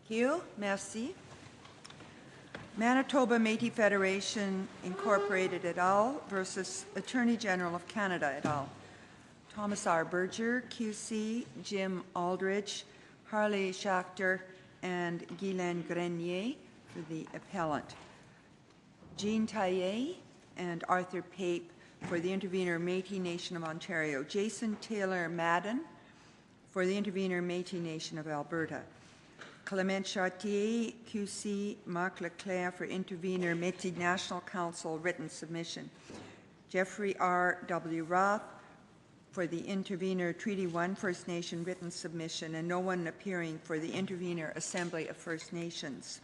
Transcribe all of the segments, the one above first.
you. Merci. Manitoba Métis Federation Incorporated et al. Versus Attorney General of Canada et al. Thomas R. Berger, QC, Jim Aldridge, Harley Schachter, and Guylaine Grenier for the appellant. Jean Taillé and Arthur Pape for the intervener Métis Nation of Ontario. Jason Taylor Madden for the intervener Métis Nation of Alberta. Clement Chartier, QC, Marc Leclerc for intervener Métis National Council written submission. Jeffrey R. W. Roth for the intervener Treaty 1 First Nation written submission, and no one appearing for the intervener Assembly of First Nations.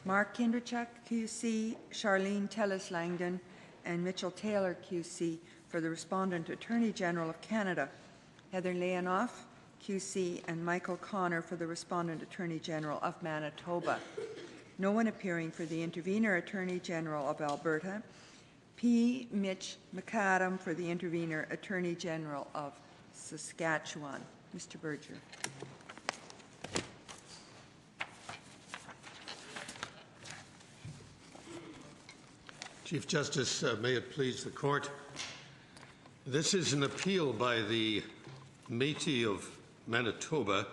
Mark Kinderchuk, QC, Charlene Tellis-Langdon, and Mitchell Taylor, QC, for the respondent Attorney General of Canada. Heather Leonoff, QC, and Michael Connor for the respondent Attorney General of Manitoba. No one appearing for the intervener Attorney General of Alberta. P. Mitch McAdam for the intervener Attorney General of Saskatchewan. Mr. Berger. Chief Justice, may it please the Court. This is an appeal by the Métis of Manitoba,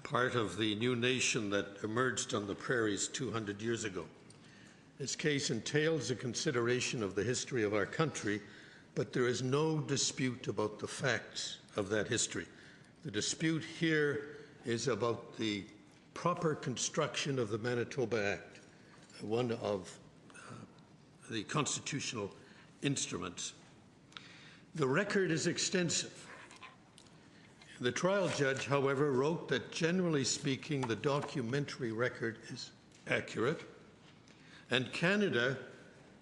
part of the new nation that emerged on the prairies 200 years ago. This case entails a consideration of the history of our country, but there is no dispute about the facts of that history. The dispute here is about the proper construction of the Manitoba Act, one of the constitutional instruments. The record is extensive. The trial judge, however, wrote that generally speaking, the documentary record is accurate, and Canada,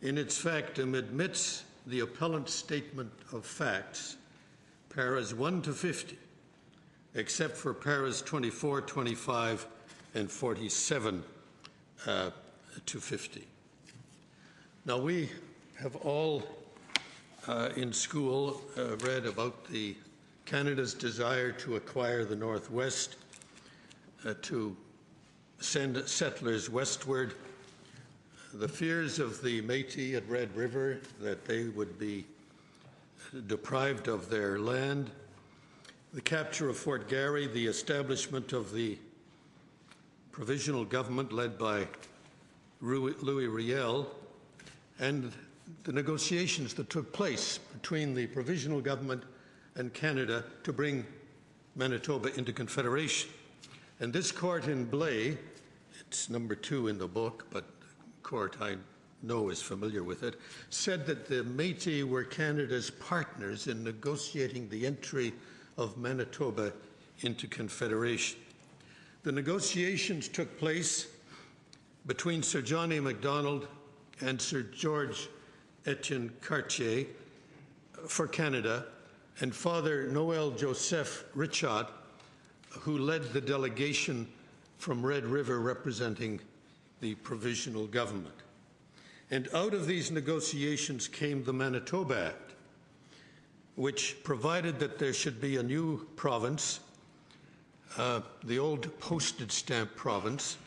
in its factum, admits the appellant's statement of facts, paras 1 to 50, except for paras 24, 25, and 47 to 50. Now, we have all in school read about Canada's desire to acquire the Northwest, to send settlers westward, the fears of the Métis at Red River that they would be deprived of their land, the capture of Fort Garry, the establishment of the provisional government led by Louis Riel, and the negotiations that took place between the provisional government and Canada to bring Manitoba into Confederation. And this court in Blais, it's number 2 in the book, but the court I know is familiar with it, said that the Métis were Canada's partners in negotiating the entry of Manitoba into Confederation. The negotiations took place between Sir John A. Macdonald and Sir George Etienne Cartier for Canada, and Father Noel Joseph Richard, who led the delegation from Red River representing the provisional government. And out of these negotiations came the Manitoba Act, which provided that there should be a new province, the old postage stamp province,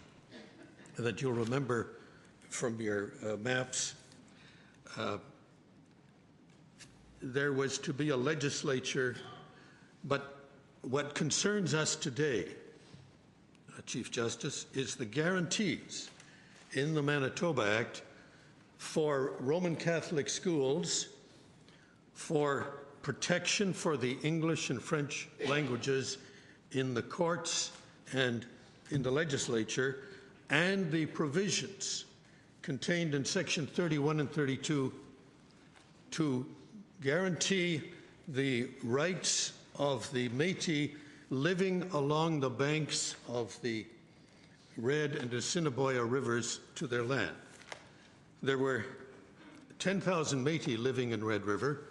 that you'll remember from your maps. There was to be a legislature, but what concerns us today, Chief Justice, is the guarantees in the Manitoba Act for Roman Catholic schools, for protection for the English and French languages in the courts and in the legislature, and the provisions contained in Section 31 and 32 to guarantee the rights of the Métis living along the banks of the Red and Assiniboia rivers to their land. There were 10,000 Métis living in Red River.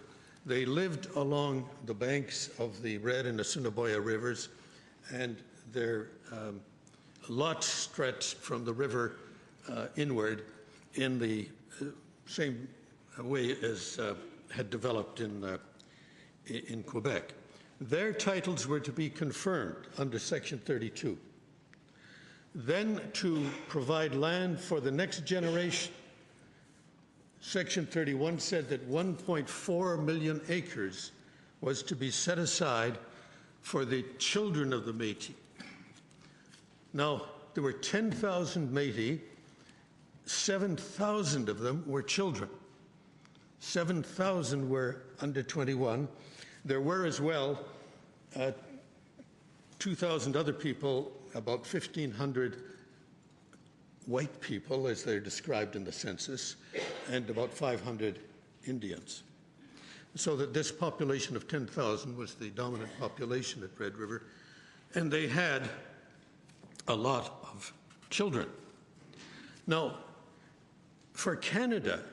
They lived along the banks of the Red and Assiniboia rivers, and their lots stretched from the river inward in the same way as had developed in Quebec. Their titles were to be confirmed under Section 32. Then to provide land for the next generation. Section 31 said that 1.4 million acres was to be set aside for the children of the Métis. Now, there were 10,000 Métis, 7,000 of them were children. 7,000 were under 21. There were as well 2,000 other people, about 1,500 white people, as they're described in the census, and about 500 Indians. So that this population of 10,000 was the dominant population at Red River, and they had a lot of children. Now, for Canada,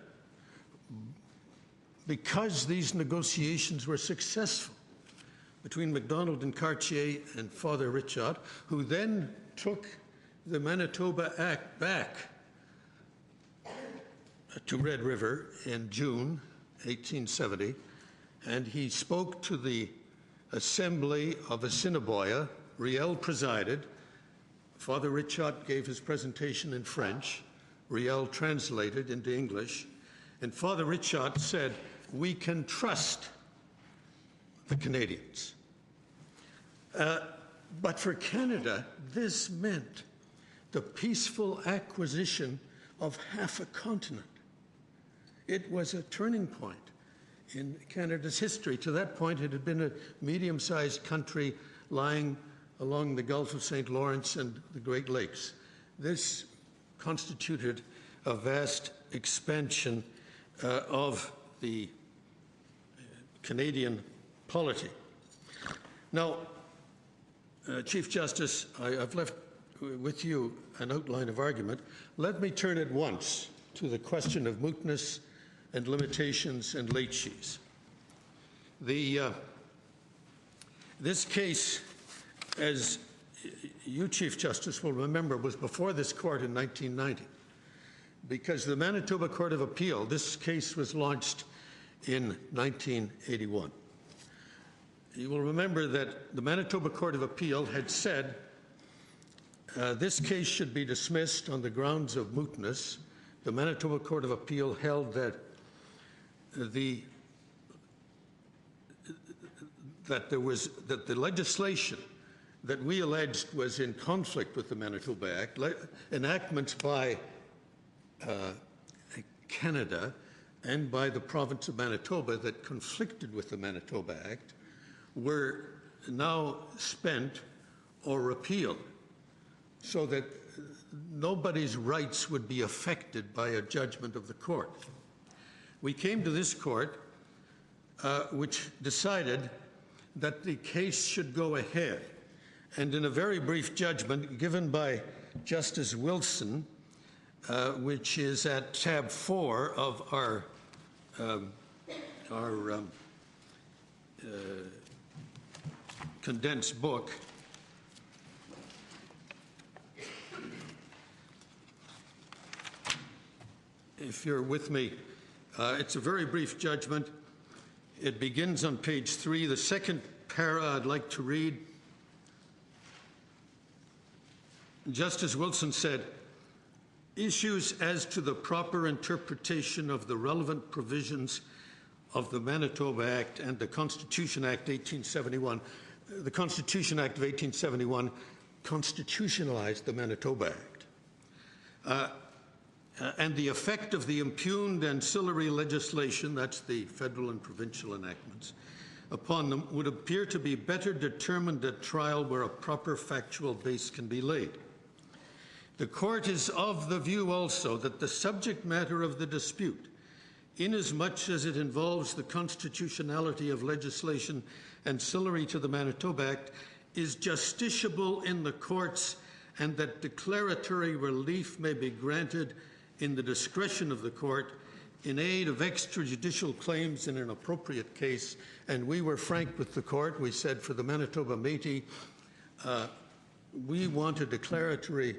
because these negotiations were successful between Macdonald and Cartier and Father Richard, who then took the Manitoba Act back to Red River in June 1870, and he spoke to the Assembly of Assiniboia. Riel presided. Father Richard gave his presentation in French. Riel translated into English. And Father Richard said, "We can trust the Canadians." But for Canada, this meant the peaceful acquisition of half a continent. It was a turning point in Canada's history. To that point, it had been a medium-sized country lying along the Gulf of St. Lawrence and the Great Lakes. This constituted a vast expansion of the Canadian polity. Now, Chief Justice, I've left with you an outline of argument. Let me turn at once to the question of mootness and limitations and late fees. This case, as you, Chief Justice, will remember, was before this court in 1990, because the Manitoba Court of Appeal, this case was launched in 1981. You will remember that the Manitoba Court of Appeal had said this case should be dismissed on the grounds of mootness. The Manitoba Court of Appeal held that the legislation that we alleged was in conflict with the Manitoba Act, enactments by Canada and by the province of Manitoba that conflicted with the Manitoba Act, were now spent or repealed, so that nobody's rights would be affected by a judgment of the court. We came to this court, which decided that the case should go ahead. And in a very brief judgment given by Justice Wilson, which is at tab 4 of our condensed book, if you're with me, it's a very brief judgment. It begins on page 3. The second para I'd like to read. Justice Wilson said, "Issues as to the proper interpretation of the relevant provisions of the Manitoba Act and the Constitution Act 1871. The Constitution Act of 1871 constitutionalized the Manitoba Act. And the effect of the impugned ancillary legislation, that's the federal and provincial enactments, upon them would appear to be better determined at trial where a proper factual base can be laid. The court is of the view also that the subject matter of the dispute, inasmuch as it involves the constitutionality of legislation ancillary to the Manitoba Act, is justiciable in the courts, and that declaratory relief may be granted in the discretion of the court in aid of extrajudicial claims in an appropriate case." And we were frank with the court. We said for the Manitoba Métis, we want a declaratory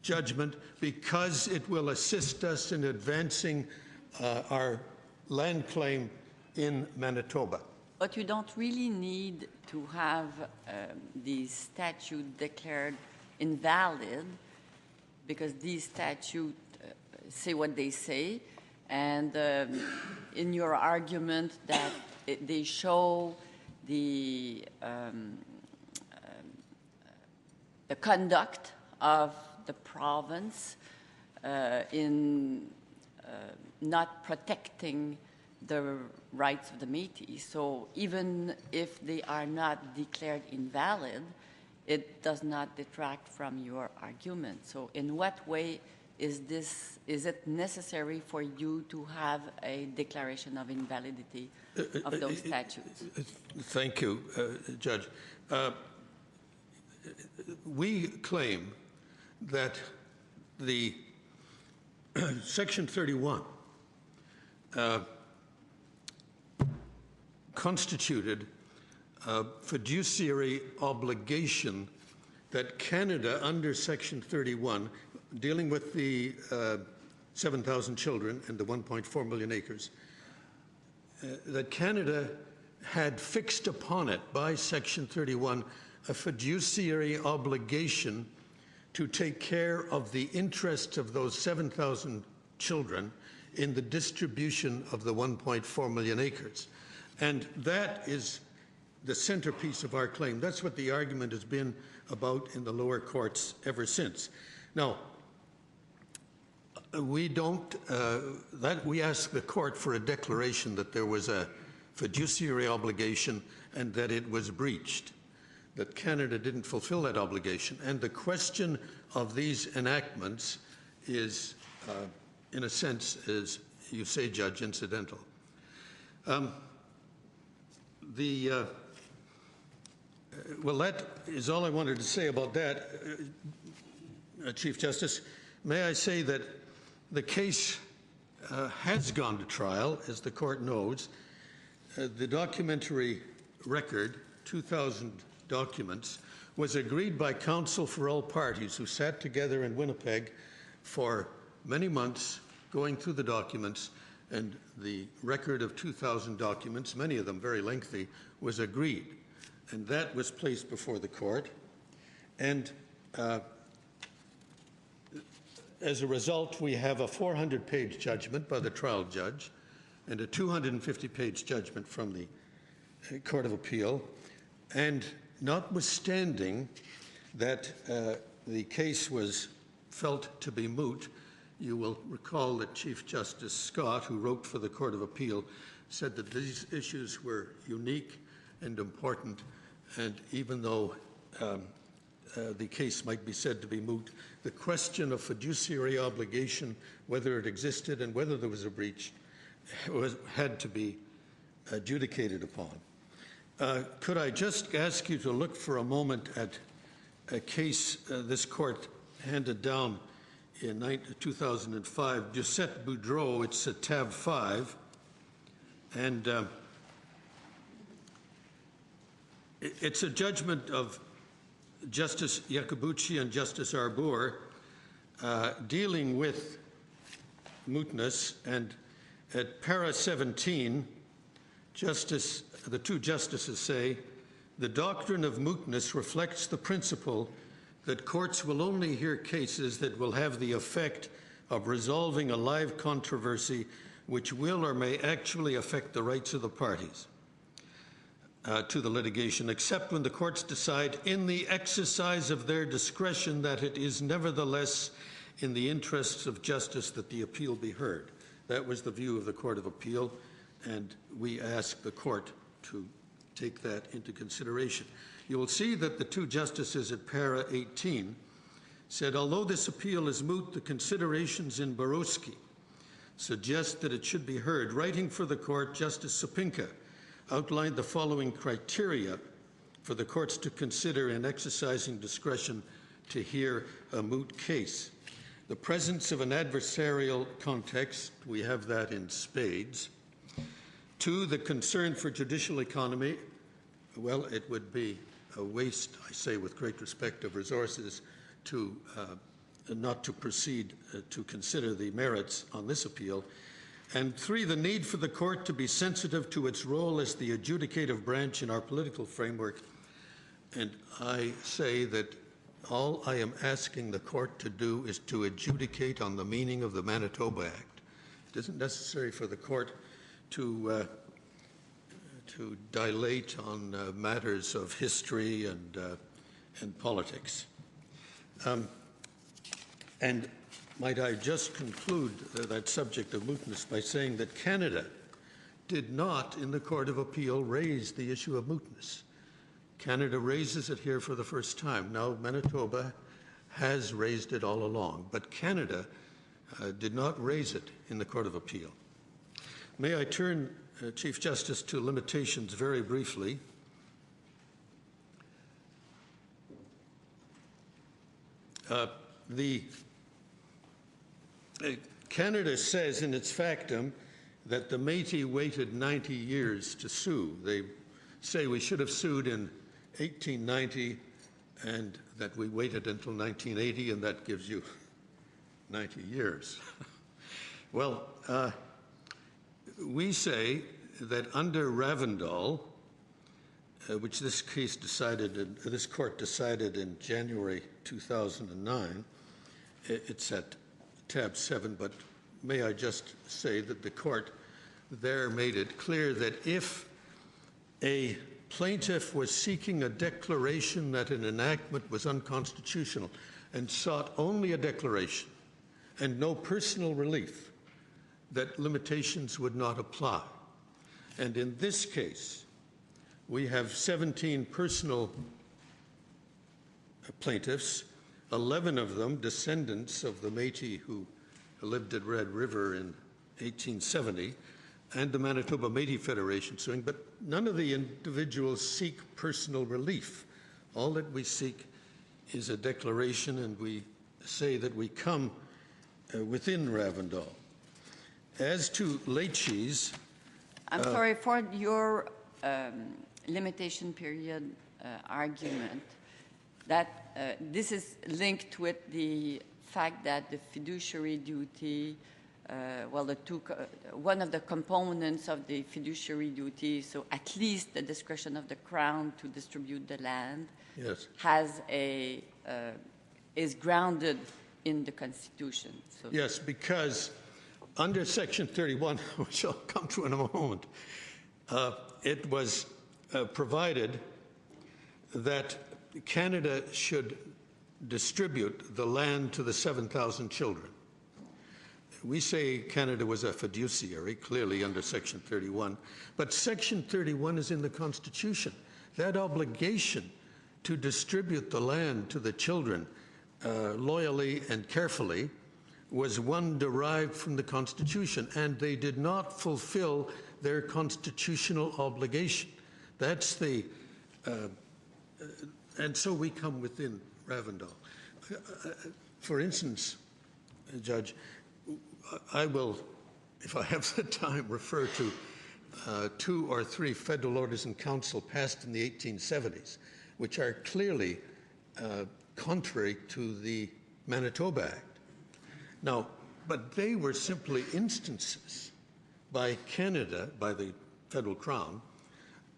judgment because it will assist us in advancing our land claim in Manitoba. But you don't really need to have the statute declared invalid because these statutes say what they say, and in your argument that they show the conduct of the province in not protecting the rights of the Métis. So even if they are not declared invalid, it does not detract from your argument. So in what way is it necessary for you to have a declaration of invalidity of those statutes? Thank you, Judge. We claim that the Section 31 constituted a fiduciary obligation that Canada, under Section 31, dealing with the 7,000 children and the 1.4 million acres, that Canada had fixed upon it by Section 31 a fiduciary obligation to take care of the interests of those 7,000 children in the distribution of the 1.4 million acres. And that is the centerpiece of our claim. That's what the argument has been about in the lower courts ever since. Now, we don't, we ask the court for a declaration that there was a fiduciary obligation and that it was breached, that Canada didn't fulfill that obligation. And the question of these enactments is, in a sense, as you say, Judge, incidental. Well, that is all I wanted to say about that, Chief Justice. May I say that the case has gone to trial, as the court knows. The documentary record, 2,000 documents, was agreed by counsel for all parties who sat together in Winnipeg for many months going through the documents, and the record of 2,000 documents, many of them very lengthy, was agreed. And that was placed before the court. And as a result, we have a 400-page judgment by the trial judge and a 250-page judgment from the Court of Appeal. And notwithstanding that the case was felt to be moot, you will recall that Chief Justice Scott, who wrote for the Court of Appeal, said that these issues were unique and important, and even though the case might be said to be moot, the question of fiduciary obligation, whether it existed and whether there was a breach, had to be adjudicated upon. Could I just ask you to look for a moment at a case this court handed down in 2005, Ducette Boudreau, it's a tab 5, and it's a judgment of Justice Iacobucci and Justice Arbour dealing with mootness, and at para 17, the two justices say, the doctrine of mootness reflects the principle that courts will only hear cases that will have the effect of resolving a live controversy which will or may actually affect the rights of the parties to the litigation, except when the courts decide in the exercise of their discretion that it is nevertheless in the interests of justice that the appeal be heard. That was the view of the Court of Appeal, and we ask the court to take that into consideration. You will see that the two justices at para 18 said, although this appeal is moot, the considerations in Borowski suggest that it should be heard. Writing for the court, Justice Sapinka outlined the following criteria for the courts to consider in exercising discretion to hear a moot case. The presence of an adversarial context, we have that in spades. 2, the concern for judicial economy. Well, it would be a waste, I say with great respect, of resources to not to proceed to consider the merits on this appeal. And 3, the need for the court to be sensitive to its role as the adjudicative branch in our political framework. And I say that All I am asking the court to do is to adjudicate on the meaning of the Manitoba Act. It isn't necessary for the court to dilate on matters of history and politics. And might I just conclude that subject of mootness by saying that Canada did not, in the Court of Appeal, raise the issue of mootness. Canada raises it here for the first time. Now, Manitoba has raised it all along, but Canada did not raise it in the Court of Appeal. May I turn, Chief Justice, to limitations very briefly. Canada says in its factum that the Métis waited 90 years to sue. They say we should have sued in 1890 and that we waited until 1980, and that gives you 90 years. Well, we say that under Ravindal, which this court decided in January 2009, it's at tab 7, but may I just say that the court there made it clear that if a plaintiff was seeking a declaration that an enactment was unconstitutional and sought only a declaration and no personal relief, that limitations would not apply. And in this case, we have 17 personal plaintiffs, 11 of them descendants of the Métis who lived at Red River in 1870, and the Manitoba Métis Federation suing, but none of the individuals seek personal relief. All that we seek is a declaration, and we say that we come within Ravindal. As to Leitchie's, I'm sorry, for your limitation period argument, that this is linked with the fact that the fiduciary duty, one of the components of the fiduciary duty, so at least the discretion of the Crown to distribute the land, yes, is grounded in the Constitution. So yes, because under Section 31, which I'll come to in a moment, it was provided that Canada should distribute the land to the 7,000 children. We say Canada was a fiduciary, clearly under Section 31, but Section 31 is in the Constitution. That obligation to distribute the land to the children loyally and carefully was one derived from the Constitution, and they did not fulfill their constitutional obligation. That's the, and so we come within Ravindal. For instance, Judge, I will, if I have the time, refer to 2 or 3 federal orders in council passed in the 1870s, which are clearly contrary to the Manitoba Act. Now, but they were simply instances by Canada, by the federal Crown,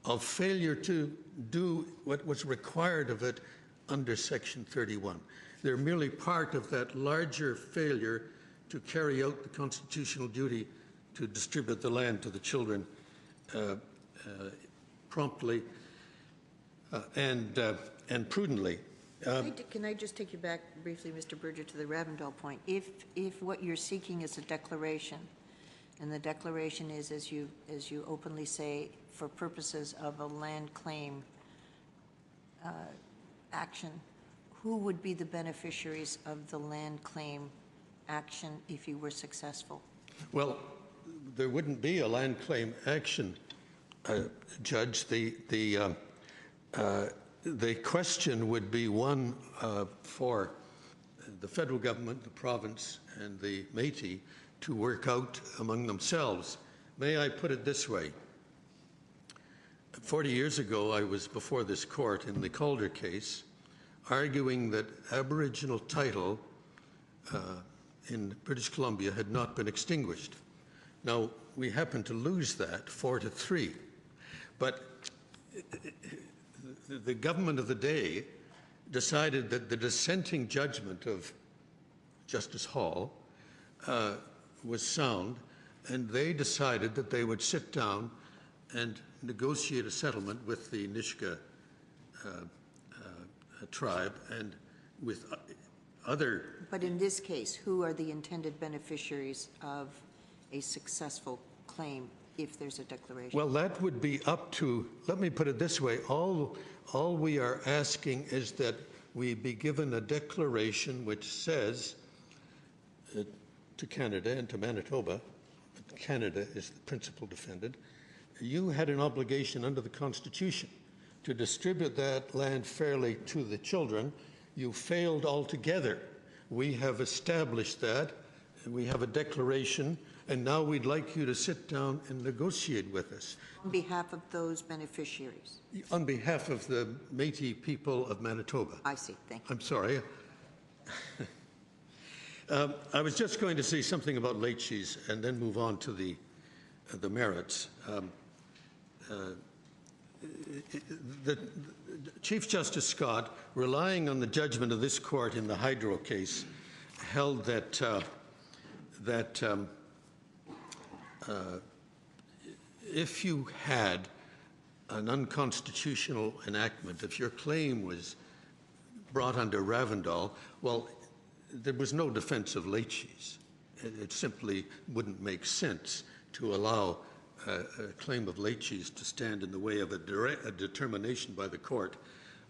of failure to do what was required of it under Section 31. They're merely part of that larger failure to carry out the constitutional duty to distribute the land to the children promptly and prudently. Can I just take you back briefly, Mr. Berger, to the Ravindal point? If what you're seeking is a declaration, and the declaration is, as you openly say, for purposes of a land claim action, who would be the beneficiaries of the land claim action if you were successful? Well, there wouldn't be a land claim action, Judge. The question would be one for the federal government, the province, and the Métis to work out among themselves. May I put it this way? 40 years ago, I was before this court in the Calder case, arguing that Aboriginal title in British Columbia had not been extinguished. Now, we happened to lose that 4-3, but the government of the day decided that the dissenting judgment of Justice Hall was sound, and they decided that they would sit down and negotiate a settlement with the Nisga'a tribe and with other. But in this case, who are the intended beneficiaries of a successful claim if there's a declaration? Well, that would be up to, let me put it this way, all we are asking is that we be given a declaration which says to Canada and to Manitoba, but Canada is the principal defendant, you had an obligation under the Constitution to distribute that land fairly to the children. You failed altogether. We have established that, and we have a declaration, and now we'd like you to sit down and negotiate with us. On behalf of those beneficiaries? On behalf of the Métis people of Manitoba. I see, thank you. I'm sorry. I was just going to say something about late cheese and then move on to the merits. The Chief Justice Scott, relying on the judgment of this court in the Hydro case, held that if you had an unconstitutional enactment, if your claim was brought under Ravendal, well, there was no defense of late cheese. It simply wouldn't make sense to allow a claim of late cheese to stand in the way of a determination by the court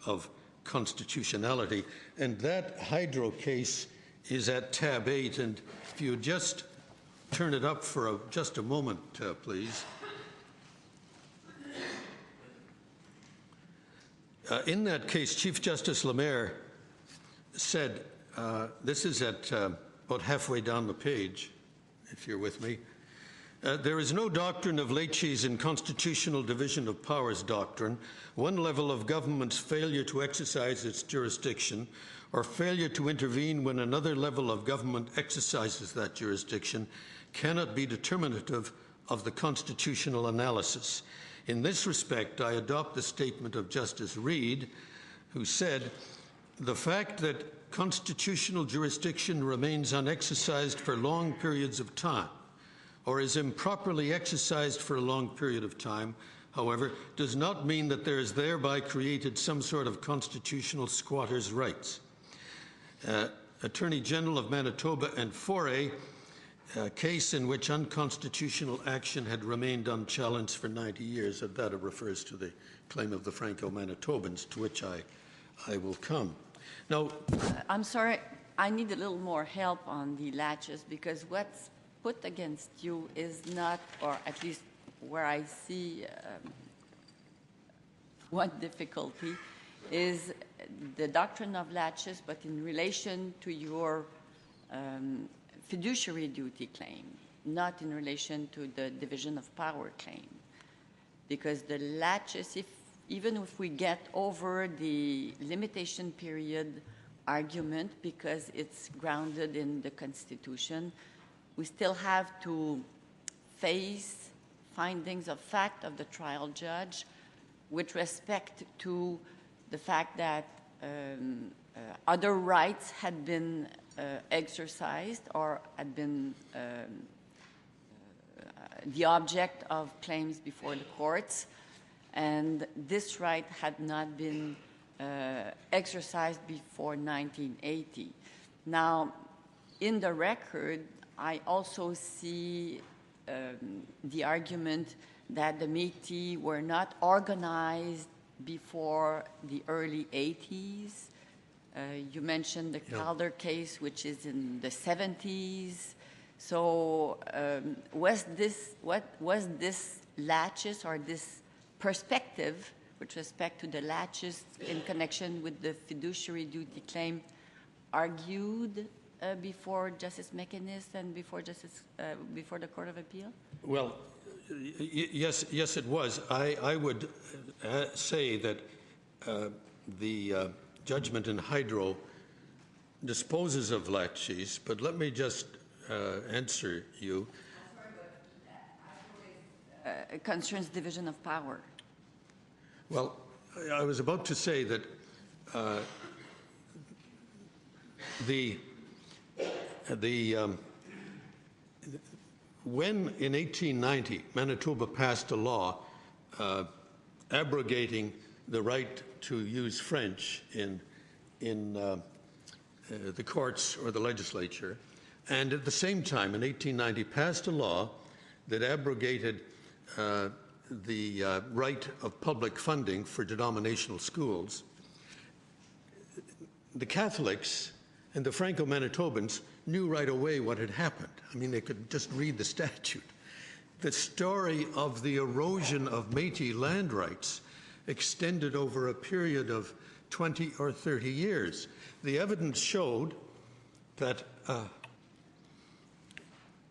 of constitutionality. And that Hydro case is at tab 8. And if you just turn it up for just a moment, please. In that case, Chief Justice Lemaire said, this is at about halfway down the page, if you're with me, there is no doctrine of late cheese in constitutional division of powers doctrine. One level of government's failure to exercise its jurisdiction or failure to intervene when another level of government exercises that jurisdiction cannot be determinative of the constitutional analysis. In this respect, I adopt the statement of Justice Reed, who said, the fact that constitutional jurisdiction remains unexercised for long periods of time or is improperly exercised for a long period of time, however, does not mean that there is thereby created some sort of constitutional squatter's rights. Attorney General of Manitoba and Foray, a case in which unconstitutional action had remained unchallenged for 90 years, and that refers to the claim of the Franco-Manitobans, to which I will come. Now, I'm sorry, I need a little more help on the latches, because what's put against you is not, or at least where I see one difficulty, is the doctrine of latches, but in relation to your fiduciary duty claim, not in relation to the division of power claim. Because the latches, even if we get over the limitation period argument, because it's grounded in the Constitution, we still have to face findings of fact of the trial judge with respect to the fact that other rights had been exercised or had been the object of claims before the courts, and this right had not been exercised before 1980. Now, in the record, I also see the argument that the Métis were not organized before the early 80s. You mentioned the Calder case, which is in the 70s. So was this latches or this perspective with respect to the latches in connection with the fiduciary duty claim argued before Justice McInnes and before the Court of Appeal? well, yes, it was. I would say that the judgment in Hydro disposes of latches, but let me just answer you. It concerns division of power. Well, I was about to say that When in 1890 Manitoba passed a law abrogating the right to use French in the courts or the legislature, and at the same time in 1890 passed a law that abrogated the right of public funding for denominational schools, the Catholics and the Franco-Manitobans knew right away what had happened. I mean, they could just read the statute. The story of the erosion of Métis land rights extended over a period of 20 or 30 years. The evidence showed that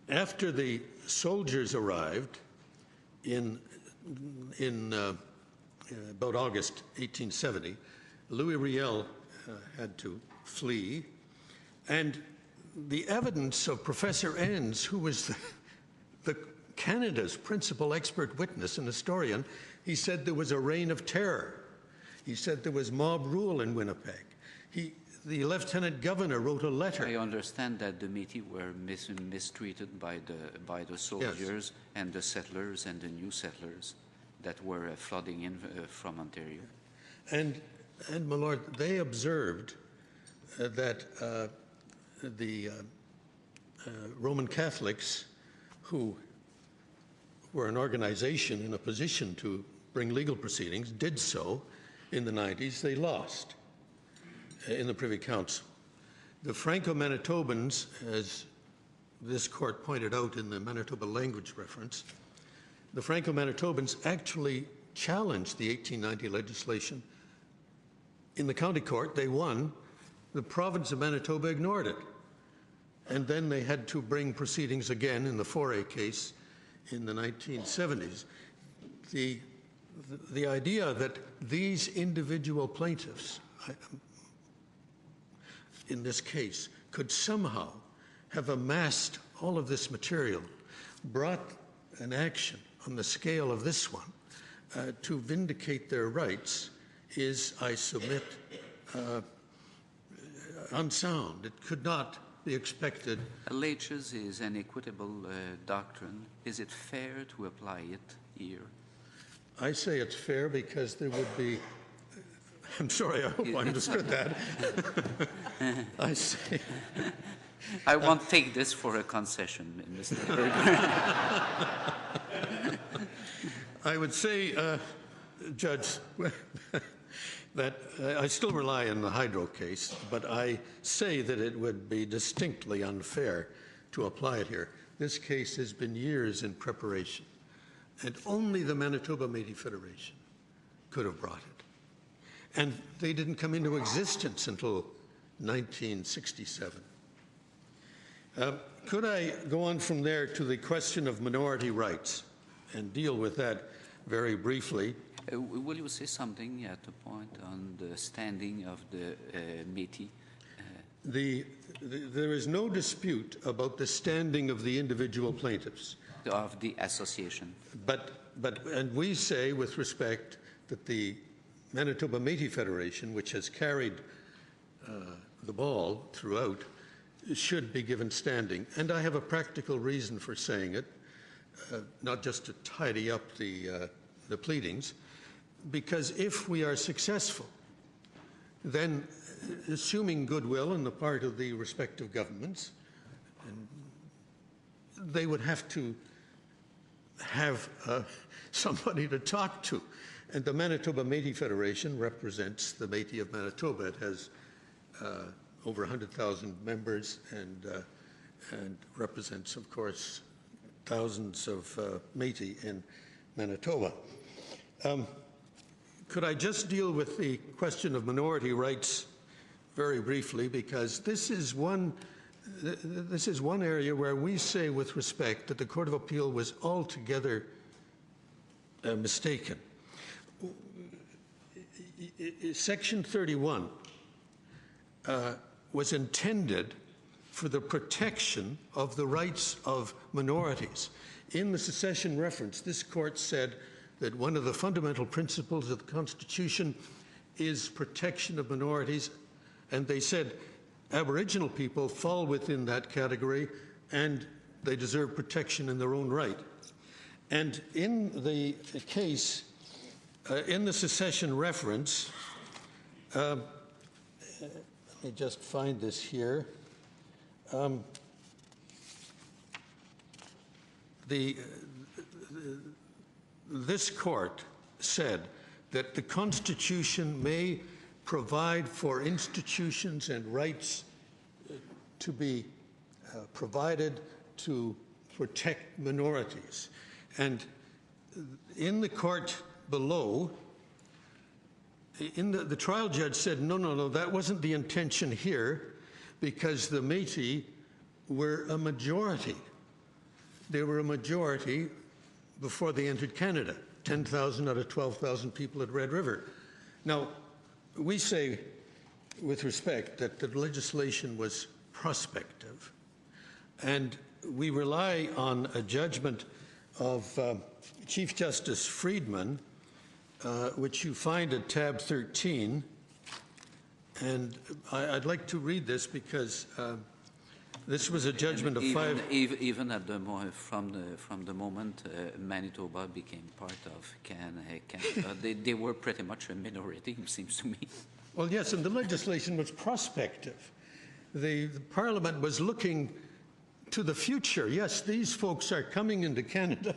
after the soldiers arrived in about August 1870, Louis Riel had to flee, and the evidence of Professor Enns, who was the Canada's principal expert witness and historian, he said there was a reign of terror. He said there was mob rule in Winnipeg. The lieutenant governor wrote a letter. I understand that the Métis were mistreated by the soldiers, yes, and the settlers and the new settlers that were flooding in from Ontario. And my lord, they observed that the Roman Catholics, who were an organization in a position to bring legal proceedings, did so in the 90s. They lost in the Privy Council. The Franco-Manitobans, as this court pointed out in the Manitoba language reference, the Franco-Manitobans actually challenged the 1890 legislation in the county court. They won. The province of Manitoba ignored it. And then they had to bring proceedings again in the Foray case in the 1970s. The idea that these individual plaintiffs, in this case, could somehow have amassed all of this material, brought an action on the scale of this one to vindicate their rights is, I submit, unsound. It could not be expected. Laches is an equitable doctrine. Is it fair to apply it here? I say it's fair because there would be, I'm sorry, I hope I understood that. I say, I won't take this for a concession, Mr. Berger. I would say, Judge, that I still rely on the hydro case, but I say that it would be distinctly unfair to apply it here. This case has been years in preparation, and only the Manitoba Métis Federation could have brought it. And they didn't come into existence until 1967. Could I go on from there to the question of minority rights and deal with that very briefly? Will you say something at the point on the standing of the Métis? There is no dispute about the standing of the individual plaintiffs. Of the association. And we say with respect that the Manitoba Métis Federation, which has carried the ball throughout, should be given standing. And I have a practical reason for saying it, not just to tidy up the pleadings, because if we are successful, then assuming goodwill on the part of the respective governments, they would have to have somebody to talk to. And the Manitoba Métis Federation represents the Métis of Manitoba. It has over 100,000 members and represents, of course, thousands of Métis in Manitoba. Could I just deal with the question of minority rights very briefly, because this is one area where we say with respect that the Court of Appeal was altogether mistaken. Section 31 was intended for the protection of the rights of minorities. In the secession reference, this court said that one of the fundamental principles of the Constitution is protection of minorities, and they said Aboriginal people fall within that category, and they deserve protection in their own right. And in the case, in the secession reference, let me just find this here. This court said that the Constitution may provide for institutions and rights to be provided to protect minorities. And in the court below, the trial judge said, no, that wasn't the intention here, because the Métis were a majority. They were a majority before they entered Canada, 10,000 out of 12,000 people at Red River. Now, we say, with respect, that the legislation was prospective, and we rely on a judgment of Chief Justice Friedman, which you find at tab 13, and I'd like to read this because this was a judgment of even at the from the moment Manitoba became part of Canada, they were pretty much a minority, it seems to me. Well, yes, and the legislation was prospective. The Parliament was looking to the future. Yes, these folks are coming into Canada.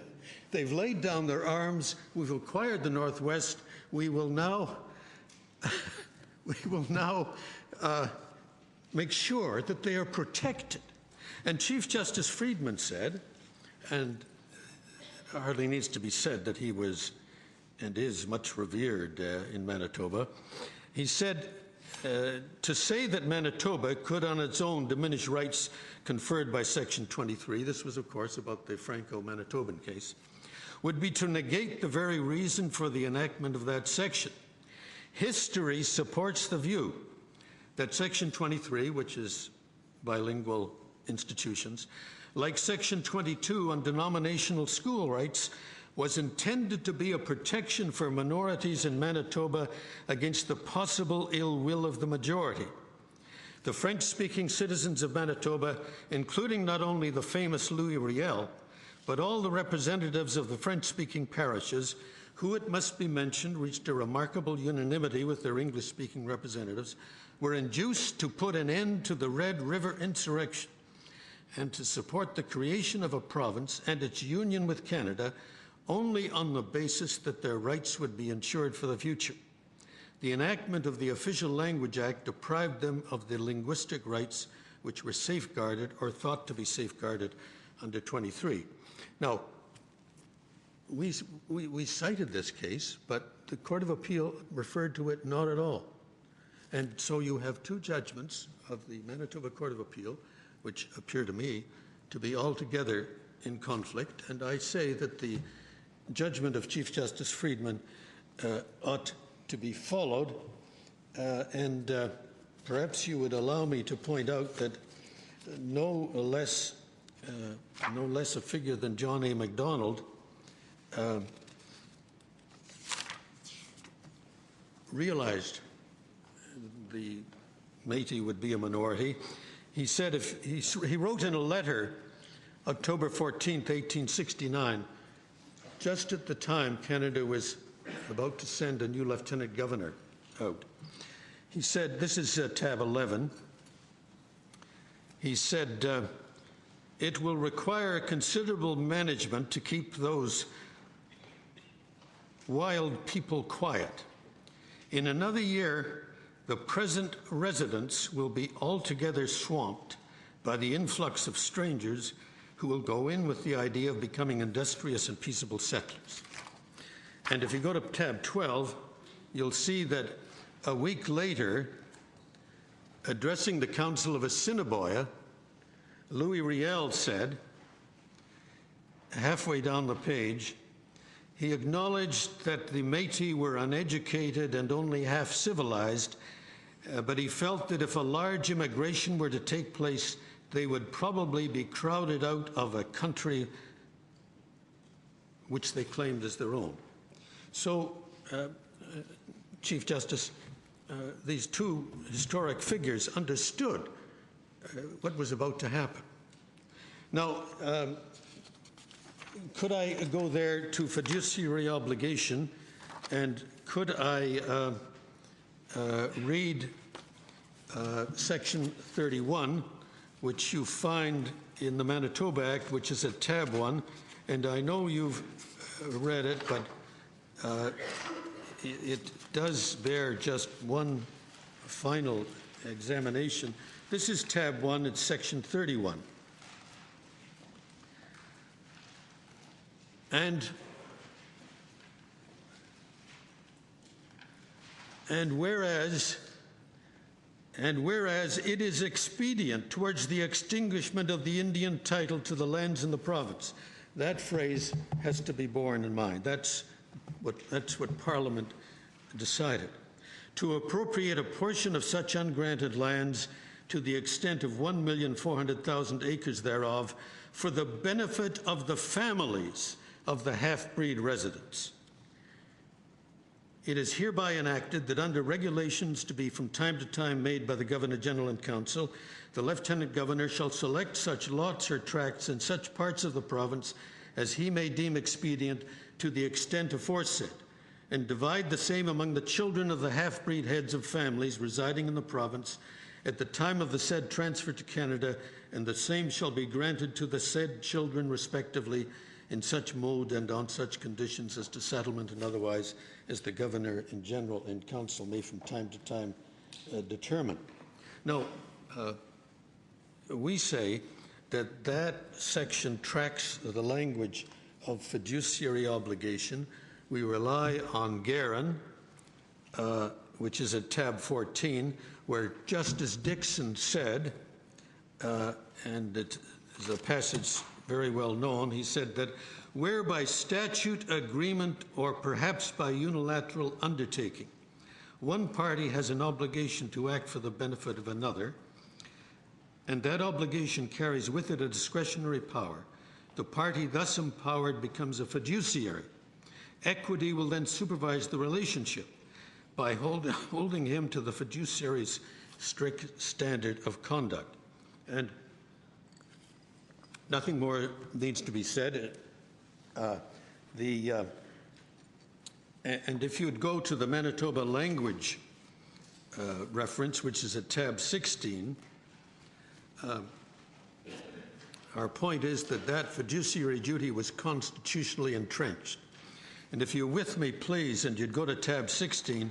They've laid down their arms. We've acquired the Northwest. We will now make sure that they are protected. And Chief Justice Friedman said, and it hardly needs to be said that he was and is much revered in Manitoba, he said, to say that Manitoba could on its own diminish rights conferred by Section 23, this was of course about the Franco-Manitoban case, would be to negate the very reason for the enactment of that section. History supports the view that Section 23, which is bilingual institutions, like Section 22 on denominational school rights, was intended to be a protection for minorities in Manitoba against the possible ill will of the majority. The French-speaking citizens of Manitoba, including not only the famous Louis Riel, but all the representatives of the French-speaking parishes, who, it must be mentioned, reached a remarkable unanimity with their English-speaking representatives, were induced to put an end to the Red River insurrection and to support the creation of a province and its union with Canada only on the basis that their rights would be ensured for the future. The enactment of the Official Language Act deprived them of the linguistic rights which were safeguarded or thought to be safeguarded under 23. Now, we cited this case, but the Court of Appeal referred to it not at all. And so you have two judgments of the Manitoba Court of Appeal, which appear to me to be altogether in conflict, and I say that the judgment of Chief Justice Friedman ought to be followed, and perhaps you would allow me to point out that no less a figure than John A. Macdonald realized the Métis would be a minority. He said, he wrote in a letter, October 14th, 1869, just at the time Canada was about to send a new lieutenant governor out. He said, this is tab 11, he said, it will require considerable management to keep those wild people quiet. In another year, the present residents will be altogether swamped by the influx of strangers who will go in with the idea of becoming industrious and peaceable settlers. And if you go to tab 12, you'll see that a week later, addressing the Council of Assiniboia, Louis Riel said, halfway down the page, he acknowledged that the Métis were uneducated and only half civilized, but he felt that if a large immigration were to take place, they would probably be crowded out of a country which they claimed as their own. So, Chief Justice, these two historic figures understood what was about to happen. Now, could I go there to fiduciary obligation, and could I read Section 31, which you find in the Manitoba Act, which is at tab 1, and I know you've read it, but it does bear just one final examination. This is tab 1, it's Section 31. And whereas it is expedient towards the extinguishment of the Indian title to the lands in the province. That phrase has to be borne in mind. That's what Parliament decided. To appropriate a portion of such ungranted lands to the extent of 1,400,000 acres thereof for the benefit of the families of the half-breed residents. It is hereby enacted that under regulations to be from time to time made by the Governor-General and Council, the Lieutenant Governor shall select such lots or tracts in such parts of the province as he may deem expedient to the extent aforesaid, and divide the same among the children of the half-breed heads of families residing in the province at the time of the said transfer to Canada, and the same shall be granted to the said children respectively in such mode and on such conditions as to settlement and otherwise as the Governor in General and Council may from time to time determine. Now, we say that that section tracks the language of fiduciary obligation. We rely on Guerin, which is at tab 14, where Justice Dixon said, and it is a passage very well known, he said that where by statute, agreement, or perhaps by unilateral undertaking, one party has an obligation to act for the benefit of another, and that obligation carries with it a discretionary power, the party thus empowered becomes a fiduciary. Equity will then supervise the relationship by holding him to the fiduciary's strict standard of conduct. And nothing more needs to be said. And if you'd go to the Manitoba language reference, which is at tab 16, our point is that that fiduciary duty was constitutionally entrenched. And if you're with me, please, and you'd go to tab 16,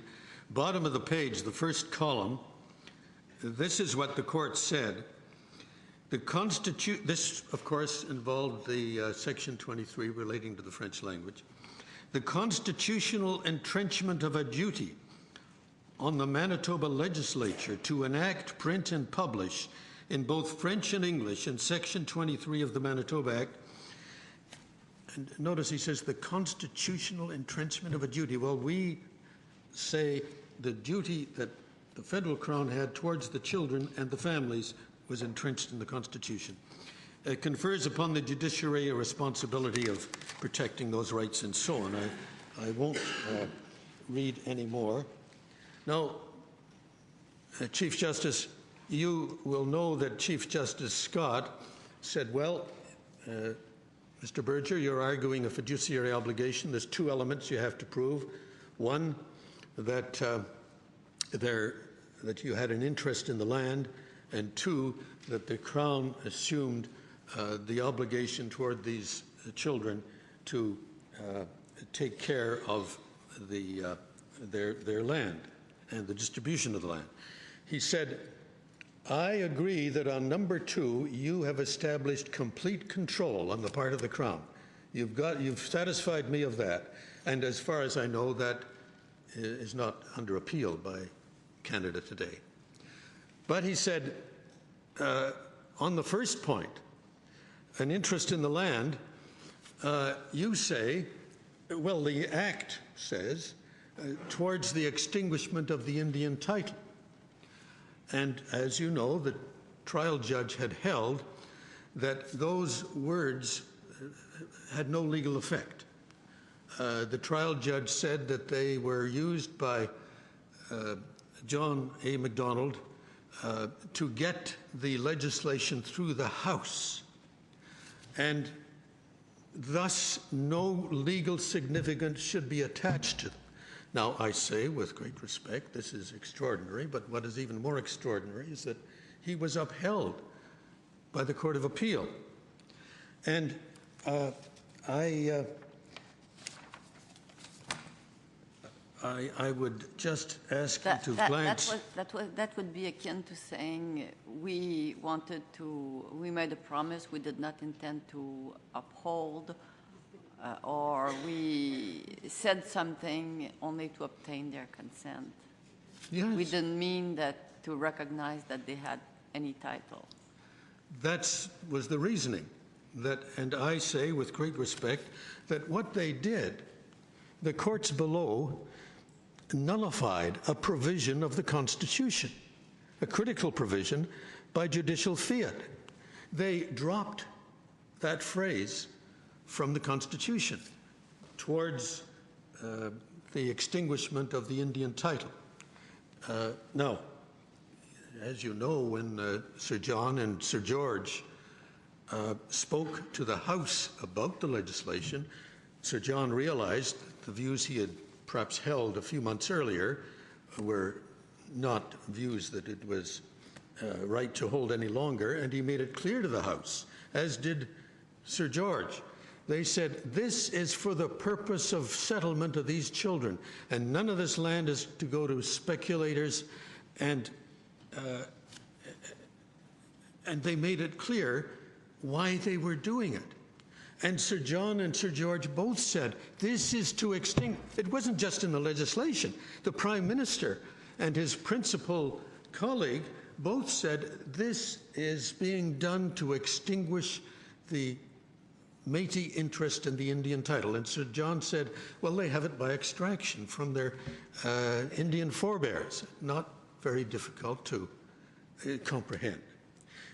bottom of the page, the first column, this is what the court said. This, of course, involved the Section 23 relating to the French language. The constitutional entrenchment of a duty on the Manitoba legislature to enact, print, and publish in both French and English in Section 23 of the Manitoba Act. And notice he says the constitutional entrenchment of a duty. Well, we say the duty that the federal crown had towards the children and the families was entrenched in the Constitution. It confers upon the judiciary a responsibility of protecting those rights and so on. I won't read any more. Now, Chief Justice, you will know that Chief Justice Scott said, well, Mr. Berger, you're arguing a fiduciary obligation. There's two elements you have to prove. One, that that you had an interest in the land, and two, that the Crown assumed the obligation toward these children to take care of their land and the distribution of the land. He said, I agree that on number 2, you have established complete control on the part of the Crown. You've satisfied me of that. And as far as I know, that is not under appeal by Canada today. But he said, on the first point, an interest in the land, you say, well, the Act says, towards the extinguishment of the Indian title. And as you know, the trial judge had held that those words had no legal effect. The trial judge said that they were used by John A. Macdonald to get the legislation through the House, and thus no legal significance should be attached to them. Now, I say with great respect, this is extraordinary, but what is even more extraordinary is that he was upheld by the Court of Appeal. And I would just ask you to glance. That would be akin to saying we made a promise we did not intend to uphold, or we said something only to obtain their consent. Yes. We didn't mean that to recognize that they had any title. That was the reasoning. And I say with great respect that what they did, the courts below nullified a provision of the Constitution, a critical provision, by judicial fiat. They dropped that phrase from the Constitution towards the extinguishment of the Indian title. Now, as you know, when Sir John and Sir George spoke to the House about the legislation, Sir John realized the views he had perhaps held a few months earlier were not views that it was right to hold any longer, and he made it clear to the House, as did Sir George. They said, this is for the purpose of settlement of these children, and none of this land is to go to speculators, and they made it clear why they were doing it. And Sir John and Sir George both said, this is to extinguish. It wasn't just in the legislation. The Prime Minister and his principal colleague both said, this is being done to extinguish the Métis interest in the Indian title. And Sir John said, well, they have it by extraction from their Indian forebears. Not very difficult to comprehend.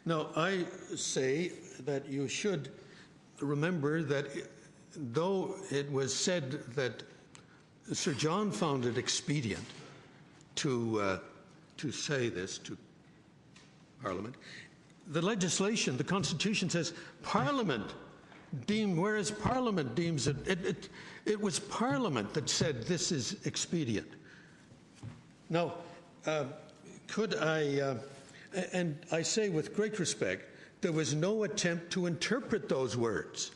Now, I say that you should remember that though it was said that Sir John found it expedient to say this to Parliament, the legislation, the Constitution says Parliament deemed, whereas Parliament deems it, it was Parliament that said this is expedient. Now, could I, and I say with great respect, there was no attempt to interpret those words.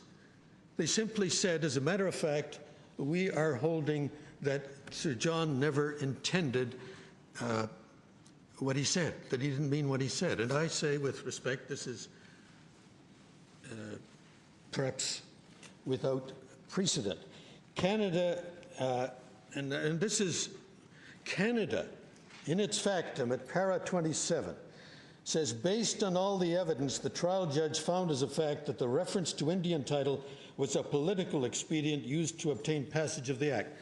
They simply said, as a matter of fact, we are holding that Sir John never intended what he said, that he didn't mean what he said. And I say with respect, this is perhaps without precedent. Canada, and this is Canada, in its factum at para 27, says, based on all the evidence, the trial judge found as a fact that the reference to Indian title was a political expedient used to obtain passage of the Act.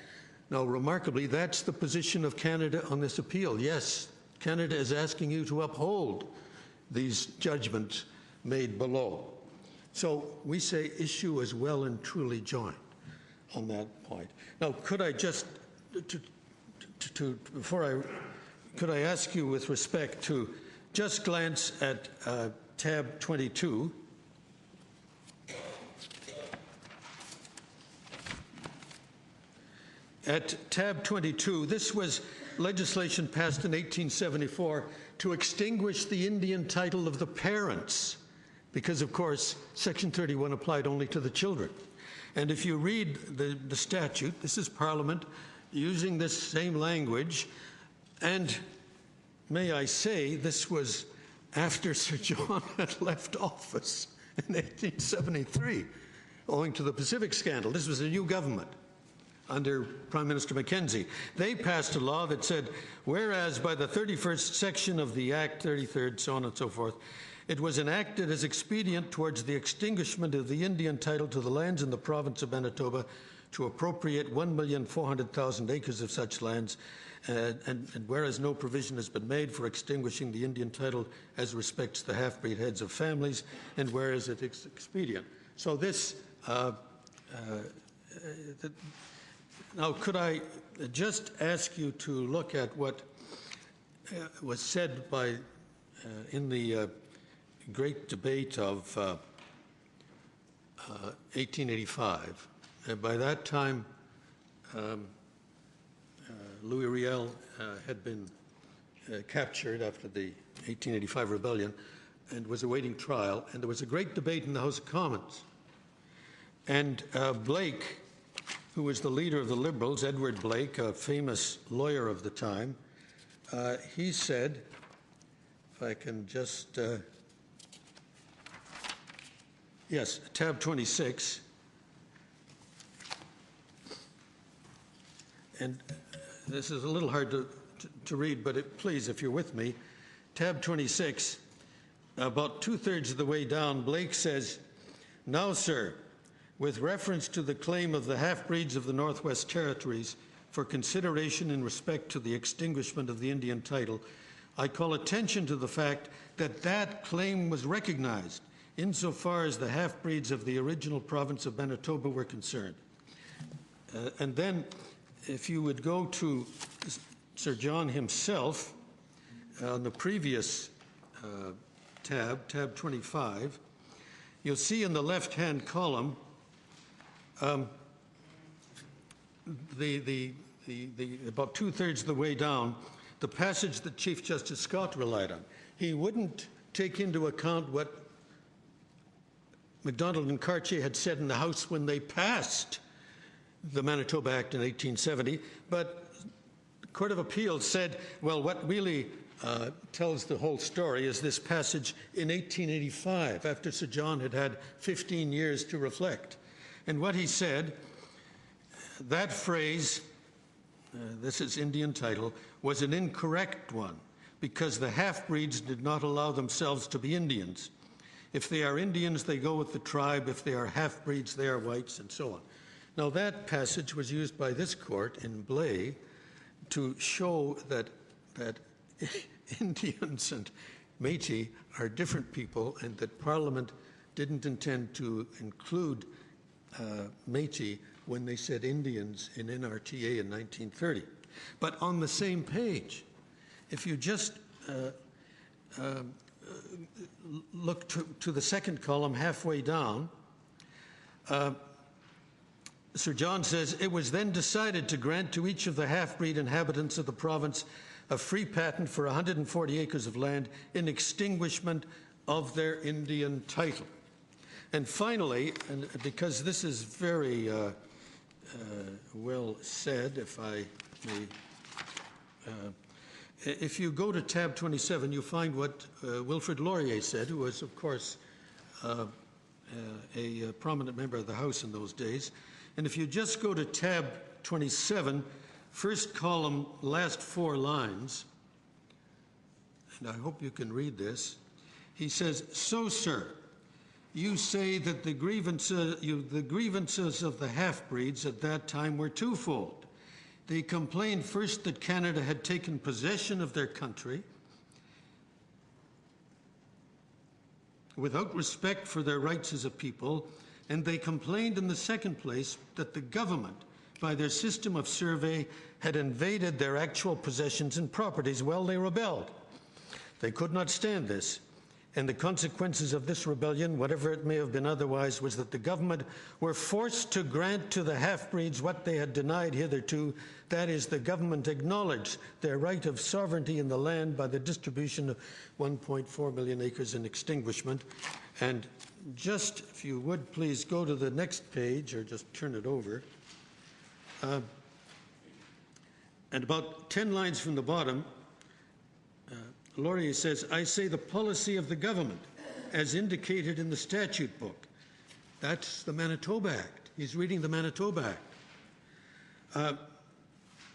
Now, remarkably, that's the position of Canada on this appeal. Yes, Canada is asking you to uphold these judgments made below. So we say issue is well and truly joined on that point. Now, could I just, could I ask you with respect to just glance at tab 22. At tab 22, this was legislation passed in 1874 to extinguish the Indian title of the parents, because, of course, Section 31 applied only to the children. And if you read the statute, this is Parliament using this same language, and may I say, this was after Sir John had left office in 1873, owing to the Pacific scandal. This was a new government under Prime Minister Mackenzie. They passed a law that said, whereas by the 31st section of the Act, 33rd, so on and so forth, it was enacted as expedient towards the extinguishment of the Indian title to the lands in the province of Manitoba to appropriate 1,400,000 acres of such lands, and whereas no provision has been made for extinguishing the Indian title as respects the half-breed heads of families, and whereas it is expedient. So this, now could I just ask you to look at what was said by in the great debate of 1885. By that time, Louis Riel had been captured after the 1885 rebellion and was awaiting trial, and there was a great debate in the House of Commons. And Blake, who was the leader of the Liberals, Edward Blake, a famous lawyer of the time, he said, if I can just, yes, tab 26, and this is a little hard to read, but please, if you're with me, tab 26, about 2/3 of the way down, Blake says, "Now, sir, with reference to the claim of the half-breeds of the Northwest Territories for consideration in respect to the extinguishment of the Indian title, I call attention to the fact that that claim was recognized insofar as the half-breeds of the original province of Manitoba were concerned." And then, if you would go to Sir John himself, on the previous tab 25, you'll see in the left-hand column about 2/3 of the way down, the passage that Chief Justice Scott relied on. He wouldn't take into account what MacDonald and Cartier had said in the House when they passed the Manitoba Act in 1870, but the Court of Appeals said, well, what really tells the whole story is this passage in 1885, after Sir John had had 15 years to reflect. And what he said, that phrase, this is Indian title, was an incorrect one because the half-breeds did not allow themselves to be Indians. If they are Indians, they go with the tribe. If they are half-breeds, they are whites, and so on. Now, that passage was used by this court in Blais to show that Indians and Métis are different people and that Parliament didn't intend to include Métis when they said Indians in NRTA in 1930. But on the same page, if you just look to the second column halfway down, Sir John says, "It was then decided to grant to each of the half-breed inhabitants of the province a free patent for 140 acres of land in extinguishment of their Indian title." And finally, and because this is very well said, if I may, if you go to tab 27, you find what Wilfrid Laurier said, who was, of course, a prominent member of the House in those days. And if you just go to tab 27, first column, last 4 lines, and I hope you can read this, he says, "So, sir, you say that the grievances of the half-breeds at that time were twofold. They complained first that Canada had taken possession of their country without respect for their rights as a people, and they complained in the second place that the government, by their system of survey, had invaded their actual possessions and properties. Well, they rebelled. They could not stand this. And the consequences of this rebellion, whatever it may have been otherwise, was that the government were forced to grant to the half-breeds what they had denied hitherto. That is, the government acknowledged their right of sovereignty in the land by the distribution of 1.4 million acres in extinguishment." And just, if you would please go to the next page, or just turn it over. And about 10 lines from the bottom, Laurier says, "I say the policy of the government, as indicated in the statute book." That's the Manitoba Act. He's reading the Manitoba Act.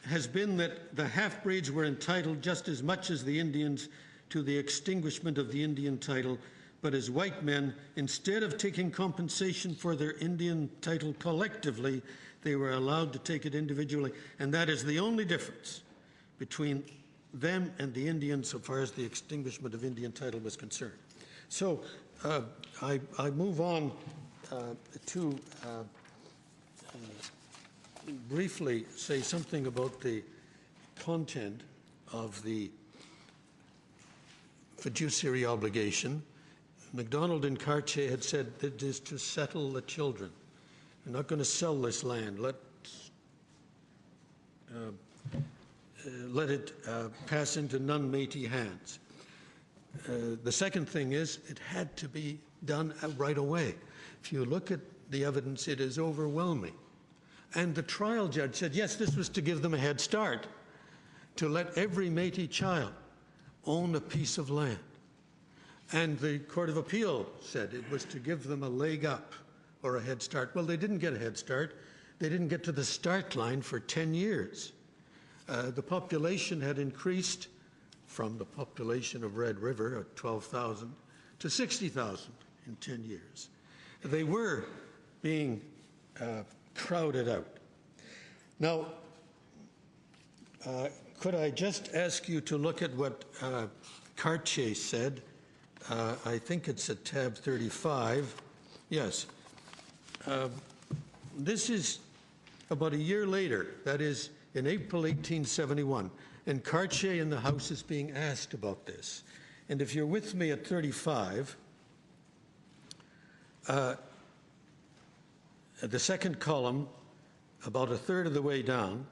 "Has been that the half-breeds were entitled just as much as the Indians to the extinguishment of the Indian title, but as white men, instead of taking compensation for their Indian title collectively, they were allowed to take it individually. And that is the only difference between them and the Indians so far as the extinguishment of Indian title was concerned." So I move on to briefly say something about the content of the fiduciary obligation. MacDonald and Cartier had said that it is to settle the children. We're not going to sell this land. Let it pass into non-Métis hands. The second thing is it had to be done right away. If you look at the evidence, it is overwhelming. And the trial judge said, yes, this was to give them a head start, to let every Métis child own a piece of land. And the Court of Appeal said it was to give them a leg up or a head start. Well, they didn't get a head start. They didn't get to the start line for 10 years. The population had increased from the population of Red River at 12,000 to 60,000 in 10 years. They were being crowded out. Now, could I just ask you to look at what Cartier said? I think it's at tab 35. Yes. This is about a year later, that is in April 1871, and Cartier in the House is being asked about this. And if you're with me at 35, the second column, about a third of the way down,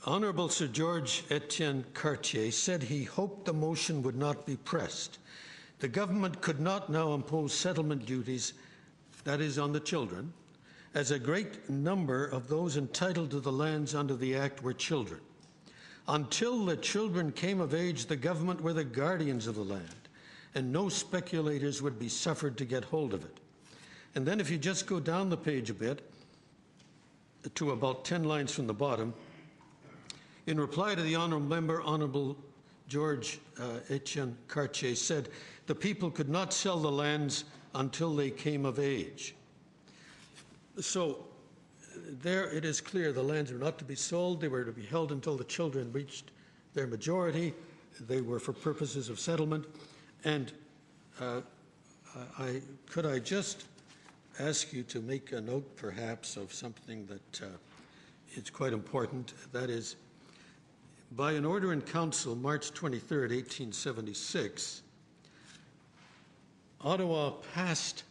Honourable Sir George Etienne Cartier said he hoped the motion would not be pressed. The government could not now impose settlement duties, that is, on the children, as a great number of those entitled to the lands under the Act were children. Until the children came of age, the government were the guardians of the land, and no speculators would be suffered to get hold of it. And then if you just go down the page a bit, to about 10 lines from the bottom, in reply to the honourable member, Honourable George Etienne Cartier said, the people could not sell the lands until they came of age. So there it is clear the lands were not to be sold. They were to be held until the children reached their majority. They were for purposes of settlement. And could I just ask you to make a note, perhaps, of something that is quite important. That is, by an order in council, March 23rd, 1876, Ottawa passed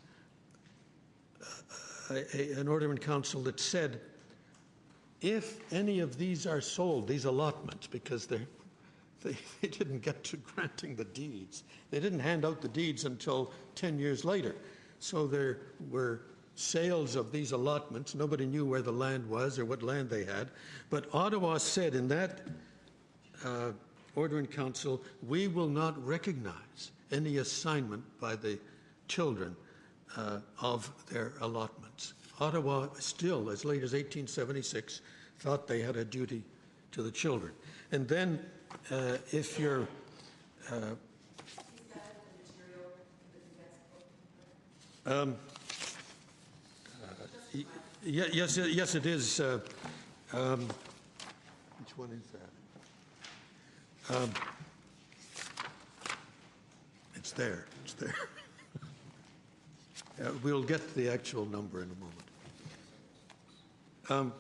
an order in council that said, if any of these are sold, these allotments, because they didn't get to granting the deeds. They didn't hand out the deeds until 10 years later. So there were sales of these allotments. Nobody knew where the land was or what land they had. But Ottawa said in that order in council, we will not recognize any assignment by the children of their allotments. Ottawa still, as late as 1876, thought they had a duty to the children. And then if you're yes, it is. Which one is that? It's there. It's there. We'll get the actual number in a moment.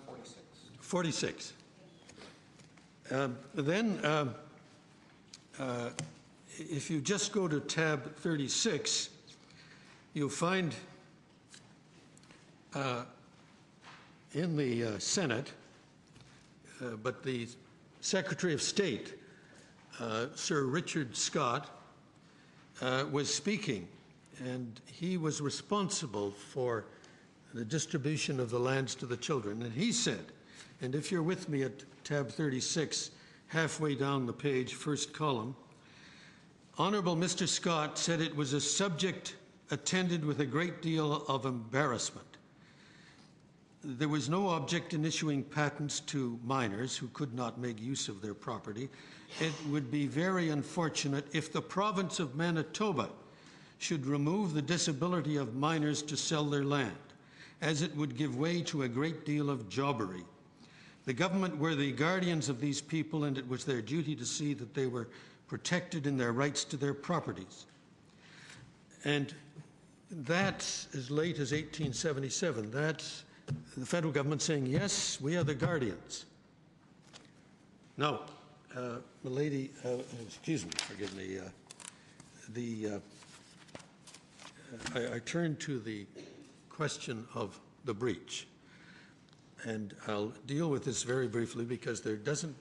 46. Then, if you just go to tab 36, you'll find in the Senate, but the Secretary of State, Sir Richard Scott, was speaking, and he was responsible for the distribution of the lands to the children. And he said, and if you're with me at tab 36, halfway down the page, first column, Honourable Mr. Scott said it was a subject attended with a great deal of embarrassment. There was no object in issuing patents to minors who could not make use of their property. It would be very unfortunate if the province of Manitoba should remove the disability of minors to sell their land, as it would give way to a great deal of jobbery. The government were the guardians of these people, and it was their duty to see that they were protected in their rights to their properties. And that's as late as 1877. That's the federal government saying, yes, we are the guardians. Now, excuse me, forgive me, I turn to the question of the breach. And I'll deal with this very briefly because there doesn't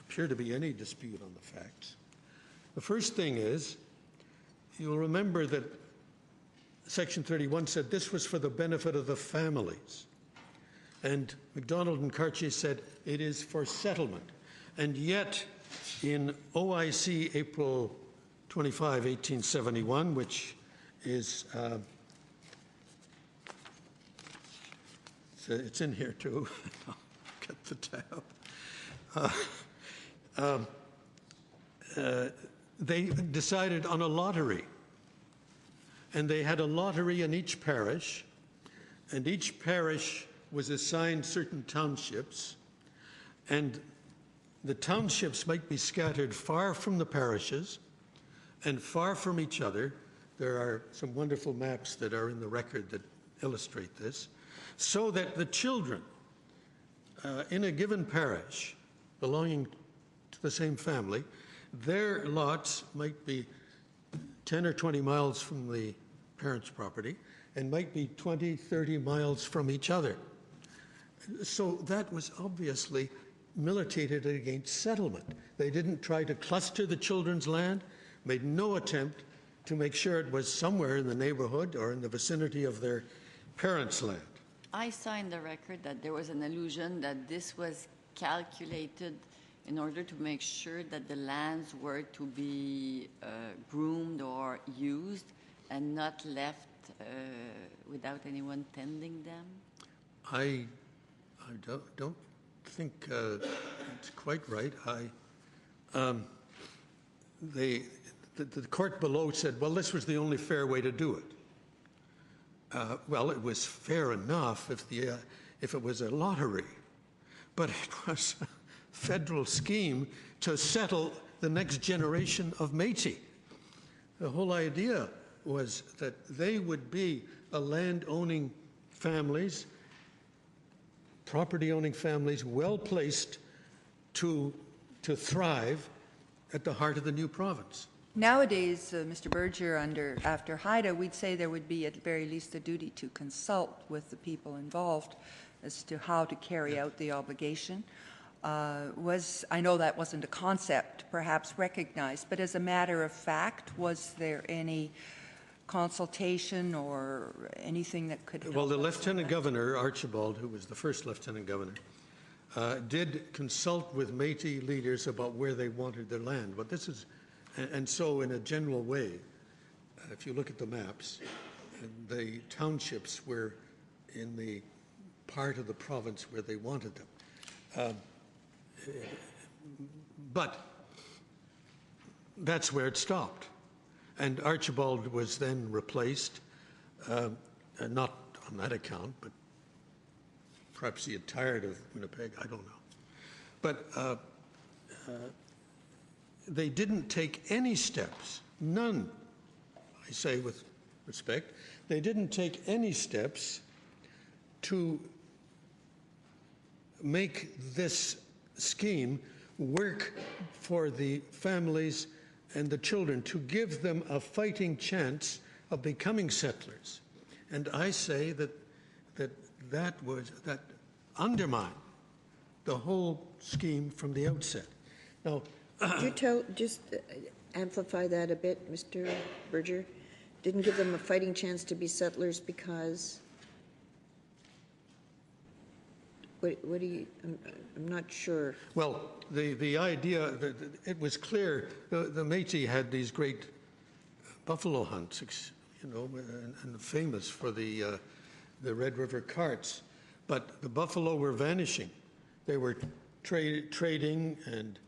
appear to be any dispute on the facts. The first thing is, you'll remember that Section 31 said this was for the benefit of the families. And MacDonald and Cartier said it is for settlement. And yet, in OIC April 25, 1871, which is, it's in here too. I'll get the tab. They decided on a lottery. And they had a lottery in each parish, and each parish was assigned certain townships, and the townships might be scattered far from the parishes and far from each other. There are some wonderful maps that are in the record that illustrate this, so that the children in a given parish belonging to the same family, their lots might be 10 or 20 miles from the parents' property and might be 20, 30 miles from each other. So that was obviously militated against settlement. They didn't try to cluster the children's land, made no attempt to make sure it was somewhere in the neighborhood or in the vicinity of their parents' land. I saw in the record that there was an allusion that this was calculated in order to make sure that the lands were to be groomed or used and not left without anyone tending them? I don't think it's quite right. The court below said, well, this was the only fair way to do it. Well, it was fair enough if it was a lottery, but it was a federal scheme to settle the next generation of Métis. The whole idea was that they would be a land-owning families, property-owning families, well-placed to thrive at the heart of the new province. Nowadays, Mr. Berger, after Haida, we'd say there would be at the very least a duty to consult with the people involved as to how to carry out the obligation. I know that wasn't a concept perhaps recognized, but as a matter of fact, was there any consultation or anything that could help? Well, the Lieutenant Governor, Archibald, who was the first Lieutenant Governor, did consult with Métis leaders about where they wanted their land. But this is, and so in a general way, if you look at the maps, the townships were in the part of the province where they wanted them. But that's where it stopped. And Archibald was then replaced, not on that account, but perhaps he had tired of Winnipeg, I don't know. But they didn't take any steps, none, I say with respect, they didn't take any steps to make this scheme work for the families and the children, to give them a fighting chance of becoming settlers. And I say that undermined the whole scheme from the outset. Now, could you just amplify that a bit, Mr. Berger? Didn't give them a fighting chance to be settlers because... What do you? I'm not sure. Well, the idea that it was clear the Métis had these great buffalo hunts, you know, and famous for the Red River carts, but the buffalo were vanishing. They were trading and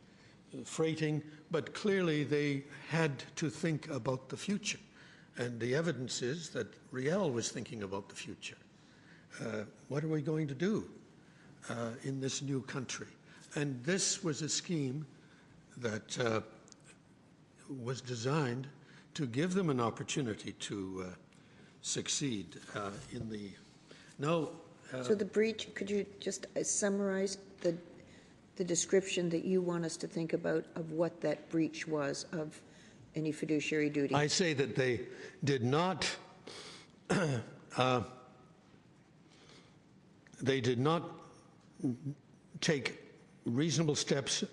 freighting, but clearly they had to think about the future, and the evidence is that Riel was thinking about the future. What are we going to do in this new country? And this was a scheme that was designed to give them an opportunity to succeed in the... Now... so the breach, could you just summarize the description that you want us to think about of what that breach was of any fiduciary duty? I say that they did not they did not take reasonable steps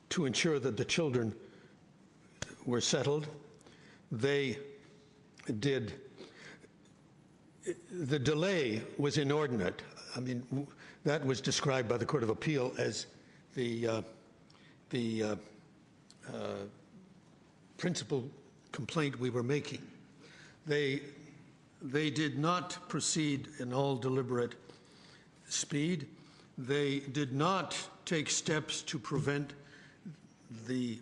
to ensure that the children were settled. They did. The delay was inordinate. I mean, that was described by the Court of Appeal as the principal complaint we were making. They did not proceed in all deliberate speed. They did not take steps to prevent the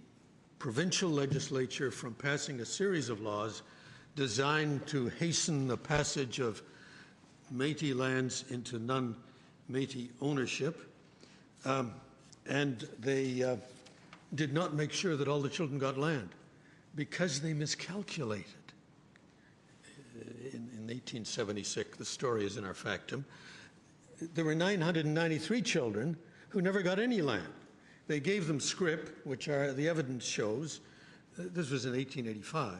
provincial legislature from passing a series of laws designed to hasten the passage of Métis lands into non-Métis ownership. And they did not make sure that all the children got land because they miscalculated. In 1876, the story is in our factum, there were 993 children who never got any land. They gave them scrip, which the evidence shows, this was in 1885,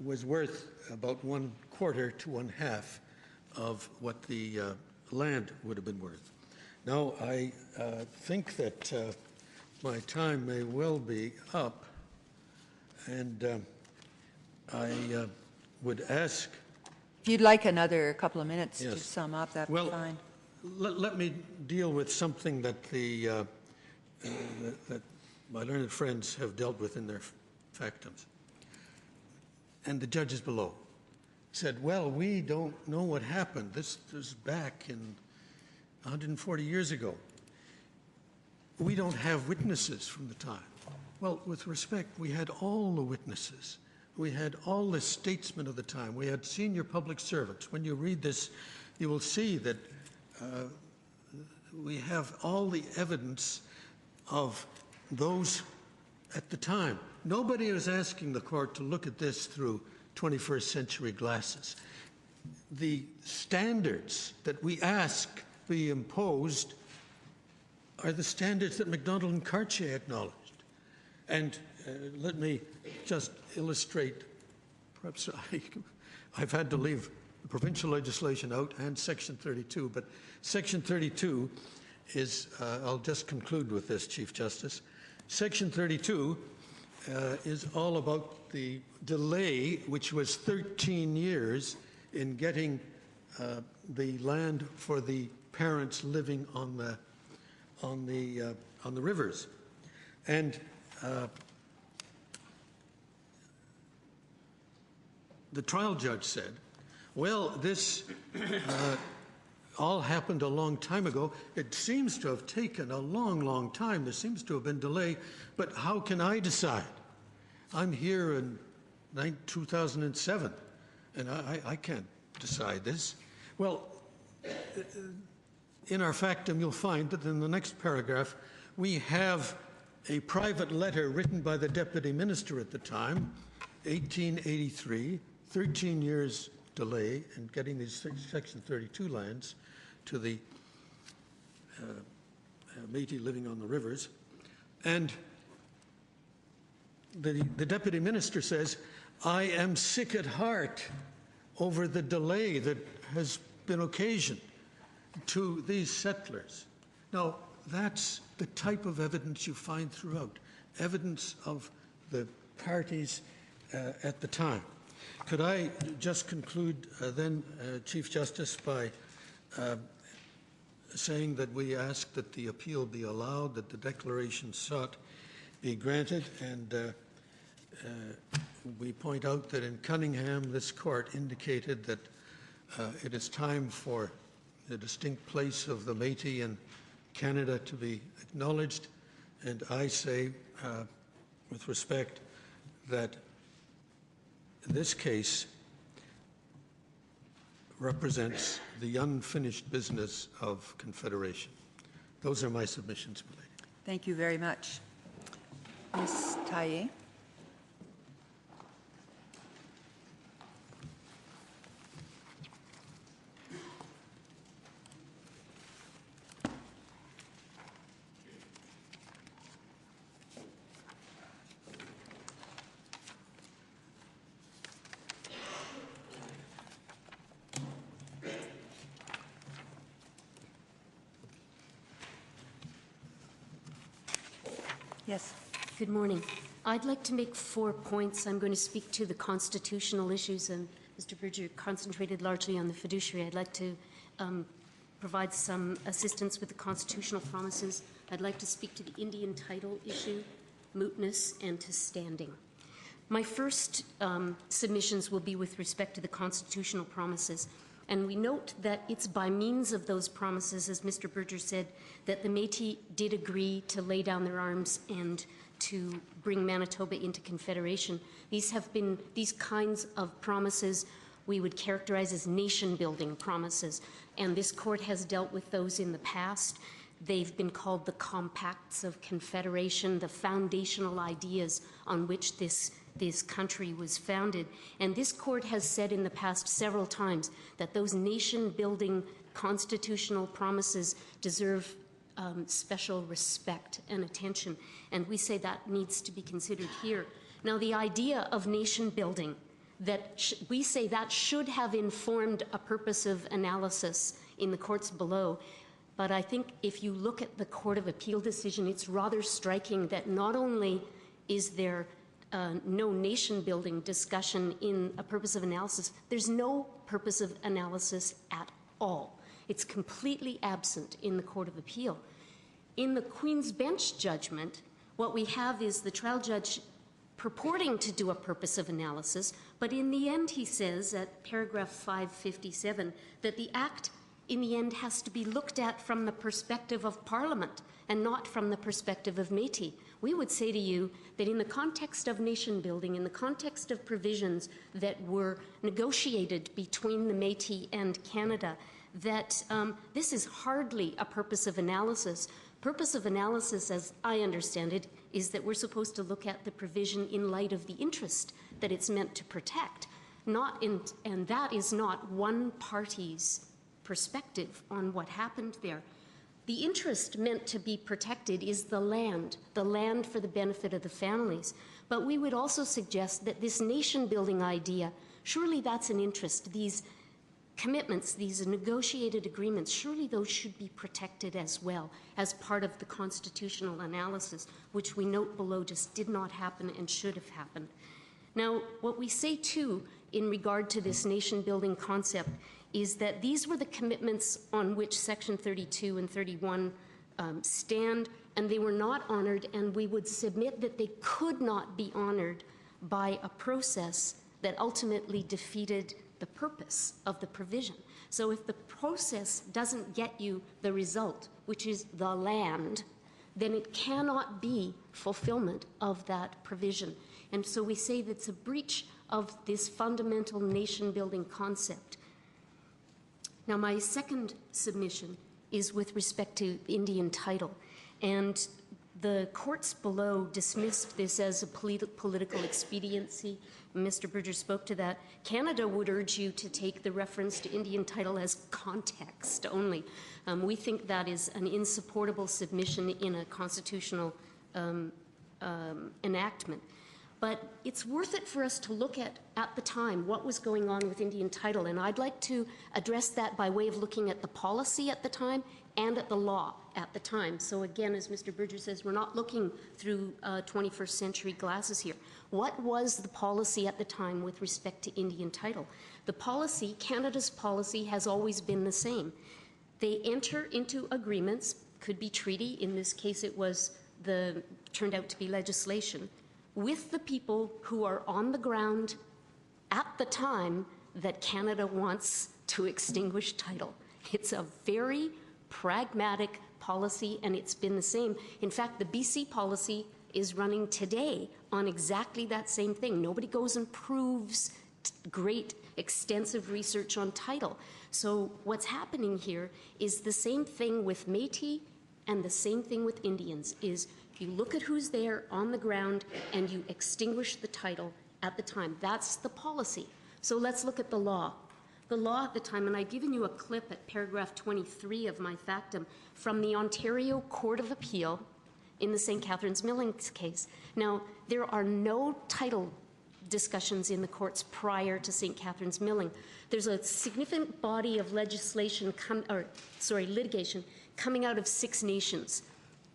was worth about 1/4 to 1/2 of what the land would have been worth. Now, I think that my time may well be up, and I would ask... If you'd like another couple of minutes to Yes. sum up, that'd be fine. Let me deal with something that that my learned friends have dealt with in their factums. And the judges below said, well, we don't know what happened. This was back in 140 years ago. We don't have witnesses from the time. Well, with respect, we had all the witnesses. We had all the statesmen of the time. We had senior public servants. When you read this, you will see that we have all the evidence of those at the time. Nobody was asking the court to look at this through 21st century glasses. The standards that we ask be imposed are the standards that MacDonald and Cartier acknowledged. And let me just illustrate, perhaps I've had to leave the provincial legislation out and Section 32, but Section 32 is, I'll just conclude with this, Chief Justice. Section 32 is all about the delay, which was 13 years in getting the land for the parents living on the rivers. And the trial judge said, well, this all happened a long time ago. It seems to have taken a long, long time. There seems to have been delay, but how can I decide? I'm here in 2007, and I can't decide this. Well, in our factum, you'll find that in the next paragraph, we have a private letter written by the deputy minister at the time, 1883, 13 years delay in getting these Section 32 lands to the Métis living on the rivers. And the deputy minister says, I am sick at heart over the delay that has been occasioned to these settlers. Now, that's the type of evidence you find throughout, evidence of the parties at the time. Could I just conclude then, Chief Justice, by saying that we ask that the appeal be allowed, that the declaration sought be granted, and we point out that in Cunningham, this court indicated that it is time for the distinct place of the Métis in Canada to be acknowledged, and I say, with respect, that this case represents the unfinished business of Confederation. Those are my submissions, milady. Thank you very much. Ms. Taillé. Yes. Good morning. I'd like to make 4 points. I'm going to speak to the constitutional issues, and Mr. Berger concentrated largely on the fiduciary. I'd like to provide some assistance with the constitutional promises. I'd like to speak to the Indian title issue, mootness, and to standing. My first submissions will be with respect to the constitutional promises. And we note that it's by means of those promises, as Mr. Berger said, that the Métis did agree to lay down their arms and to bring Manitoba into Confederation. These have been, these kinds of promises we would characterize as nation-building promises. And this court has dealt with those in the past. They've been called the Compacts of Confederation, the foundational ideas on which this country was founded. And this court has said in the past several times that those nation-building constitutional promises deserve special respect and attention. And we say that needs to be considered here. Now, the idea of nation-building, that we say that should have informed a purposive analysis in the courts below. But I think if you look at the Court of Appeal decision, it's rather striking that not only is there no nation-building discussion in a purpose of analysis, there's no purpose of analysis at all. It's completely absent in the Court of Appeal. In the Queen's Bench judgment, what we have is the trial judge purporting to do a purpose of analysis, but in the end he says at paragraph 557 that the Act in the end has to be looked at from the perspective of Parliament and not from the perspective of Métis. We would say to you that in the context of nation building, in the context of provisions that were negotiated between the Métis and Canada, that this is hardly a purpose of analysis. Purpose of analysis, as I understand it, is that we're supposed to look at the provision in light of the interest that it's meant to protect, and that is not one party's perspective on what happened there. The interest meant to be protected is the land for the benefit of the families. But we would also suggest that this nation-building idea, surely that's an interest. These commitments, these negotiated agreements, surely those should be protected as well as part of the constitutional analysis, which we note below just did not happen and should have happened. Now, what we say too in regard to this nation-building concept is that these were the commitments on which Section 32 and 31 stand, and they were not honored, and we would submit that they could not be honored by a process that ultimately defeated the purpose of the provision. So if the process doesn't get you the result, which is the land, then it cannot be fulfillment of that provision. And so we say that's a breach of this fundamental nation-building concept. Now, my second submission is with respect to Indian title. And the courts below dismissed this as a political expediency. Mr. Berger spoke to that. Canada would urge you to take the reference to Indian title as context only. We think that is an insupportable submission in a constitutional enactment. But it's worth it for us to look at the time, what was going on with Indian title. And I'd like to address that by way of looking at the policy at the time and at the law at the time. So again, as Mr. Berger says, we're not looking through 21st century glasses here. What was the policy at the time with respect to Indian title? The policy, Canada's policy, has always been the same. They enter into agreements, could be treaty, in this case it was turned out to be legislation, with the people who are on the ground at the time that Canada wants to extinguish title. It's a very pragmatic policy, and it's been the same. In fact, the BC policy is running today on exactly that same thing. Nobody goes and proves great, extensive research on title. So what's happening here is the same thing with Métis and the same thing with Indians, is you look at who's there on the ground and you extinguish the title at the time. That's the policy. So let's look at the law. The law at the time, and I've given you a clip at paragraph 23 of my factum from the Ontario Court of Appeal in the St. Catharines Milling case. Now, there are no title discussions in the courts prior to St. Catharines Milling. There's a significant body of litigation coming out of 6 nations.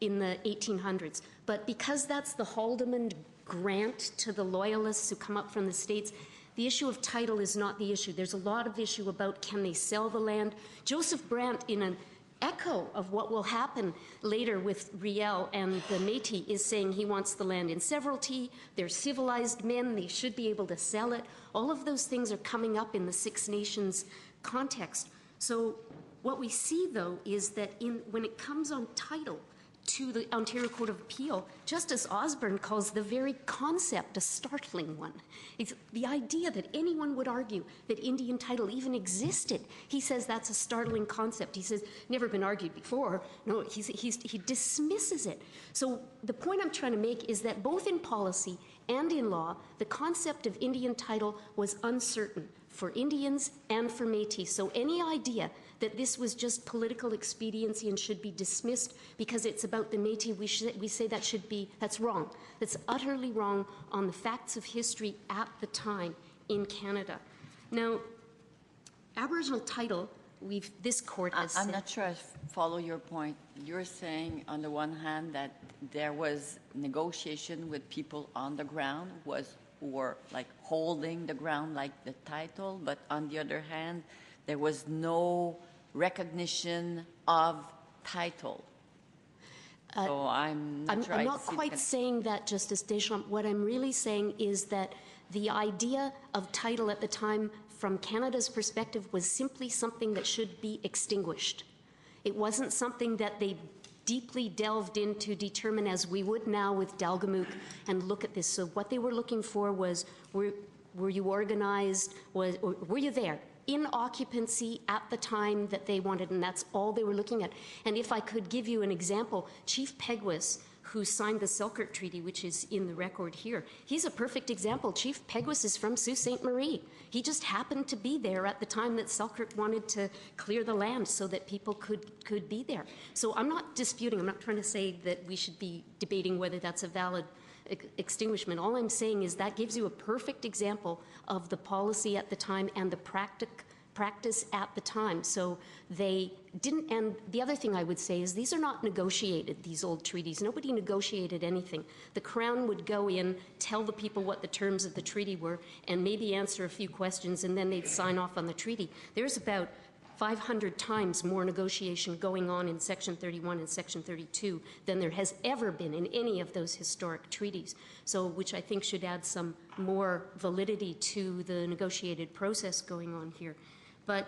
in the 1800s. But because that's the Haldeman grant to the loyalists who come up from the States, the issue of title is not the issue. There's a lot of issue about can they sell the land. Joseph Brant, in an echo of what will happen later with Riel and the Métis, is saying he wants the land in severalty. They're civilized men. They should be able to sell it. All of those things are coming up in the Six Nations context. So what we see, though, is that when it comes on title to the Ontario Court of Appeal, Justice Osborne calls the very concept a startling one. It's the idea that anyone would argue that Indian title even existed. He says that's a startling concept. He says, never been argued before. No, he dismisses it. So the point I'm trying to make is that both in policy and in law, the concept of Indian title was uncertain for Indians and for Métis. So any idea that this was just political expediency and should be dismissed because it's about the Métis, we say that's wrong. That's utterly wrong on the facts of history at the time in Canada. Now, Aboriginal title, this court has said... I'm not sure I follow your point. You're saying, on the one hand, that there was negotiation with people on the ground who were like holding the ground like the title, but on the other hand, there was no recognition of title. So I'm not sure. I'm not quite saying that, Justice Deschamps. What I'm really saying is that the idea of title at the time, from Canada's perspective, was simply something that should be extinguished. It wasn't something that they deeply delved in to determine, as we would now with Dalgamook, and look at this. So what they were looking for was, were you organized? Were you there in occupancy at the time that they wanted? And that's all they were looking at. And if I could give you an example, Chief Pegwas, who signed the Selkirk Treaty, which is in the record here, he's a perfect example. Chief Pegwas is from Sault Ste. Marie. He just happened to be there at the time that Selkirk wanted to clear the land so that people could be there. So I'm not disputing, I'm not trying to say that we should be debating whether that's a valid extinguishment. All I'm saying is that gives you a perfect example of the policy at the time and the practice at the time. So they didn't, and the other thing I would say is these are not negotiated, these old treaties. Nobody negotiated anything. The Crown would go in, tell the people what the terms of the treaty were, and maybe answer a few questions, and then they'd sign off on the treaty. There's about 500 times more negotiation going on in Section 31 and Section 32 than there has ever been in any of those historic treaties. So, which I think should add some more validity to the negotiated process going on here. But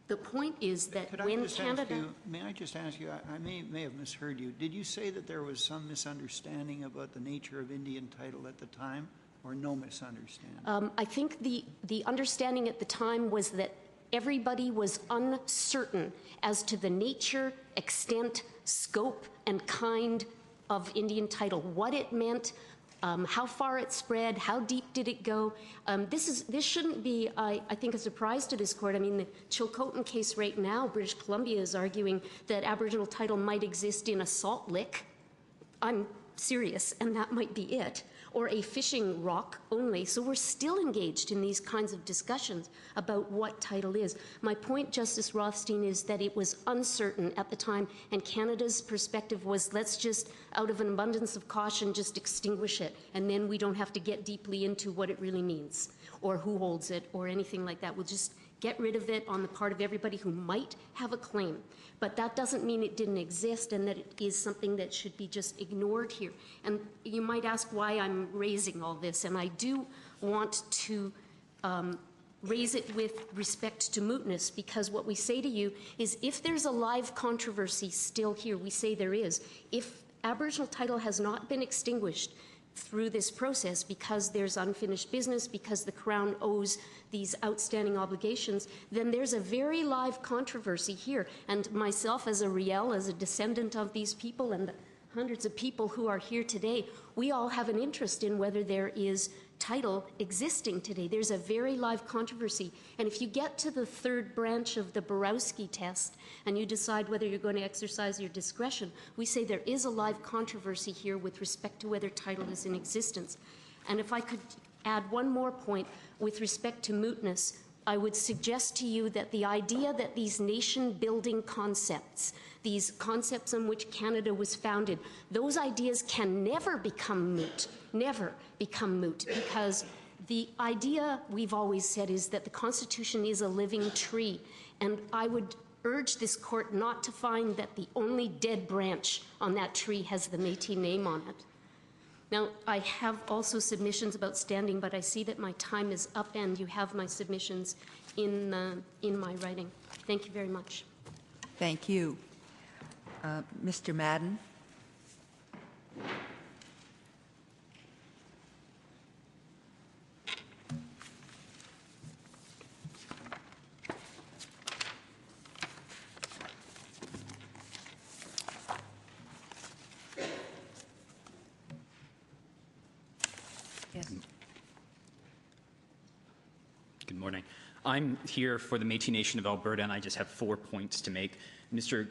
the point is that when Canada... May I just ask you, I may have misheard you. Did you say that there was some misunderstanding about the nature of Indian title at the time, or no misunderstanding? I think the understanding at the time was that everybody was uncertain as to the nature, extent, scope, and kind of Indian title, what it meant, how far it spread, how deep did it go. This shouldn't be, I think, a surprise to this court. I mean, the Chilcotin case right now, British Columbia is arguing that Aboriginal title might exist in a salt lick. I'm serious, and that might be it, or a fishing rock only. So we're still engaged in these kinds of discussions about what title is. My point, Justice Rothstein, is that it was uncertain at the time, and Canada's perspective was, let's just, out of an abundance of caution, just extinguish it, and then we don't have to get deeply into what it really means, or who holds it, or anything like that. We'll just get rid of it on the part of everybody who might have a claim. But that doesn't mean it didn't exist and that it is something that should be just ignored here. And you might ask why I'm raising all this, and I do want to raise it with respect to mootness, because what we say to you is if there's a live controversy still here, we say there is, if Aboriginal title has not been extinguished through this process because there's unfinished business, because the Crown owes these outstanding obligations, then there's a very live controversy here. And myself as a Riel, as a descendant of these people and the hundreds of people who are here today, we all have an interest in whether there is title existing today. There's a very live controversy. And if you get to the third branch of the Borowski test and you decide whether you're going to exercise your discretion, we say there is a live controversy here with respect to whether title is in existence. And if I could add one more point with respect to mootness, I would suggest to you that the idea that these nation-building concepts, these concepts on which Canada was founded, those ideas can never become moot, because the idea we've always said is that the Constitution is a living tree, and I would urge this court not to find that the only dead branch on that tree has the Métis name on it. Now, I have also submissions about standing, but I see that my time is up, and you have my submissions in my writing. Thank you very much. Thank you. Mr. Madden? Yes. Good morning. I'm here for the Métis Nation of Alberta, and I just have 4 points to make. Mr.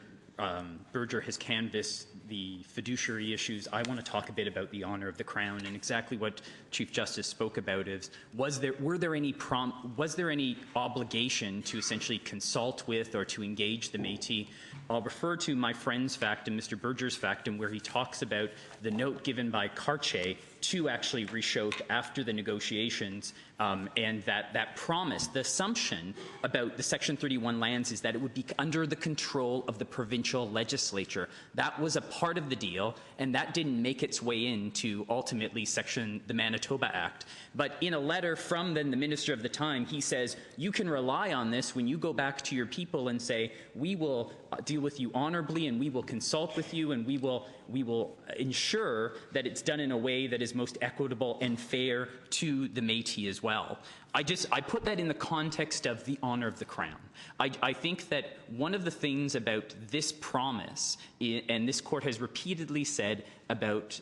Berger has canvassed the fiduciary issues. I want to talk a bit about the honour of the Crown, and exactly what Chief Justice spoke about is, was there any obligation to essentially consult with or to engage the Métis? I'll refer to my friend's factum, Mr. Berger's factum, where he talks about the note given by Cartier to actually Richaud after the negotiations, and that promise, the assumption about the Section 31 lands is that it would be under the control of the provincial legislature. That was a part of the deal, and that didn't make its way into ultimately the Manitoba Act. But in a letter from then the minister of the time, he says, you can rely on this when you go back to your people and say, we will deal with you honorably, and we will consult with you, and we will ensure that it's done in a way that is most equitable and fair to the Métis as well. I put that in the context of the honour of the Crown. I think that one of the things about this promise, and this court has repeatedly said about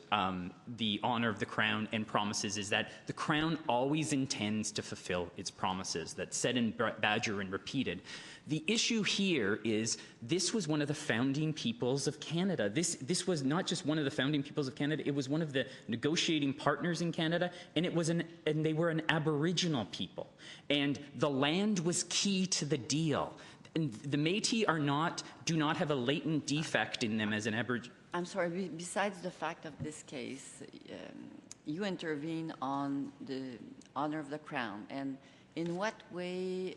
the honour of the Crown and promises, is that the Crown always intends to fulfill its promises. That's said in Badger and repeated. The issue here is this was one of the founding peoples of Canada. This was not just one of the founding peoples of Canada, it was one of the negotiating partners in Canada, and they were an Aboriginal people. And the land was key to the deal. And the Métis do not have a latent defect in them as an Aboriginal. I'm sorry, besides the fact of this case, you intervene on the honour of the Crown, and in what way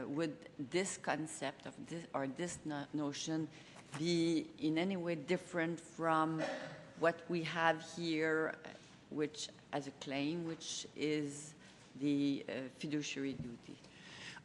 would this concept of this notion be in any way different from what we have here, which as a claim, which is the fiduciary duty?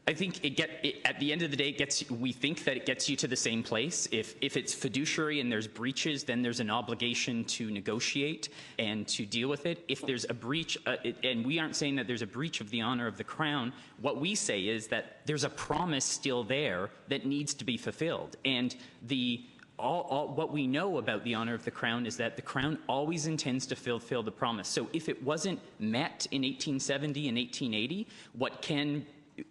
I think at the end of the day, we think that it gets you to the same place. If it's fiduciary and there's breaches, then there's an obligation to negotiate and to deal with it. If there's a breach, and we aren't saying that there's a breach of the honour of the Crown, what we say is that there's a promise still there that needs to be fulfilled. And what we know about the honour of the Crown is that the Crown always intends to fulfill the promise. So if it wasn't met in 1870 and 1880,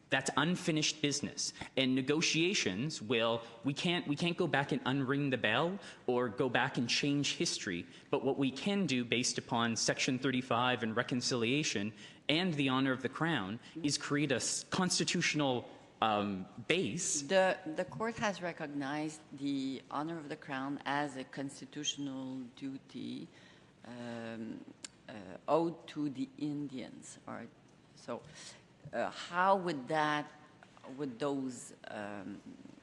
that's unfinished business, and negotiations we can't go back and unring the bell or go back and change history, but what we can do based upon Section 35 and reconciliation and the honour of the Crown is create a constitutional base. The court has recognized the honour of the Crown as a constitutional duty owed to the Indians. How would those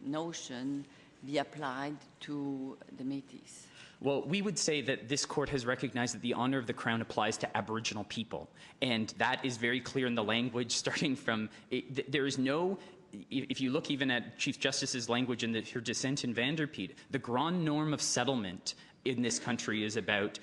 notions be applied to the Métis? Well, we would say that this court has recognized that the honour of the Crown applies to Aboriginal people, and that is very clear in the language starting from, there is no, if you look even at Chief Justice's language in her dissent in Vanderpeet, the grand norm of settlement in this country is about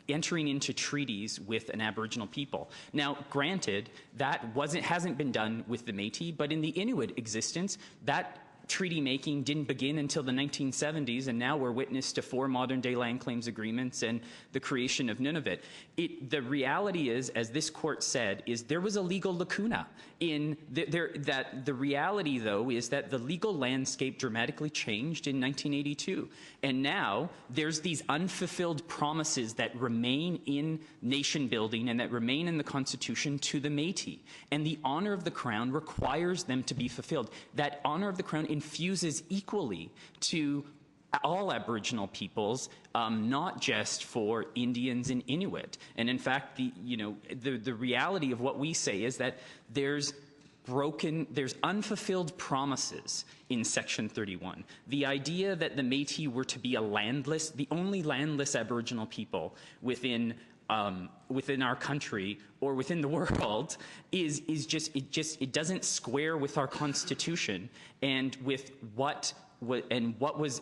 entering into treaties with an Aboriginal people. Now, granted, that hasn't been done with the Métis, but in the Inuit existence, that treaty making didn't begin until the 1970s, and now we're witness to 4 modern-day land claims agreements and the creation of Nunavut. The reality is, as this court said, is there was a legal lacuna in the reality, though, is that the legal landscape dramatically changed in 1982, and now there's these unfulfilled promises that remain in nation building and that remain in the Constitution to the Métis, and the honor of the Crown requires them to be fulfilled. That honor of the Crown infuses equally to all Aboriginal peoples, not just for Indians and Inuit. And in fact, the reality of what we say is that there's unfulfilled promises in Section 31. The idea that the Métis were to be the only landless Aboriginal people within our country or within the world it doesn't square with our Constitution and with what was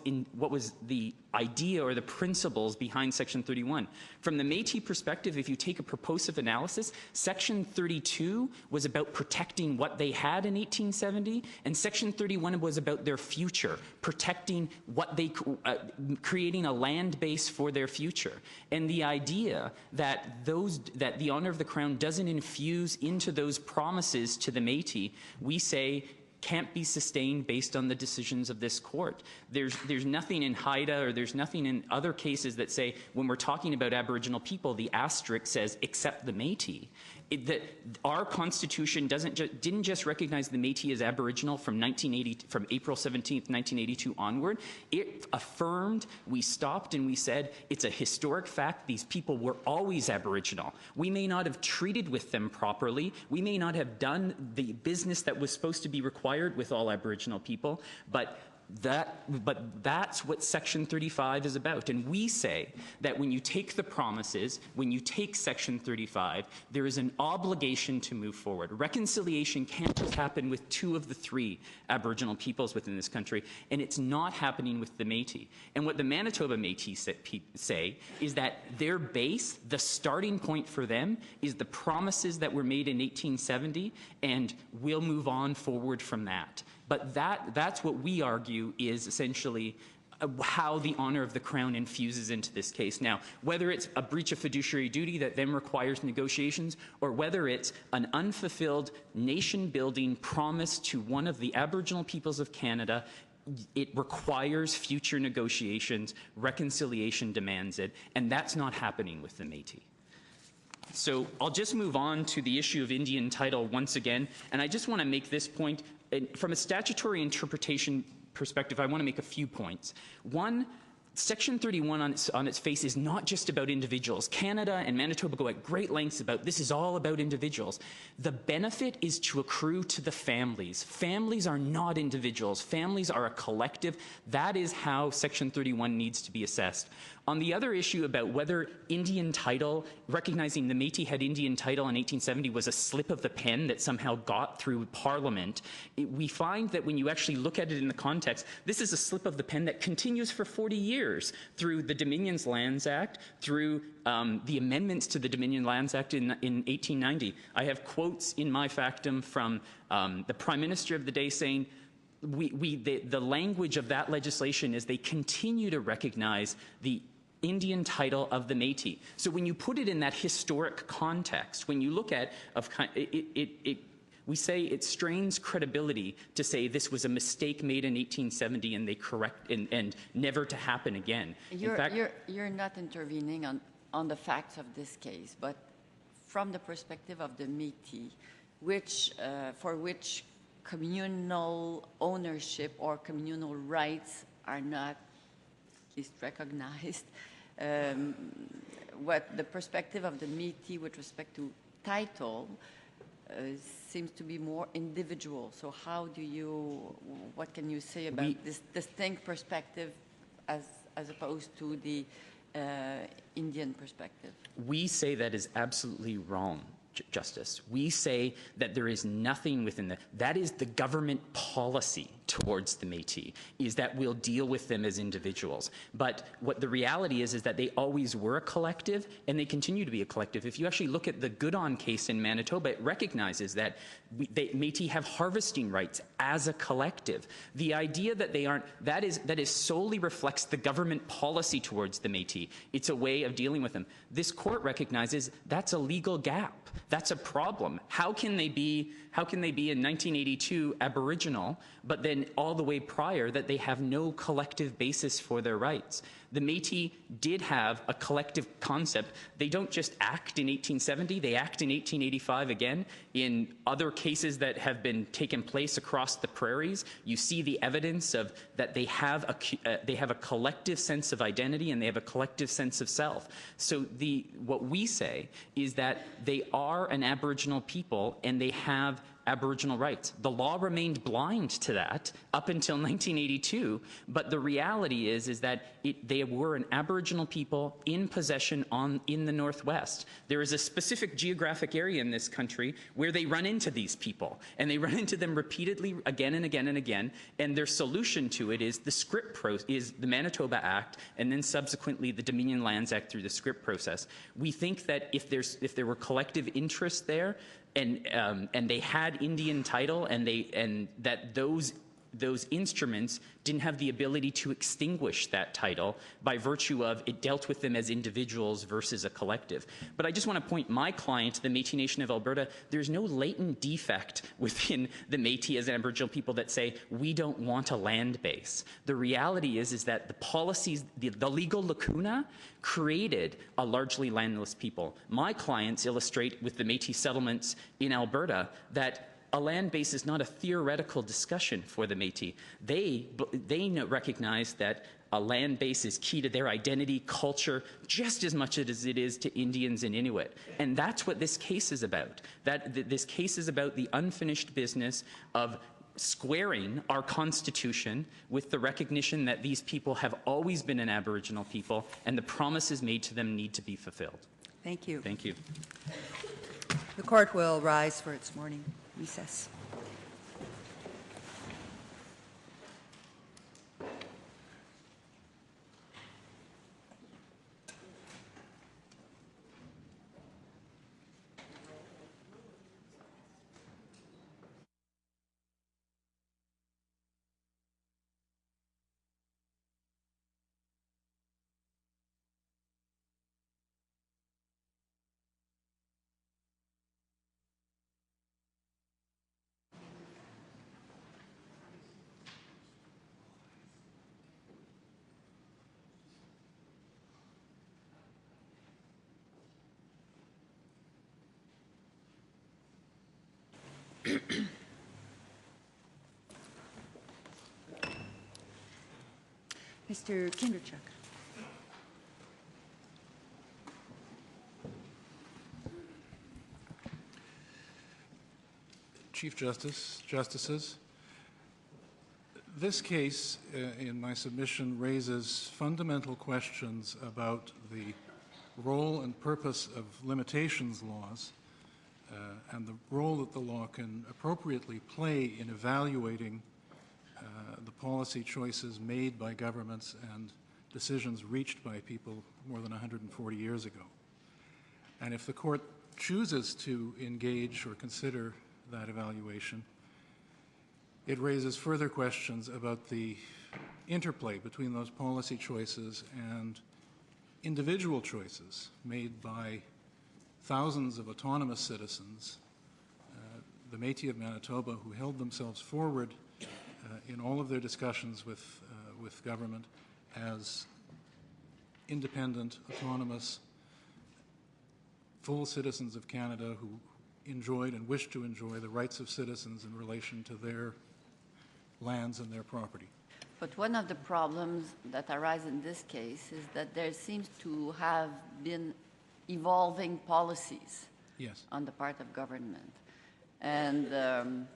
the idea or the principles behind Section 31. From the Métis perspective, if you take a purposive analysis, Section 32 was about protecting what they had in 1870, and Section 31 was about their future, protecting creating a land base for their future. And the idea that the honor of the Crown doesn't infuse into those promises to the Métis, we say can't be sustained based on the decisions of this court. There's nothing in Haida or there's nothing in other cases that say when we're talking about Aboriginal people, the asterisk says except the Métis. That our Constitution didn't just recognize the Métis as Aboriginal from April 17th, 1982 onward. It affirmed, we stopped and we said, it's a historic fact, these people were always Aboriginal. We may not have treated with them properly, we may not have done the business that was supposed to be required with all Aboriginal people, but that's what Section 35 is about. And we say that when you take the promises, when you take Section 35, there is an obligation to move forward. Reconciliation can't just happen with 2 of the 3 Aboriginal peoples within this country, and it's not happening with the Métis. And what the Manitoba Métis say is that their base, the starting point for them, is the promises that were made in 1870, and we'll move on forward from that. But that's what we argue is essentially how the honor of the Crown infuses into this case. Now, whether it's a breach of fiduciary duty that then requires negotiations, or whether it's an unfulfilled nation-building promise to one of the Aboriginal peoples of Canada, it requires future negotiations. Reconciliation demands it, and that's not happening with the Métis. So I'll just move on to the issue of Indian title once again, and I just want to make this point. From a statutory interpretation perspective, I want to make a few points. One, Section 31 on its face is not just about individuals. Canada and Manitoba go at great lengths about this is all about individuals. The benefit is to accrue to the families. Families are not individuals. Families are a collective. That is how Section 31 needs to be assessed. On the other issue about whether Indian title, recognizing the Métis had Indian title in 1870 was a slip of the pen that somehow got through Parliament, we find that when you actually look at it in the context, this is a slip of the pen that continues for 40 years through the Dominions Lands Act, through the amendments to the Dominion Lands Act in 1890. I have quotes in my factum from the Prime Minister of the day saying, the language of that legislation is they continue to recognize the Indian title of the Métis. So when you put it in that historic context, when you look at we say it strains credibility to say this was a mistake made in 1870 and they correct and never to happen again. You're not intervening on the facts of this case, but from the perspective of the Métis, for which communal ownership or communal rights are not at least recognized. What the perspective of the Métis with respect to title seems to be more individual. So what can you say about this distinct perspective as opposed to the Indian perspective? We say that is absolutely wrong, Justice. We say that there is nothing within that is the government policy towards the Métis, is that we'll deal with them as individuals. But what the reality is that they always were a collective, and they continue to be a collective. If you actually look at the Goodon case in Manitoba, it recognizes that Métis have harvesting rights as a collective. The idea that they aren't, that is solely reflects the government policy towards the Métis. It's a way of dealing with them. This court recognizes that's a legal gap. That's a problem. How can they be in 1982 Aboriginal, but then all the way prior that they have no collective basis for their rights? The Métis did have a collective concept. They don't just act in 1870, they act in 1885 again. In other cases that have been taken place across the prairies, you see the evidence of that they have a collective sense of identity and they have a collective sense of self. So what we say is that they are an Aboriginal people and they have Aboriginal rights. The law remained blind to that up until 1982, but the reality is that they were an Aboriginal people in possession in the Northwest. There is a specific geographic area in this country where they run into these people, and they run into them repeatedly again and again and again, and their solution to it is is the Manitoba Act, and then subsequently the Dominion Lands Act through the script process. We think that if there were collective interest there, and they had Indian title, and that those instruments didn't have the ability to extinguish that title by virtue of it dealt with them as individuals versus a collective. But I just want to point my client, the Métis Nation of Alberta, there's no latent defect within the Métis as Aboriginal people that say, we don't want a land base. The reality is that the policies, the legal lacuna created a largely landless people. My clients illustrate with the Métis settlements in Alberta that a land base is not a theoretical discussion for the Métis. They recognize that a land base is key to their identity, culture, just as much as it is to Indians and Inuit. And that's what this case is about. This case is about the unfinished business of squaring our Constitution with the recognition that these people have always been an Aboriginal people, and the promises made to them need to be fulfilled. Thank you. Thank you. The court will rise for its morning recess. Mr. Kinderchuk. Chief Justice, Justices, this case in my submission raises fundamental questions about the role and purpose of limitations laws and the role that the law can appropriately play in evaluating the policy choices made by governments and decisions reached by people more than 140 years ago. And if the court chooses to engage or consider that evaluation, it raises further questions about the interplay between those policy choices and individual choices made by thousands of autonomous citizens, the Métis of Manitoba, who held themselves forward in all of their discussions with government as independent, autonomous, full citizens of Canada who enjoyed and wished to enjoy the rights of citizens in relation to their lands and their property. But one of the problems that arise in this case is that there seems to have been evolving policies on the part of government. And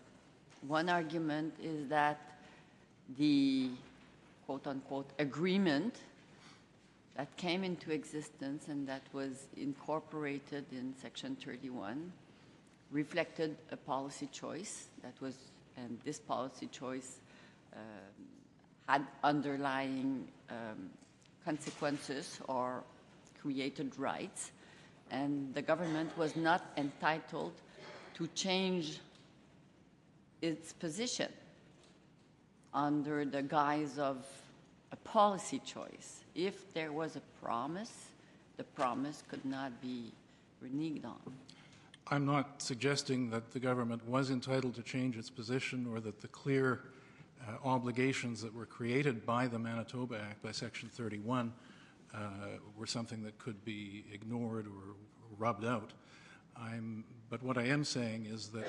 one argument is that the quote-unquote agreement that came into existence and that was incorporated in Section 31 reflected a policy choice that was, and this policy choice had underlying consequences or created rights, and the government was not entitled to change its position under the guise of a policy choice. If there was a promise, the promise could not be reneged on. I'm not suggesting that the government was entitled to change its position or that the clear obligations that were created by the Manitoba Act, by Section 31, were something that could be ignored or rubbed out. But what I am saying is that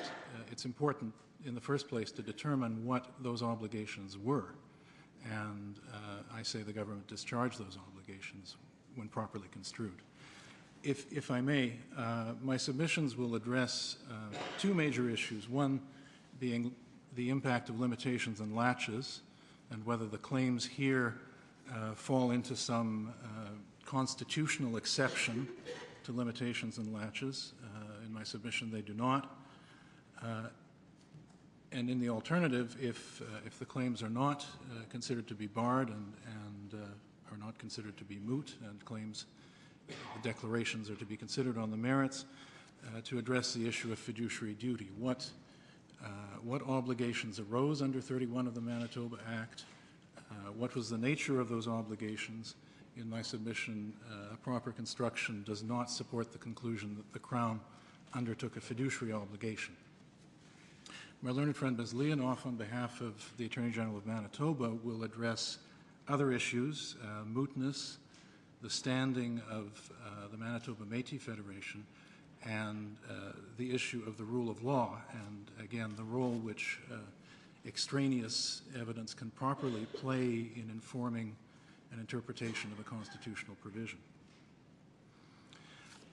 it's important in the first place to determine what those obligations were. And I say the government discharged those obligations when properly construed. If I may, my submissions will address two major issues, one being the impact of limitations and latches and whether the claims here fall into some constitutional exception to limitations and latches. In my submission, they do not. And in the alternative, if the claims are not considered to be barred and are not considered to be moot, and claims, the declarations are to be considered on the merits, to address the issue of fiduciary duty. What obligations arose under 31 of the Manitoba Act? What was the nature of those obligations? In my submission, a proper construction does not support the conclusion that the Crown undertook a fiduciary obligation. My learned friend Ms. Leonoff, on behalf of the Attorney General of Manitoba, will address other issues, mootness, the standing of the Manitoba Métis Federation, and the issue of the rule of law, and again, the role which extraneous evidence can properly play in informing an interpretation of a constitutional provision.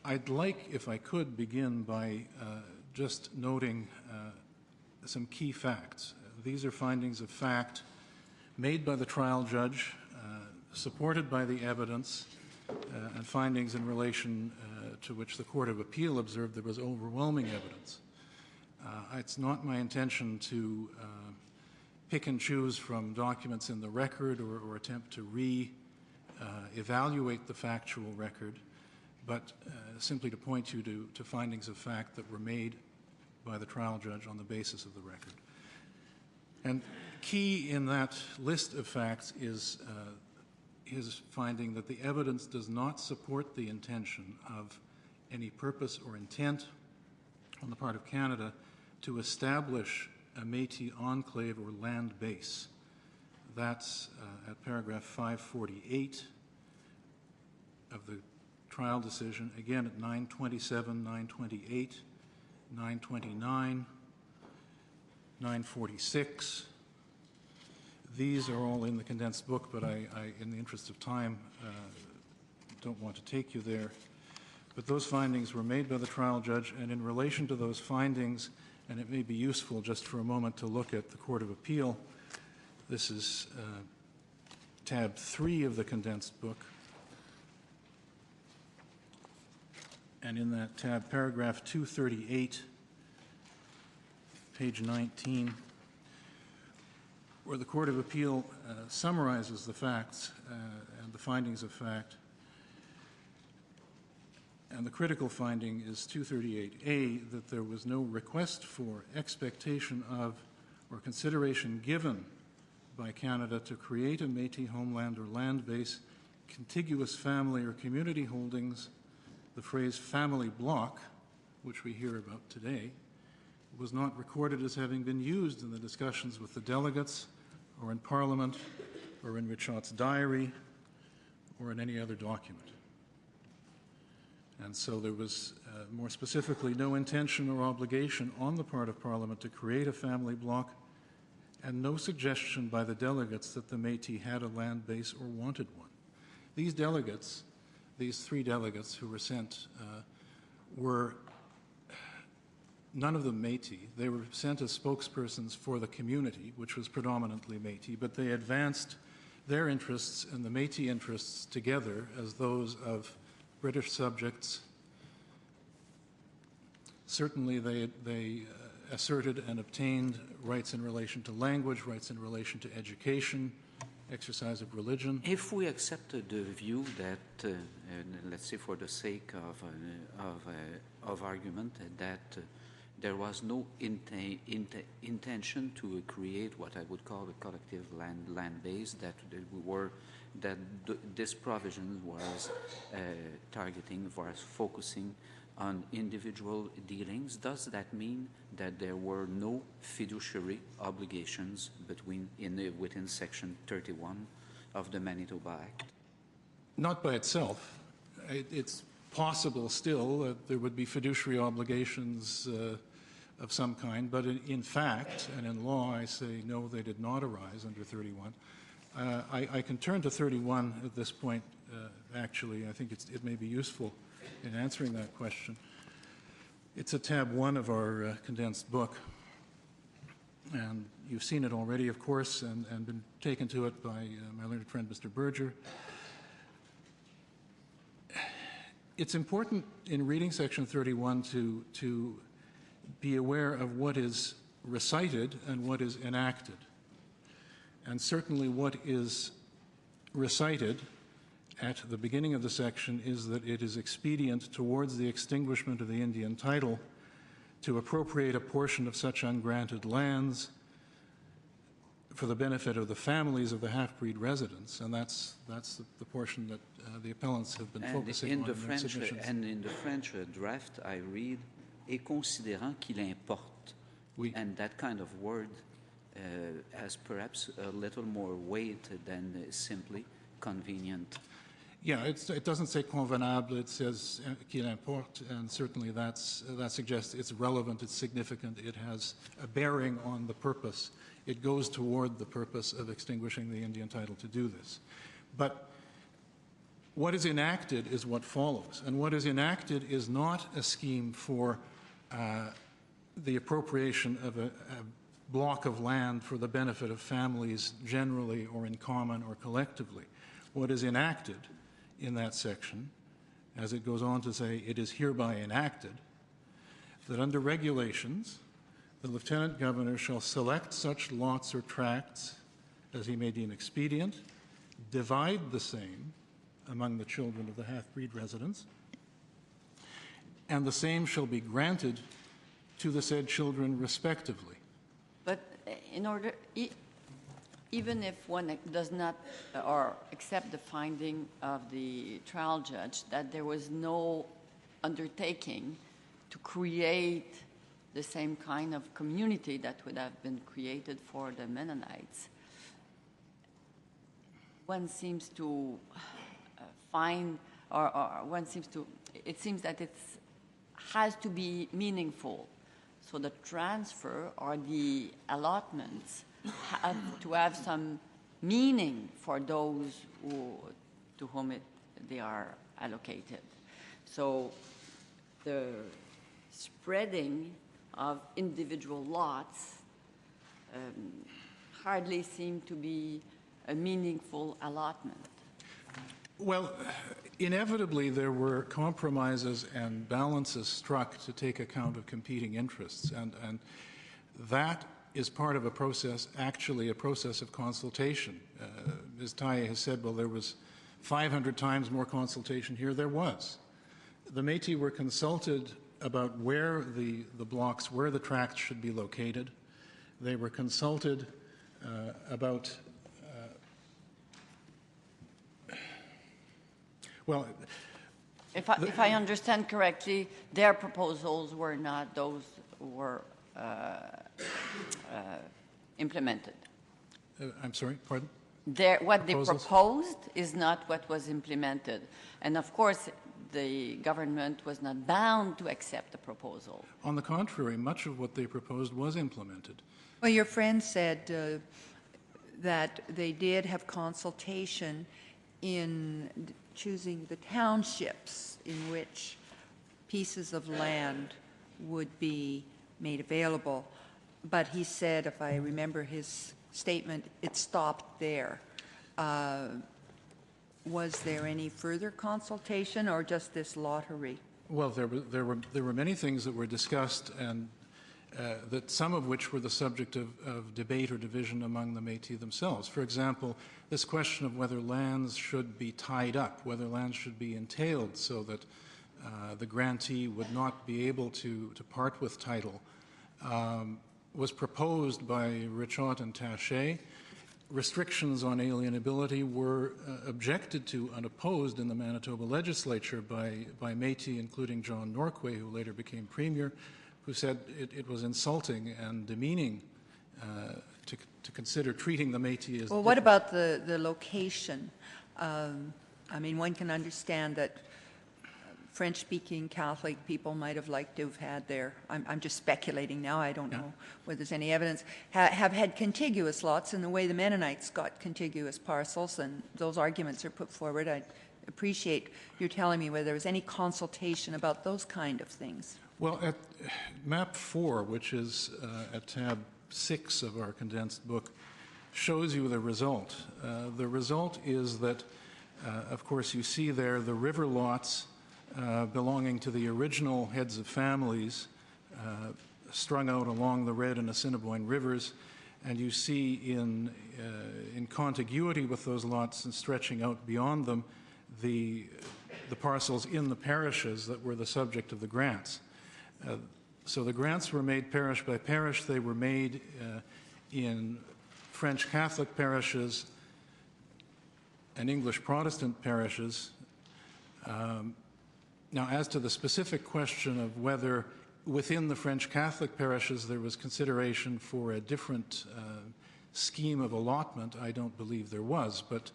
I'd like, if I could, begin by just noting some key facts. These are findings of fact made by the trial judge, supported by the evidence, and findings in relation to which the Court of Appeal observed there was overwhelming evidence. It's not my intention to pick and choose from documents in the record or attempt to evaluate the factual record, but simply to point you to findings of fact that were made by the trial judge on the basis of the record. And key in that list of facts is his finding that the evidence does not support the intention of any purpose or intent on the part of Canada to establish a Métis enclave or land base. That's at paragraph 548 of the trial decision, again at 927, 928, 929, 946. These are all in the condensed book, but I in the interest of time, don't want to take you there. But those findings were made by the trial judge, and in relation to those findings, and it may be useful just for a moment to look at the Court of Appeal. This is tab 3 of the condensed book. And in that tab, paragraph 238, page 19, where the Court of Appeal summarizes the facts and the findings of fact. And the critical finding is 238A, that there was no request for, expectation of, or consideration given by Canada to create a Métis homeland or land base, contiguous family or community holdings. The phrase family block, which we hear about today, was not recorded as having been used in the discussions with the delegates or in Parliament or in Richot's diary or in any other document. And so there was, more specifically, no intention or obligation on the part of Parliament to create a family block, and no suggestion by the delegates that the Métis had a land base or wanted one. These delegates, these 3 delegates who were sent, were none of them Métis. They were sent as spokespersons for the community, which was predominantly Métis, but they advanced their interests and the Métis interests together as those of British subjects. Certainly they asserted and obtained rights in relation to language, rights in relation to education, exercise of religion. If we accept the view that, let's say for the sake of argument, that there was no intention to create what I would call a collective land base, that this provision was targeting, was focusing on individual dealings, does that mean that there were no fiduciary obligations within Section 31 of the Manitoba Act? Not by itself. It's possible still that there would be fiduciary obligations of some kind, but in fact, and in law, I say no, they did not arise under 31. I can turn to 31 at this point, actually. I think it may be useful in answering that question. It's at tab 1 of our condensed book, and you've seen it already, of course, and been taken to it by my learned friend, Mr. Berger. It's important in reading Section 31 to be aware of what is recited and what is enacted. And certainly what is recited at the beginning of the section is that it is expedient towards the extinguishment of the Indian title to appropriate a portion of such ungranted lands for the benefit of the families of the half-breed residents, and that's the portion that the appellants have been focusing on in their submissions. And in the French draft, I read "et considérant qu'il importe," Oui. And that kind of word has perhaps a little more weight than simply convenient. Yeah, it doesn't say convenable, it says qu'il importe, and certainly that suggests it's relevant, it's significant, it has a bearing on the purpose. It goes toward the purpose of extinguishing the Indian title to do this. But what is enacted is what follows, and what is enacted is not a scheme for the appropriation of a block of land for the benefit of families generally or in common or collectively. What is enacted in that section, as it goes on to say, it is hereby enacted, that under regulations, the Lieutenant Governor shall select such lots or tracts as he may deem expedient, divide the same among the children of the half-breed residents, and the same shall be granted to the said children respectively. But in order, even if one does not or accept the finding of the trial judge that there was no undertaking to create the same kind of community that would have been created for the Mennonites, one seems to find, or one seems to, it seems that it has to be meaningful. So the transfer or the allotments have to have some meaning for those to whom they are allocated. So the spreading of individual lots hardly seem to be a meaningful allotment. Well, inevitably there were compromises and balances struck to take account of competing interests, and that is part of a process, actually a process of consultation. Ms. Taille has said, well, there was 500 times more consultation here. There was. The Métis were consulted about where the blocks, where the tracts should be located. They were consulted about well, if I understand correctly, their proposals were not those who were implemented. I'm sorry, pardon? What they proposed is not what was implemented. And of course, the government was not bound to accept the proposal. On the contrary, much of what they proposed was implemented. Well, your friend said that they did have consultation in choosing the townships in which pieces of land would be made available. But he said, if I remember his statement, it stopped there. Was there any further consultation or just this lottery? Well, there were many things that were discussed, and that some of which were the subject of debate or division among the Métis themselves. For example, this question of whether lands should be tied up, whether lands should be entailed so that the grantee would not be able to part with title, was proposed by Richot and Taché. Restrictions on alienability were objected to unopposed in the Manitoba legislature by Métis, including John Norquay, who later became premier, who said it was insulting and demeaning to consider treating the Métis as Well, what about the location? I mean, one can understand that French-speaking Catholic people might have liked to have had their, I'm just speculating now, I don't know whether there's any evidence, have had contiguous lots in the way the Mennonites got contiguous parcels, and those arguments are put forward. I appreciate you telling me whether there was any consultation about those kind of things. Well, at map 4, which is at tab 6 of our condensed book, shows you the result. The result is that, of course, you see there the river lots belonging to the original heads of families strung out along the Red and Assiniboine rivers, and you see in contiguity with those lots and stretching out beyond them the parcels in the parishes that were the subject of the grants. So the grants were made parish by parish. They were made in French Catholic parishes and English Protestant parishes. Now, as to the specific question of whether within the French Catholic parishes there was consideration for a different scheme of allotment, I don't believe there was, but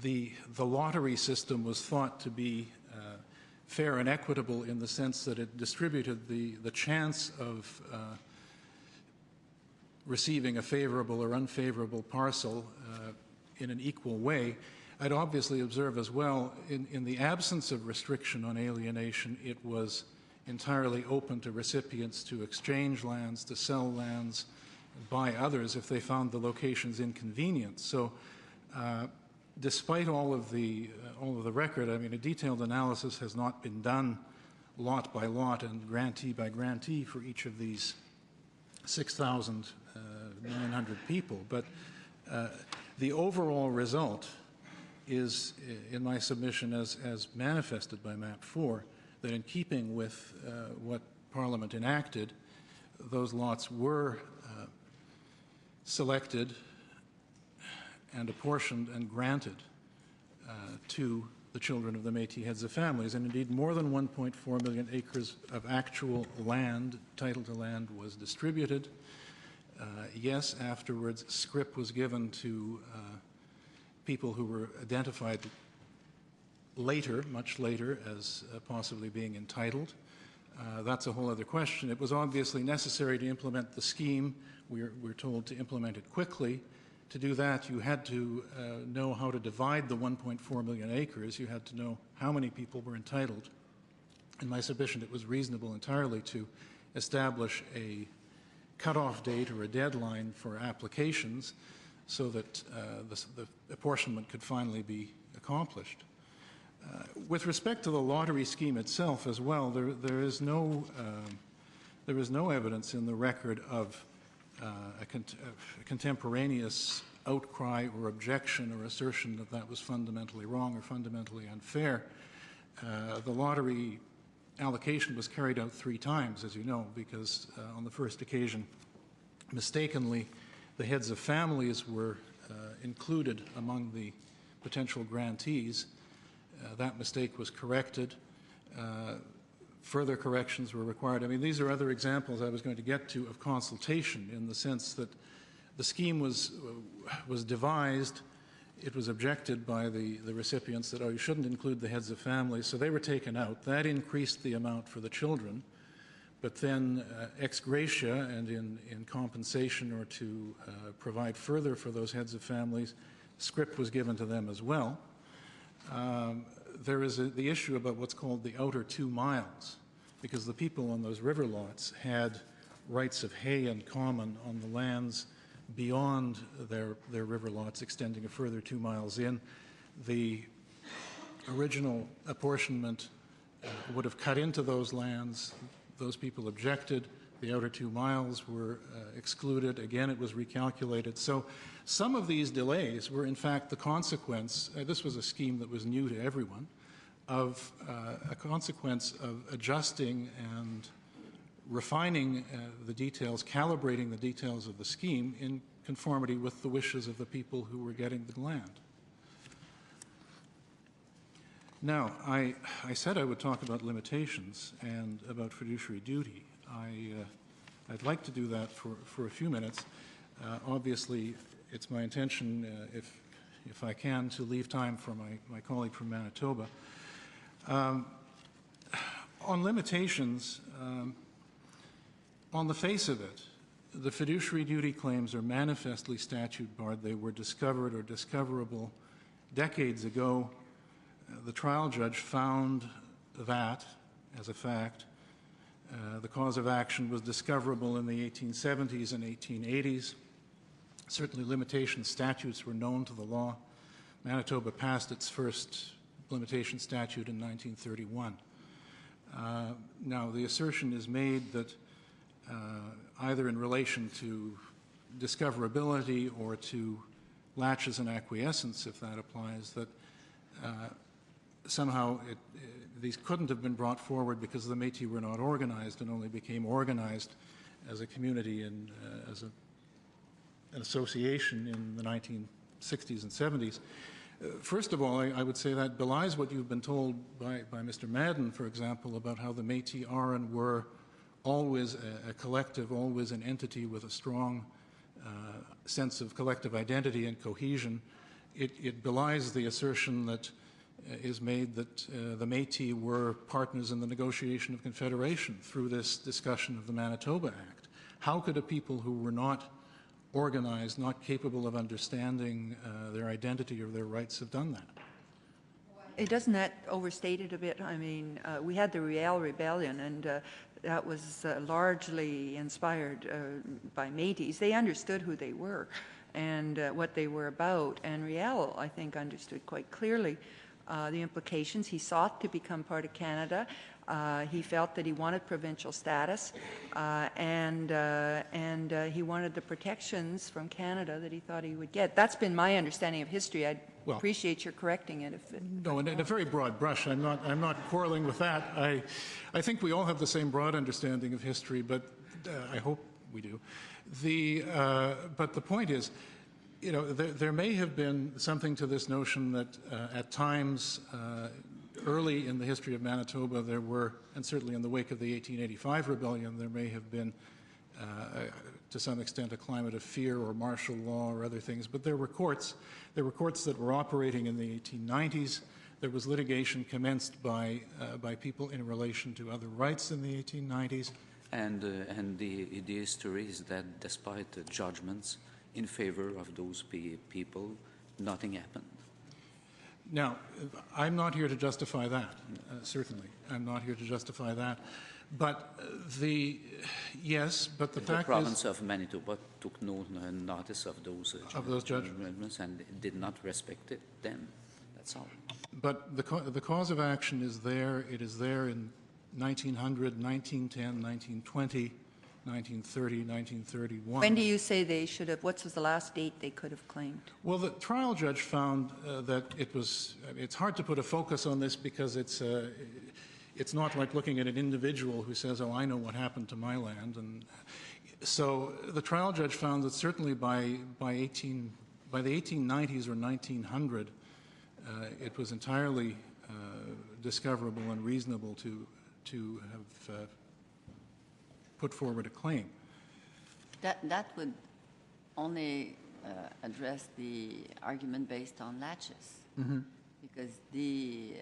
the lottery system was thought to be fair and equitable in the sense that it distributed the chance of receiving a favorable or unfavorable parcel in an equal way. I'd obviously observe as well, in the absence of restriction on alienation, it was entirely open to recipients to exchange lands, to sell lands, buy others if they found the locations inconvenient. So despite all of the record, I mean, a detailed analysis has not been done lot by lot and grantee by grantee for each of these 6,900 people. But the overall result is, in my submission as manifested by map 4, that in keeping with what Parliament enacted, those lots were selected and apportioned and granted to the children of the Métis heads of families. And indeed, more than 1.4 million acres of actual land, title to land, was distributed. Yes, afterwards, scrip was given to people who were identified later, much later, as possibly being entitled. That's a whole other question. It was obviously necessary to implement the scheme. We're told to implement it quickly. To do that, you had to know how to divide the 1.4 million acres. You had to know how many people were entitled. In my submission, it was reasonable entirely to establish a cutoff date or a deadline for applications so that the apportionment could finally be accomplished. With respect to the lottery scheme itself as well, there is no evidence in the record of a contemporaneous outcry or objection or assertion that that was fundamentally wrong or fundamentally unfair. The lottery allocation was carried out 3 times, as you know, because on the first occasion, mistakenly, the heads of families were included among the potential grantees. That mistake was corrected. Further corrections were required. I mean, these are other examples I was going to get to of consultation, in the sense that the scheme was devised. It was objected by the recipients that, oh, you shouldn't include the heads of families, so they were taken out. That increased the amount for the children. But then ex gratia and in compensation or to provide further for those heads of families, scrip was given to them as well. There is the issue about what's called the outer 2 miles, because the people on those river lots had rights of hay and common on the lands beyond their river lots, extending a further 2 miles in. The original apportionment would have cut into those lands. Those people objected. The outer 2 miles were excluded. Again, it was recalculated. So some of these delays were, in fact, the consequence, this was a scheme that was new to everyone, of a consequence of adjusting and refining the details, calibrating the details of the scheme in conformity with the wishes of the people who were getting the land. Now, I said I would talk about limitations and about fiduciary duty. I'd like to do that for a few minutes. Obviously, it's my intention, if I can, to leave time for my colleague from Manitoba. On limitations, on the face of it, the fiduciary duty claims are manifestly statute barred. They were discovered or discoverable decades ago. The trial judge found that as a fact. The cause of action was discoverable in the 1870s and 1880s. Certainly limitation statutes were known to the law. Manitoba passed its first limitation statute in 1931. Now, the assertion is made that either in relation to discoverability or to latches and acquiescence, if that applies, that somehow these couldn't have been brought forward because the Métis were not organized and only became organized as a community and as an association in the 1960s and 70s. First of all, I would say that belies what you've been told by Mr. Madden, for example, about how the Métis are and were always a collective, always an entity with a strong sense of collective identity and cohesion. It belies the assertion that is made that the Métis were partners in the negotiation of confederation through this discussion of the Manitoba Act. How could a people who were not organized, not capable of understanding their identity or their rights have done that? Doesn't that overstate it a bit? I mean, we had the Riel Rebellion, and that was largely inspired by Métis. They understood who they were and what they were about, and Riel, I think, understood quite clearly the implications. He sought to become part of Canada. He felt that he wanted provincial status, and he wanted the protections from Canada that he thought he would get. That's been my understanding of history. I'd appreciate your correcting it. No, in a very broad brush. I'm not quarreling with that. I think we all have the same broad understanding of history, but I hope we do. But the point is, you know, there may have been something to this notion that at times early in the history of Manitoba there were, and certainly in the wake of the 1885 rebellion, there may have been to some extent a climate of fear or martial law or other things, but there were courts. There were courts that were operating in the 1890s. There was litigation commenced by people in relation to other rights in the 1890s. And the history is that despite the judgments in favor of those people, nothing happened. Now, I'm not here to justify that, certainly. I'm not here to justify that. But the province of Manitoba took no notice of those judgments and did not respect it then. That's all. But the cause of action is there. It is there in 1900, 1910, 1920, 1930, 1931. When do you say they should have, what was the last date they could have claimed? Well, the trial judge found that it's hard to put a focus on this because it's not like looking at an individual who says, oh, I know what happened to my land. And so the trial judge found that certainly by the 1890s or 1900, it was entirely discoverable and reasonable to have put forward a claim. That would only address the argument based on latches, because the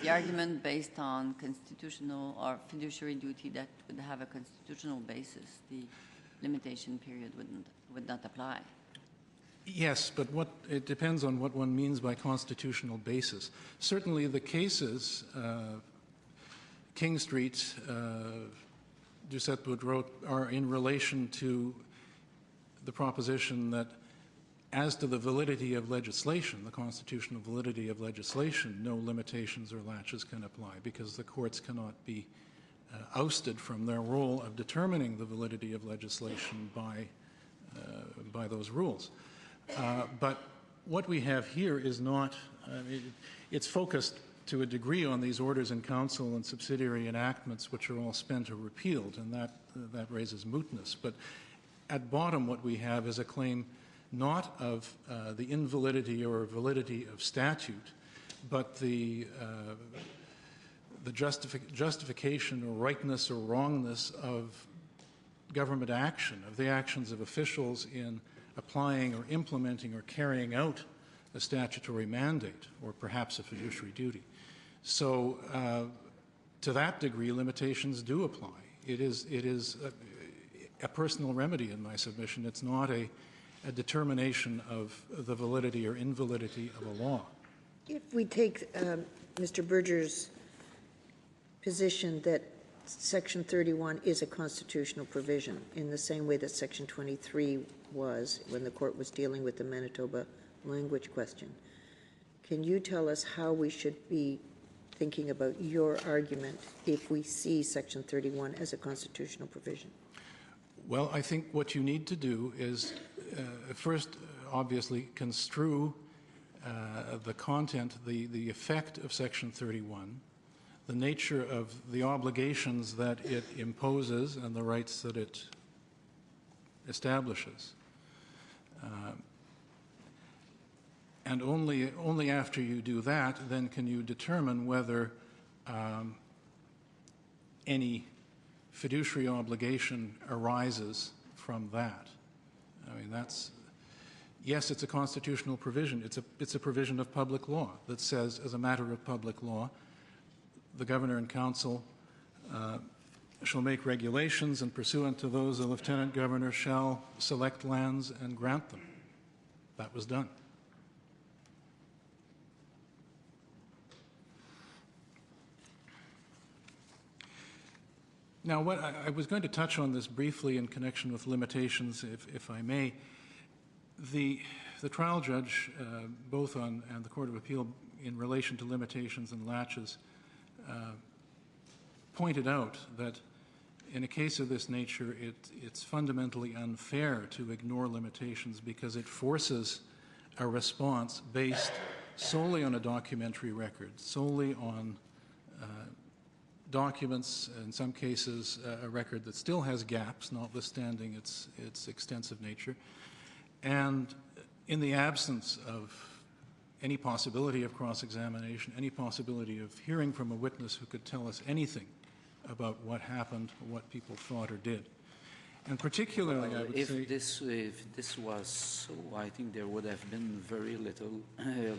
argument based on constitutional or fiduciary duty that would have a constitutional basis, the limitation period would not apply. Yes, but it depends on what one means by constitutional basis. Certainly the cases, King Street, Doucette Boudreau, are in relation to the proposition that as to the validity of legislation, the constitutional validity of legislation, no limitations or latches can apply because the courts cannot be ousted from their role of determining the validity of legislation by those rules. But what we have here is not, it's focused to a degree on these orders in council and subsidiary enactments, which are all spent or repealed, and that raises mootness. But at bottom, what we have is a claim not of the invalidity or validity of statute, but the justification or rightness or wrongness of government action, of the actions of officials in applying or implementing or carrying out a statutory mandate or perhaps a fiduciary duty. So to that degree, limitations do apply. It is a personal remedy in my submission. It's not a determination of the validity or invalidity of a law. If we take Mr. Berger's position that Section 31 is a constitutional provision in the same way that Section 23 was when the court was dealing with the Manitoba language question, can you tell us how we should be thinking about your argument if we see Section 31 as a constitutional provision? Well, I think what you need to do is first, obviously, construe the content, the effect of Section 31, the nature of the obligations that it imposes and the rights that it establishes. And only after you do that, then can you determine whether any fiduciary obligation arises from that. I mean, yes, it's a constitutional provision. It's a provision of public law that says, as a matter of public law, the governor and council shall make regulations, and pursuant to those, the lieutenant governor shall select lands and grant them. That was done. Now, what I was going to touch on this briefly in connection with limitations, if I may. The trial judge, both and the Court of Appeal, in relation to limitations and latches, pointed out that in a case of this nature, it's fundamentally unfair to ignore limitations because it forces a response based solely on a documentary record, solely on documents, in some cases a record that still has gaps, notwithstanding its extensive nature. And in the absence of any possibility of cross-examination, any possibility of hearing from a witness who could tell us anything about what happened, what people thought or did. And particularly, I would say... If this was so, I think there would have been very little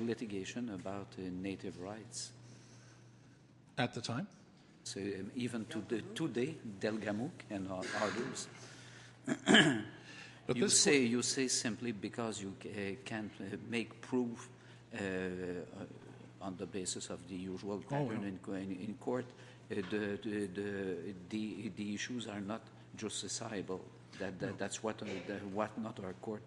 litigation about native rights. At the time? So even today, Delgamuc and others. But you say simply because you can't make proof on the basis of the usual pattern in court, the issues are not justiciable. That's what not our court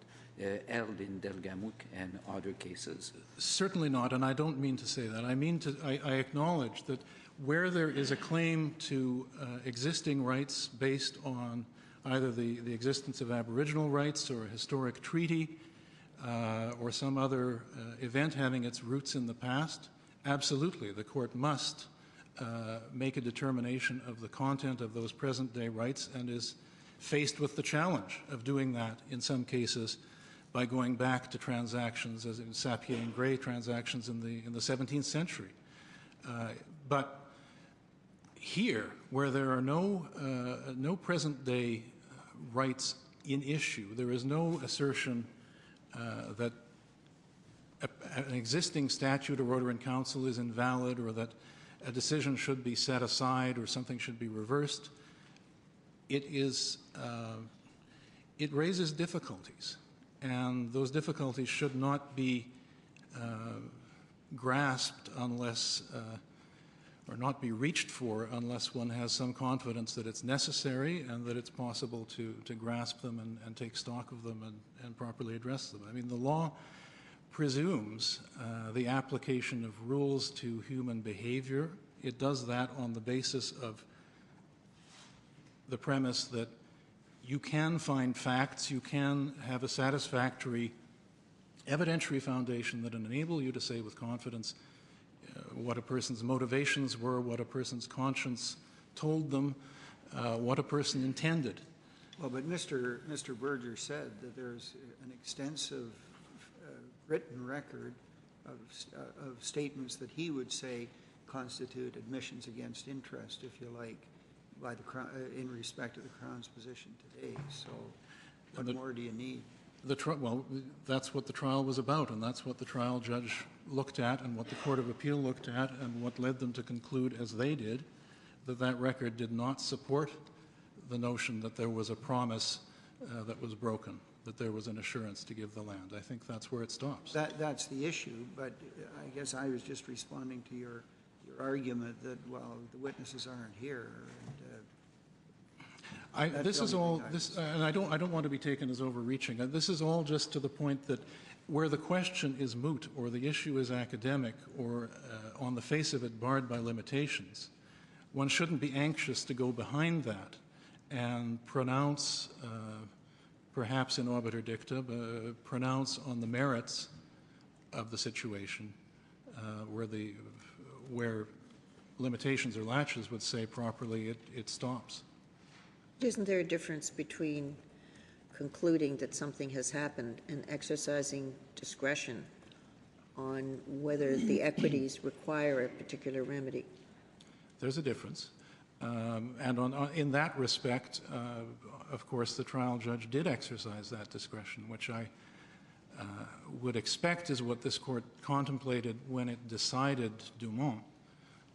held in Delgamuc and other cases. Certainly not, and I don't mean to say that. I acknowledge that where there is a claim to existing rights based on either the existence of Aboriginal rights or a historic treaty or some other event having its roots in the past, absolutely, the court must make a determination of the content of those present-day rights and is faced with the challenge of doing that in some cases by going back to transactions, as in Sapien and Gray transactions in the 17th century. But here, where there are no present-day rights in issue, there is no assertion that an existing statute or order in council is invalid or that a decision should be set aside or something should be reversed. It raises difficulties, and those difficulties should not be grasped unless or not be reached for unless one has some confidence that it's necessary and that it's possible to grasp them and take stock of them and properly address them. I mean, the law presumes the application of rules to human behavior. It does that on the basis of the premise that you can find facts, you can have a satisfactory evidentiary foundation that enable you to say with confidence what a person's motivations were, what a person's conscience told them, what a person intended. Well, but Mr. Berger said that there's an extensive written record of statements that he would say constitute admissions against interest, if you like, by the Crown, in respect to the Crown's position today. So what more do you need? Well, that's what the trial was about, and that's what the trial judge looked at and what the Court of Appeal looked at and what led them to conclude, as they did, that that record did not support the notion that there was a promise that was broken, that there was an assurance to give the land. I think that's where it stops. That's the issue, but I guess I was just responding to your argument that, well, the witnesses aren't here. And, this is all, and I don't want to be taken as overreaching. This is all just to the point that where the question is moot or the issue is academic or on the face of it barred by limitations, one shouldn't be anxious to go behind that and pronounce, perhaps in obiter dicta, pronounce on the merits of the situation where limitations or latches would say properly it stops. Isn't there a difference between concluding that something has happened and exercising discretion on whether the equities require a particular remedy? There's a difference. And in that respect, of course, the trial judge did exercise that discretion, which I would expect is what this court contemplated when it decided Dumont.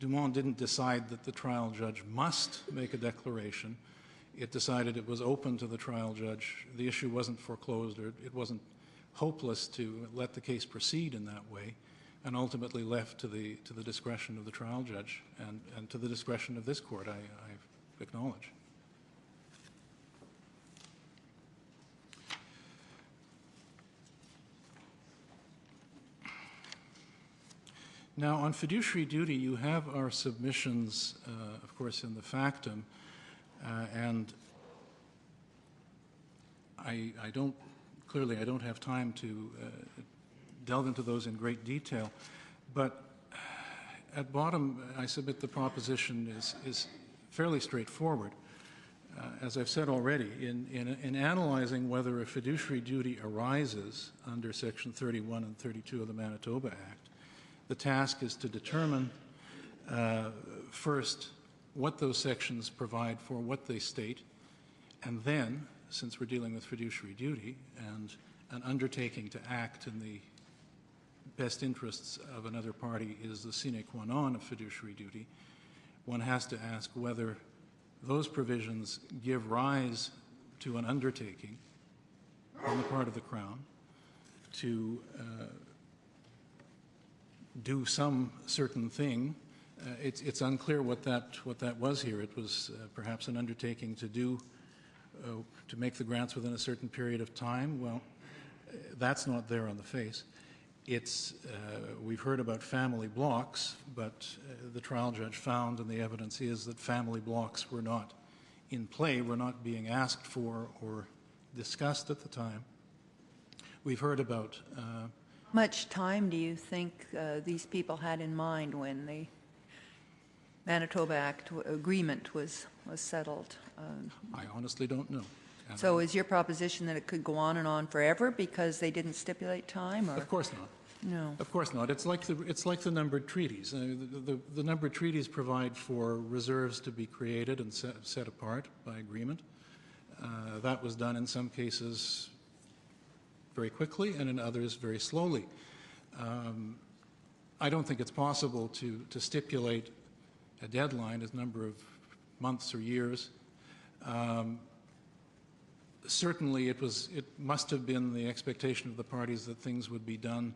Dumont didn't decide that the trial judge must make a declaration. It decided it was open to the trial judge. The issue wasn't foreclosed, or it wasn't hopeless to let the case proceed in that way, and ultimately left to the discretion of the trial judge and to the discretion of this court, I acknowledge. Now, on fiduciary duty, you have our submissions, of course, in the factum, and I don't have time to delve into those in great detail, but at bottom, I submit the proposition is fairly straightforward. As I've said already, in analyzing whether a fiduciary duty arises under Section 31 and 32 of the Manitoba Act, the task is to determine first what those sections provide for, what they state, and then, since we're dealing with fiduciary duty and an undertaking to act in the best interests of another party is the sine qua non of fiduciary duty, one has to ask whether those provisions give rise to an undertaking on the part of the Crown to do some certain thing. It's unclear what that was here. It was perhaps an undertaking to make the grants within a certain period of time. Well, that's not there on the face. We've heard about family blocks, but the trial judge found, and the evidence is, that family blocks were not in play, were not being asked for or discussed at the time. We've heard about... much time do you think these people had in mind when the Manitoba Act agreement was settled? I honestly don't know. So is your proposition that it could go on and on forever because they didn't stipulate time? Or? Of course not. No. Of course not. It's like the numbered treaties. The numbered treaties provide for reserves to be created and set apart by agreement. That was done in some cases very quickly and in others very slowly. I don't think it's possible to stipulate a deadline, a number of months or years. Certainly it must have been the expectation of the parties that things would be done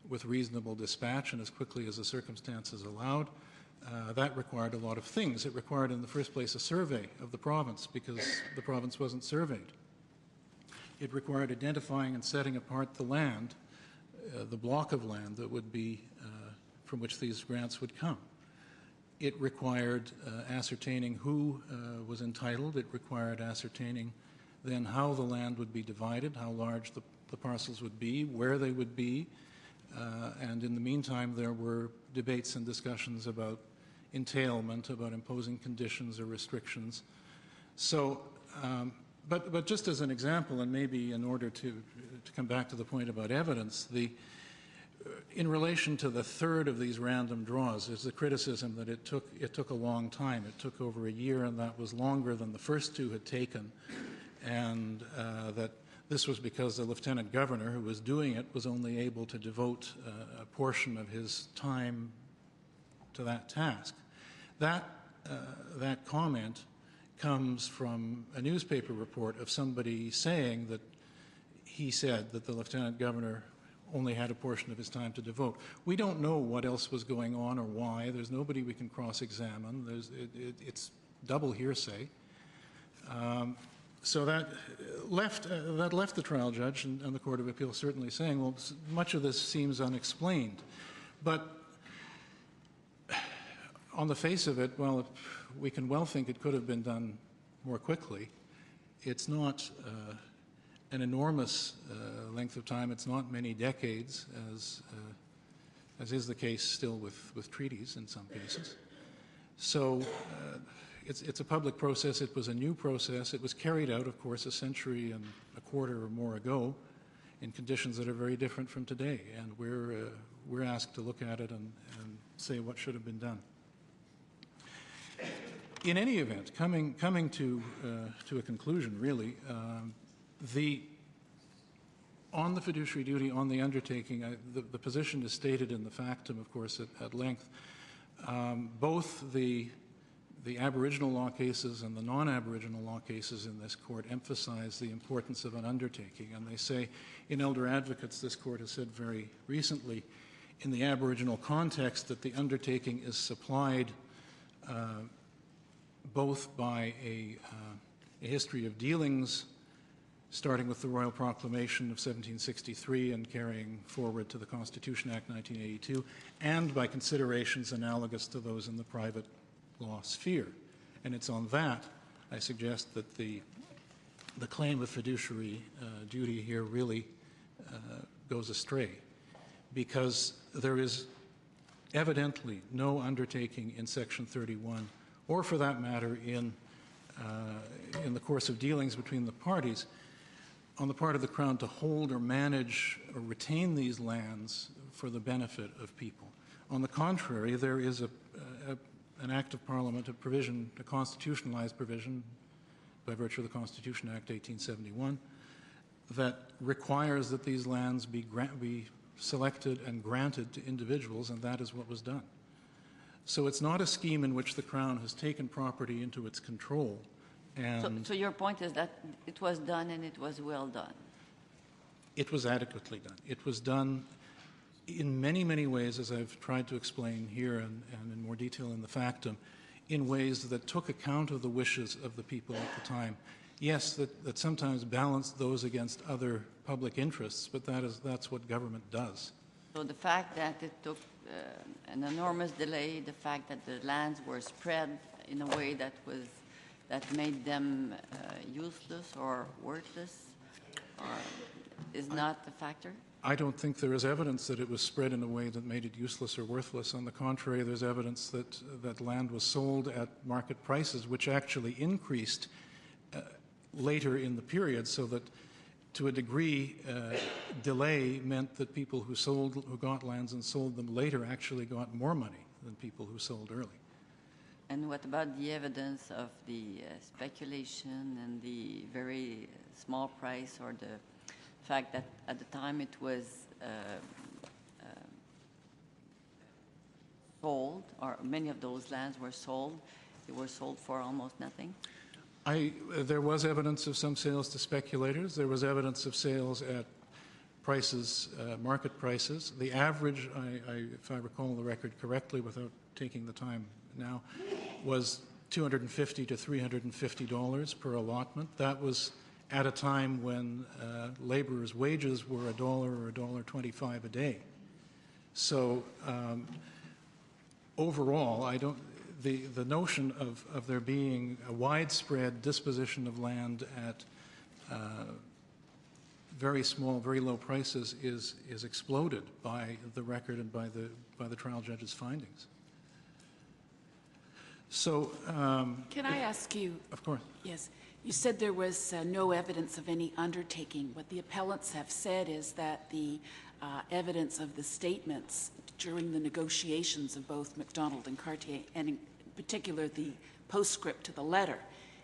with reasonable dispatch and as quickly as the circumstances allowed. That required a lot of things. It required, in the first place, a survey of the province because the province wasn't surveyed. It required identifying and setting apart the land, the block of land that would be from which these grants would come. It required ascertaining who was entitled. It required ascertaining then how the land would be divided, how large the parcels would be, where they would be. And in the meantime, there were debates and discussions about entailment, about imposing conditions or restrictions. So, but just as an example, and maybe in order to come back to the point about evidence, in relation to the third of these random draws, there's the criticism that it took a long time. It took over a year, and that was longer than the first two had taken, and that this was because the lieutenant governor who was doing it was only able to devote a portion of his time to that task. That comment comes from a newspaper report of somebody saying that he said that the lieutenant governor only had a portion of his time to devote. We don't know what else was going on or why. There's nobody we can cross-examine. It's double hearsay. So that left the trial judge and the Court of Appeal certainly saying, well, much of this seems unexplained. But on the face of it, well, we can well think it could have been done more quickly. It's not an enormous length of time. It's not many decades, as is the case still with treaties in some cases. So it's a public process. It was a new process. It was carried out, of course, a century and a quarter or more ago in conditions that are very different from today. And we're asked to look at it and say what should have been done. In any event, coming to a conclusion, really, on the fiduciary duty, on the undertaking, the position is stated in the factum, of course, at length. Both the Aboriginal law cases and the non-Aboriginal law cases in this court emphasize the importance of an undertaking. And they say, in Elder Advocates, this court has said very recently, in the Aboriginal context, that the undertaking is supplied both by a history of dealings, starting with the Royal Proclamation of 1763 and carrying forward to the Constitution Act 1982, and by considerations analogous to those in the private law sphere. And it's on that, I suggest, that the claim of fiduciary duty here really goes astray, because there is evidently no undertaking in Section 31, or for that matter in the course of dealings between the parties, on the part of the Crown to hold or manage or retain these lands for the benefit of people. On the contrary, there is an Act of Parliament, a provision, a constitutionalized provision by virtue of the Constitution Act 1871, that requires that these lands be selected and granted to individuals, and that is what was done. So it's not a scheme in which the Crown has taken property into its control. And so your point is that it was done and it was well done? It was adequately done. It was done in many, many ways, as I've tried to explain here and in more detail in the factum, in ways that took account of the wishes of the people at the time. Yes, that sometimes balanced those against other public interests, but that's what government does. So the fact that it took an enormous delay, the fact that the lands were spread in a way that made them useless or worthless, is not a factor? I don't think there is evidence that it was spread in a way that made it useless or worthless. On the contrary, there's evidence that land was sold at market prices, which actually increased later in the period, so that to a degree, delay meant that people who got lands and sold them later actually got more money than people who sold early. And what about the evidence of the speculation and the very small price, or the fact that at the time it was sold, or many of those lands were sold, they were sold for almost nothing? There was evidence of some sales to speculators. There was evidence of sales at prices, market prices. The average, if I recall the record correctly without taking the time now, was $250 to $350 per allotment. That was at a time when laborers' wages were $1 or $1.25 a day. So overall, the notion of there being a widespread disposition of land at very small, very low prices is exploded by the record and by the trial judge's findings. So, Can I ask you? of course. Yes. You said there was no evidence of any undertaking. What the appellants have said is that the evidence of the statements during the negotiations of both MacDonald and Cartier, and in particular the postscript to the letter,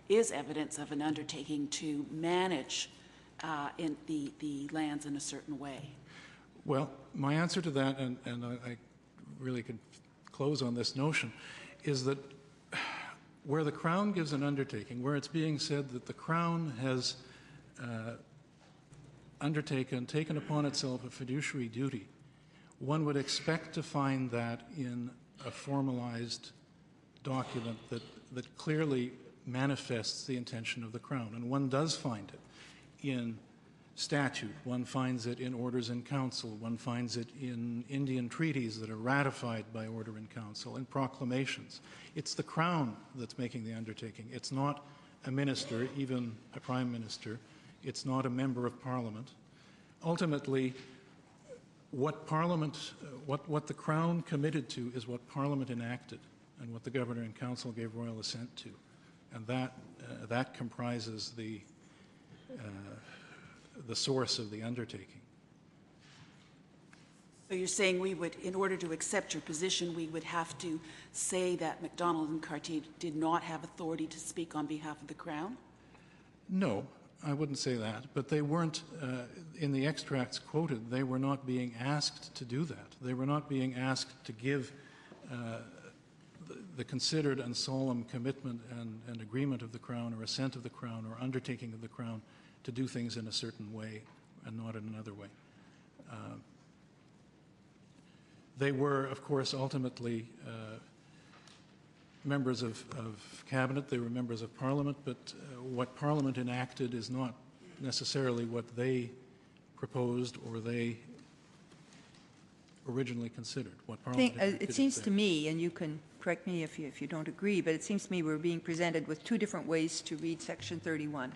is evidence of an undertaking to manage in the lands in a certain way. Well, my answer to that, and I really could close on this notion, is that where the Crown gives an undertaking, where it's being said that the Crown has taken upon itself a fiduciary duty, one would expect to find that in a formalized document that clearly manifests the intention of the Crown. And one does find it in statute, one finds it in orders in council, one finds it in Indian treaties that are ratified by order in council, in proclamations. It's the Crown that's making the undertaking. It's not a minister, even a prime minister. It's not a member of Parliament. Ultimately, what Parliament, what the Crown committed to is what Parliament enacted and what the Governor and Council gave royal assent to. And that comprises the source of the undertaking. So you're saying we would, in order to accept your position, we would have to say that MacDonald and Cartier did not have authority to speak on behalf of the Crown? No, I wouldn't say that. But they weren't, in the extracts quoted, they were not being asked to do that. They were not being asked to give the considered and solemn commitment and agreement of the Crown or assent of the Crown or undertaking of the Crown to do things in a certain way and not in another way. They were, of course, ultimately members of Cabinet, they were members of Parliament, but what Parliament enacted is not necessarily what they proposed or they originally considered. What Parliament It seems to me, and you can correct me if you don't agree, but it seems to me we're being presented with two different ways to read Section 31.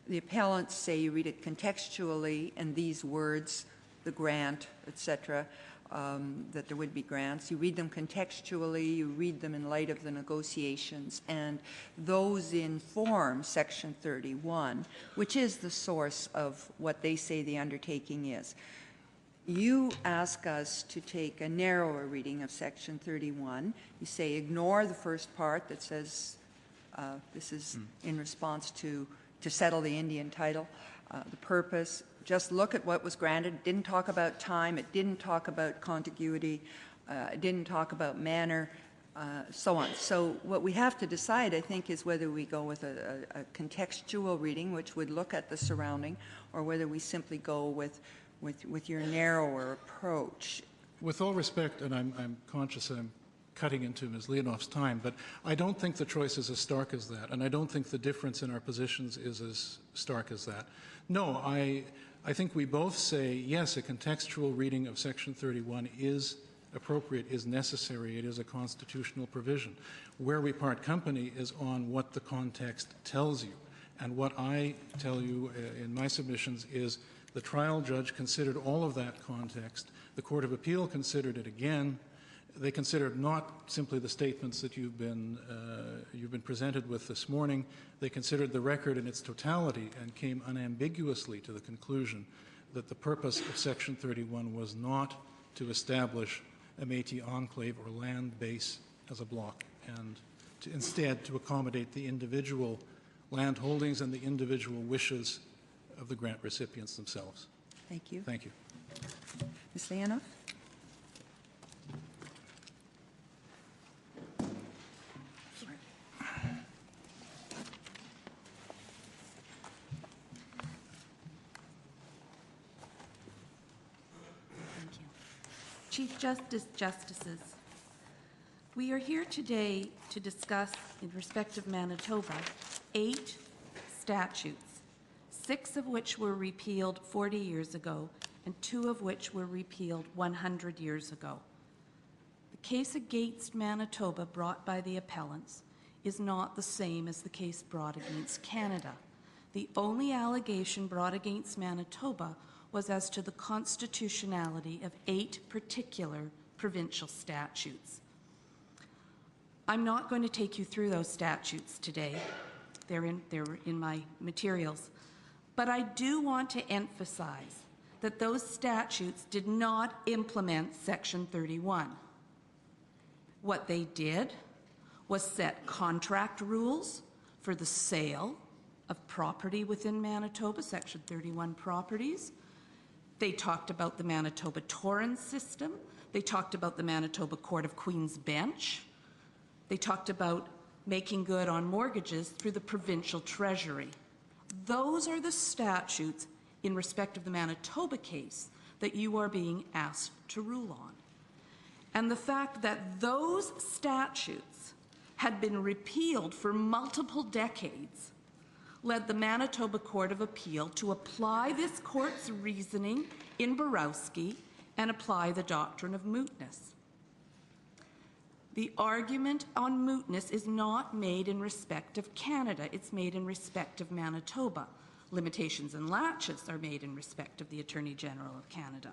The appellants say you read it contextually, and these words, the grant, etc., that there would be grants. You read them contextually, you read them in light of the negotiations, and those inform Section 31, which is the source of what they say the undertaking is. You ask us to take a narrower reading of Section 31. You say ignore the first part that says this is in response to settle the Indian title, the purpose. Just look at what was granted. It didn't talk about time. It didn't talk about contiguity. It didn't talk about manner, so on. So what we have to decide, I think, is whether we go with a contextual reading, which would look at the surrounding, or whether we simply go with your narrower approach. With all respect, and I'm conscious I'm cutting into Ms. Leonoff's time, but I don't think the choice is as stark as that, and I don't think the difference in our positions is as stark as that. No, I think we both say, yes, a contextual reading of Section 31 is appropriate, is necessary, it is a constitutional provision. Where we part company is on what the context tells you. And what I tell you in my submissions is the trial judge considered all of that context. The Court of Appeal considered it again. They considered not simply the statements that you've been presented with this morning. They considered the record in its totality and came unambiguously to the conclusion that the purpose of Section 31 was not to establish a Métis enclave or land base as a block, and instead to accommodate the individual land holdings and the individual wishes of the grant recipients themselves. Thank you. Thank you. Ms. Leonoff? Chief Justice, Justices, we are here today to discuss, in respect of Manitoba, 8 statutes, 6 of which were repealed 40 years ago and 2 of which were repealed 100 years ago. The case against Manitoba brought by the appellants is not the same as the case brought against Canada. The only allegation brought against Manitoba was as to the constitutionality of 8 particular provincial statutes. I'm not going to take you through those statutes today. They're in my materials. But I do want to emphasize that those statutes did not implement Section 31. What they did was set contract rules for the sale of property within Manitoba, Section 31 properties. They talked about the Manitoba torrent system. They talked about the Manitoba Court of Queen's Bench. They talked about making good on mortgages through the provincial treasury. Those are the statutes in respect of the Manitoba case that you are being asked to rule on. And the fact that those statutes had been repealed for multiple decades led the Manitoba Court of Appeal to apply this court's reasoning in Borowski and apply the doctrine of mootness. The argument on mootness is not made in respect of Canada, it's made in respect of Manitoba. Limitations and latches are made in respect of the Attorney General of Canada.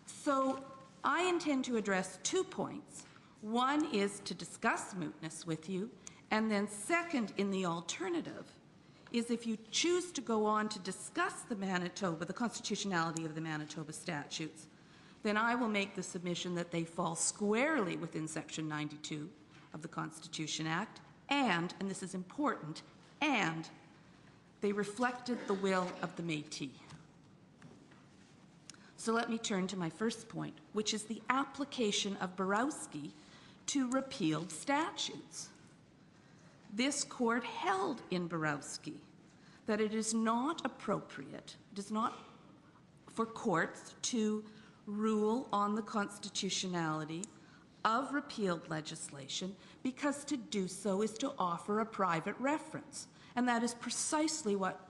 So I intend to address 2 points. One is to discuss mootness with you, and then second, in the alternative, is if you choose to go on to discuss the constitutionality of the Manitoba statutes, then I will make the submission that they fall squarely within Section 92 of the Constitution Act, and this is important, and they reflected the will of the Métis. So let me turn to my first point, which is the application of Borowski to repealed statutes. This court held in Borowski that it is not appropriate, it is not for courts to rule on the constitutionality of repealed legislation, because to do so is to offer a private reference. And that is precisely what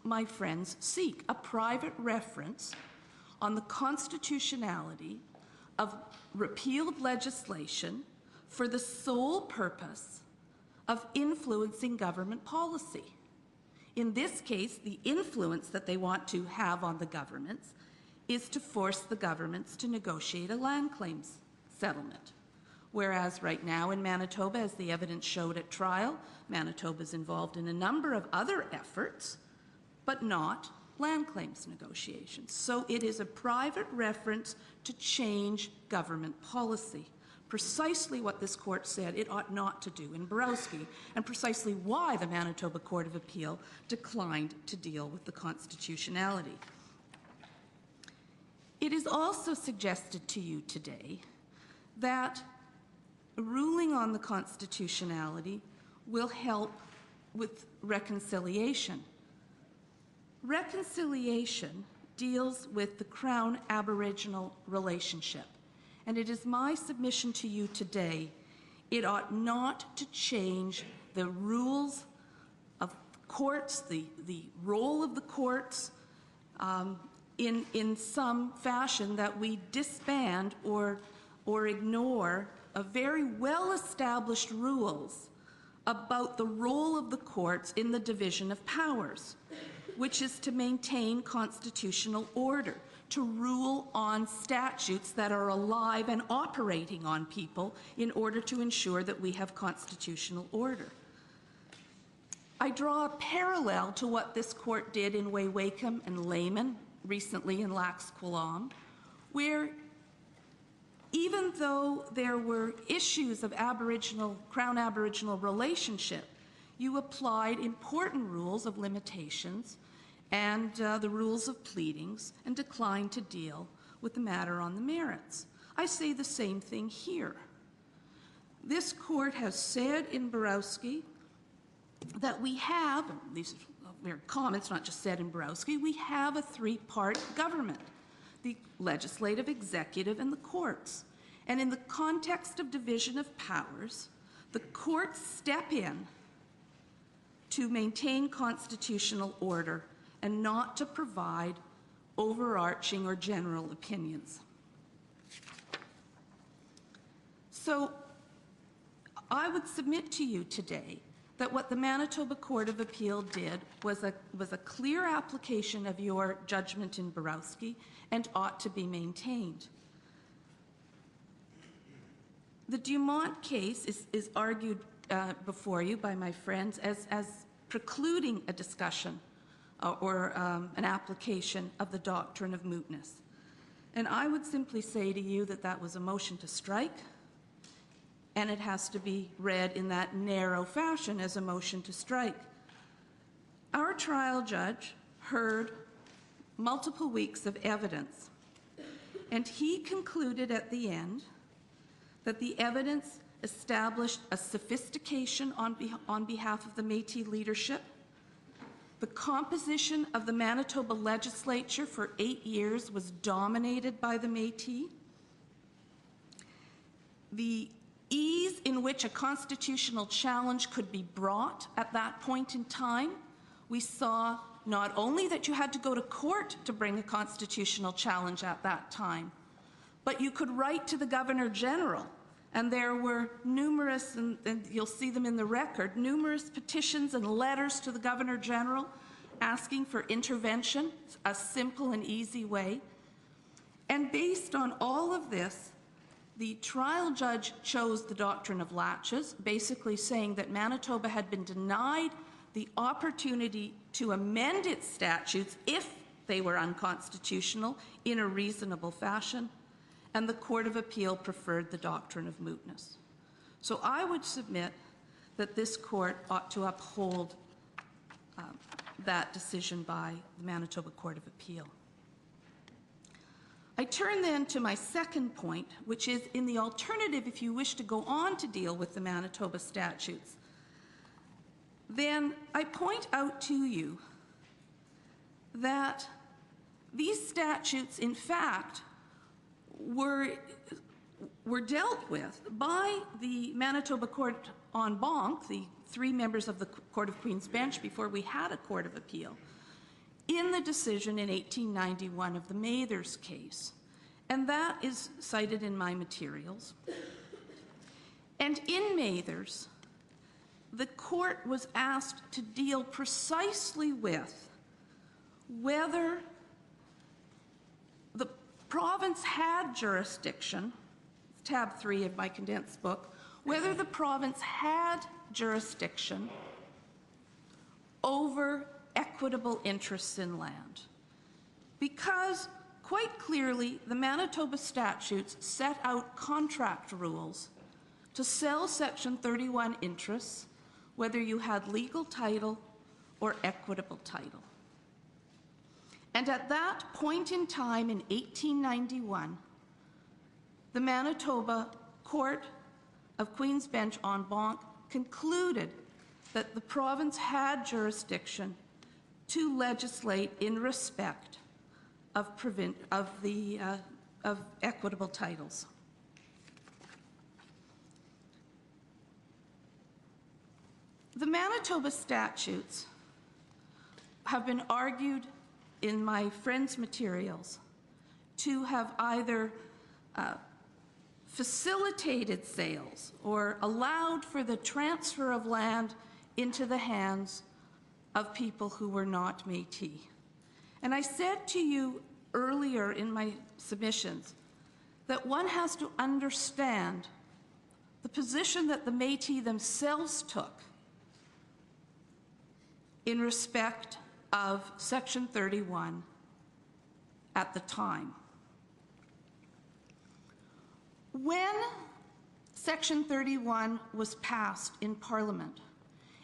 my friends seek, a private reference on the constitutionality of repealed legislation for the sole purpose of influencing government policy. In this case, the influence that they want to have on the governments is to force the governments to negotiate a land claims settlement. Whereas right now in Manitoba, as the evidence showed at trial, Manitoba is involved in a number of other efforts, but not land claims negotiations. So it is a private reference to change government policy. Precisely what this court said it ought not to do in Borowski, and precisely why the Manitoba Court of Appeal declined to deal with the constitutionality. It is also suggested to you today that ruling on the constitutionality will help with reconciliation. Reconciliation deals with the Crown Aboriginal relationship, and it is my submission to you today, it ought not to change the rules of courts, the role of the courts, in some fashion that we disband or ignore a very well-established rules about the role of the courts in the division of powers, which is to maintain constitutional order, to rule on statutes that are alive and operating on people in order to ensure that we have constitutional order. I draw a parallel to what this court did in Wewakam and Layman recently in Lax Kw'alaam, where even though there were issues of Crown Aboriginal relationship, you applied important rules of limitations and the rules of pleadings and declined to deal with the matter on the merits. I say the same thing here. This court has said in Borowski that we have, and these are comments not just said in Borowski, we have a 3-part government, the legislative, executive, and the courts. And in the context of division of powers, the courts step in to maintain constitutional order and not to provide overarching or general opinions. So I would submit to you today that what the Manitoba Court of Appeal did was a clear application of your judgment in Borowski and ought to be maintained. The Dumont case is argued before you by my friends as precluding a discussion or an application of the doctrine of mootness. And I would simply say to you that that was a motion to strike, and it has to be read in that narrow fashion as a motion to strike. Our trial judge heard multiple weeks of evidence, and he concluded at the end that the evidence established a sophistication on behalf of the Métis leadership. The composition of the Manitoba legislature for 8 years was dominated by the Métis. The ease in which a constitutional challenge could be brought at that point in time, we saw not only that you had to go to court to bring a constitutional challenge at that time, but you could write to the Governor General, and there were numerous, and you'll see them in the record, numerous petitions and letters to the Governor General asking for intervention, a simple and easy way. And based on all of this, the trial judge chose the doctrine of laches, basically saying that Manitoba had been denied the opportunity to amend its statutes if they were unconstitutional in a reasonable fashion, and the Court of Appeal preferred the doctrine of mootness. So I would submit that this court ought to uphold that decision by the Manitoba Court of Appeal. I turn then to my second point, which is in the alternative, if you wish to go on to deal with the Manitoba statutes, then I point out to you that these statutes, in fact, were dealt with by the Manitoba Court en banc, the 3 members of the Court of Queen's Bench before we had a Court of Appeal, in the decision in 1891 of the Mathers case. And that is cited in my materials. And in Mathers, the court was asked to deal precisely with whether the province had jurisdiction, tab 3 of my condensed book, whether the province had jurisdiction over equitable interests in land. Because quite clearly, the Manitoba statutes set out contract rules to sell Section 31 interests, whether you had legal title or equitable title. And at that point in time in 1891, the Manitoba Court of Queen's Bench en banc concluded that the province had jurisdiction to legislate in respect of equitable titles. The Manitoba statutes have been argued in my friend's materials to have either facilitated sales or allowed for the transfer of land into the hands of people who were not Métis. And I said to you earlier in my submissions that one has to understand the position that the Métis themselves took in respect of Section 31 at the time. When Section 31 was passed in Parliament,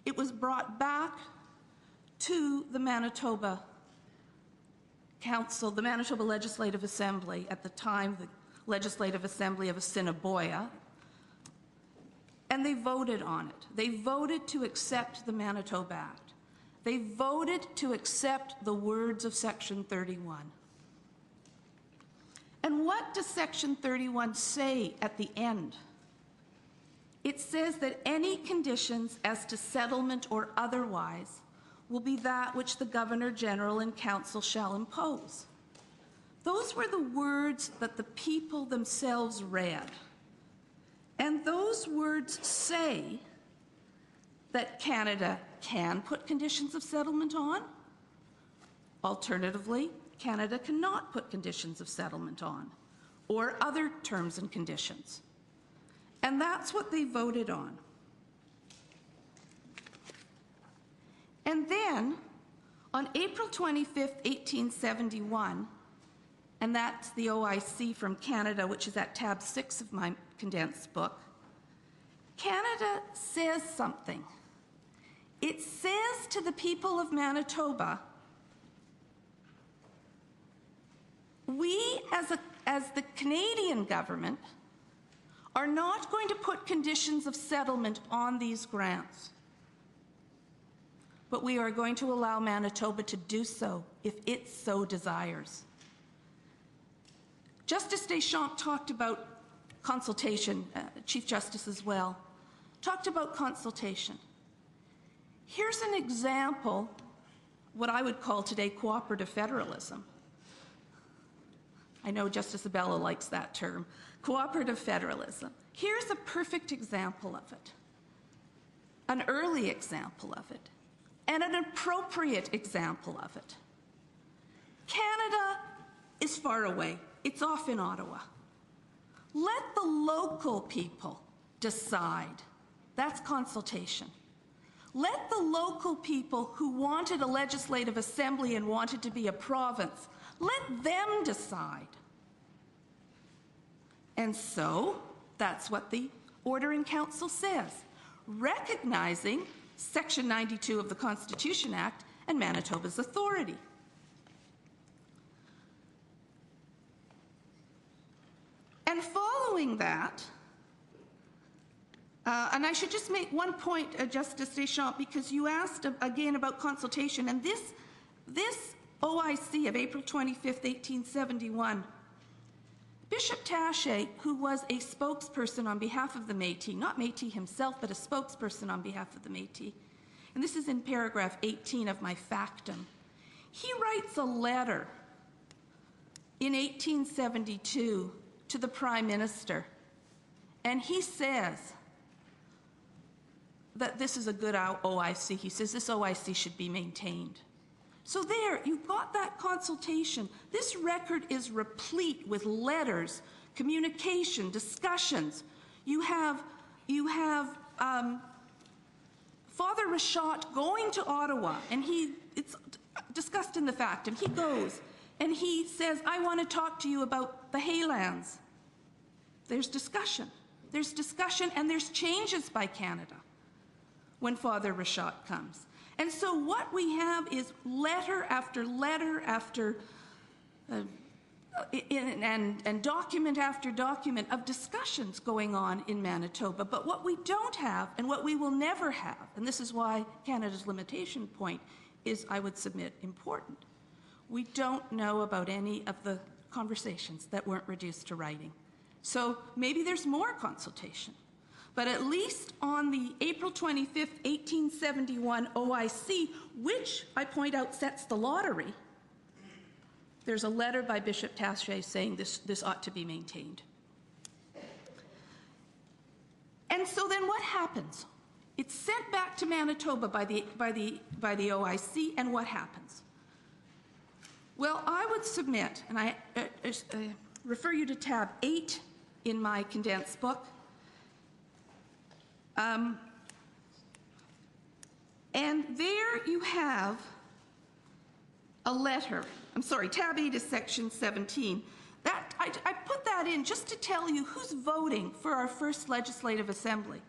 it was brought back to the Manitoba Council, the Manitoba Legislative Assembly, at the time the Legislative Assembly of Assiniboia, and they voted on it. They voted to accept the Manitoba Act. They voted to accept the words of Section 31. And what does Section 31 say at the end? It says that any conditions as to settlement or otherwise will be that which the Governor General and Council shall impose. Those were the words that the people themselves read. And those words say that Canada can put conditions of settlement on. Alternatively, Canada cannot put conditions of settlement on, or other terms and conditions. And that's what they voted on. And then, on April 25th, 1871, and that's the OIC from Canada, which is at tab 6 of my condensed book, Canada says something. It says to the people of Manitoba, we as the Canadian government are not going to put conditions of settlement on these grants, but we are going to allow Manitoba to do so if it so desires. Justice Deschamps talked about consultation, Chief Justice as well, talked about consultation. Here's an example, what I would call today cooperative federalism. I know Justice Abella likes that term, cooperative federalism. Here's a perfect example of it, an early example of it, and an appropriate example of it. Canada is far away. It's off in Ottawa. Let the local people decide. That's consultation. Let the local people who wanted a legislative assembly and wanted to be a province, let them decide. And so, that's what the Order in Council says, recognizing Section 92 of the Constitution Act and Manitoba's authority. And following that, and I should just make one point, Justice Deschamps, because you asked again about consultation, and this OIC of April 25th, 1871, Bishop Taché, who was a spokesperson on behalf of the Métis, not Métis himself, but a spokesperson on behalf of the Métis, and this is in paragraph 18 of my factum, he writes a letter in 1872 to the Prime Minister, and he says that this is a good OIC. He says this OIC should be maintained. So there, you've got that consultation. This record is replete with letters, communication, discussions. You have Father Rashot going to Ottawa, and it's discussed in the factum. He goes, and he says, I want to talk to you about the Haylands. There's discussion. There's discussion, and there's changes by Canada when Father Rashot comes. And so what we have is letter after letter after and document after document of discussions going on in Manitoba. But what we don't have, and what we will never have, and this is why Canada's limitation point is, I would submit, important. We don't know about any of the conversations that weren't reduced to writing. So maybe there's more consultation. But at least on the April 25th, 1871 OIC, which I point out sets the lottery, there's a letter by Bishop Taché saying this ought to be maintained. And so then what happens? It's sent back to Manitoba by the OIC, and what happens? Well, I would submit, and I refer you to tab 8 in my condensed book, and there you have a letter. I'm sorry, tab 8 is section 17. I put that in just to tell you who's voting for our first legislative assembly.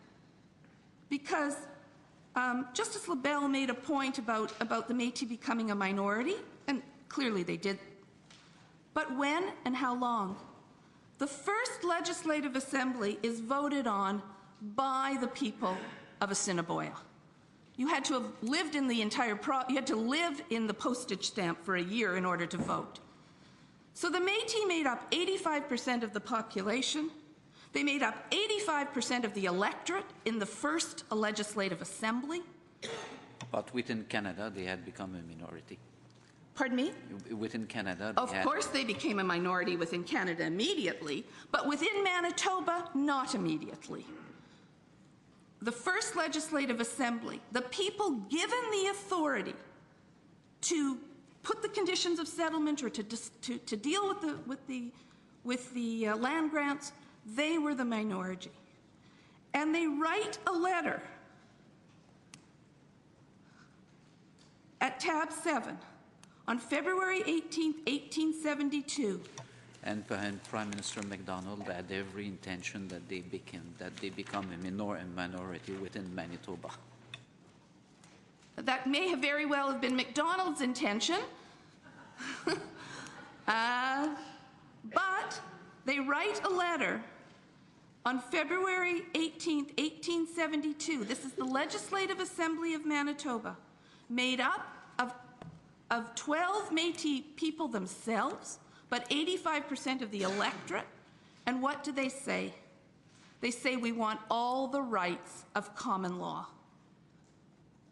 Because Justice LaBelle made a point about the Métis becoming a minority, and clearly they did. But when and how long? The first legislative assembly is voted on by the people of Assiniboia. You had to have lived in the entire you had to live in the postage stamp for a year in order to vote. So the Métis made up 85% of the population. They made up 85% of the electorate in the first legislative assembly. But within Canada, they had become a minority. Pardon me? Within Canada, they Of had- course, they became a minority within Canada immediately, but within Manitoba, not immediately. The first legislative assembly, the people given the authority to put the conditions of settlement or to deal with the land grants, they were the minority. And they write a letter at tab 7 on February 18th, 1872. And Prime Minister MacDonald had every intention that they become a minority within Manitoba. That may have very well have been MacDonald's intention. But they write a letter on February 18th, 1872. This is the Legislative Assembly of Manitoba, made up of 12 Métis people themselves, but 85% of the electorate. And what do they say? They say we want all the rights of common law.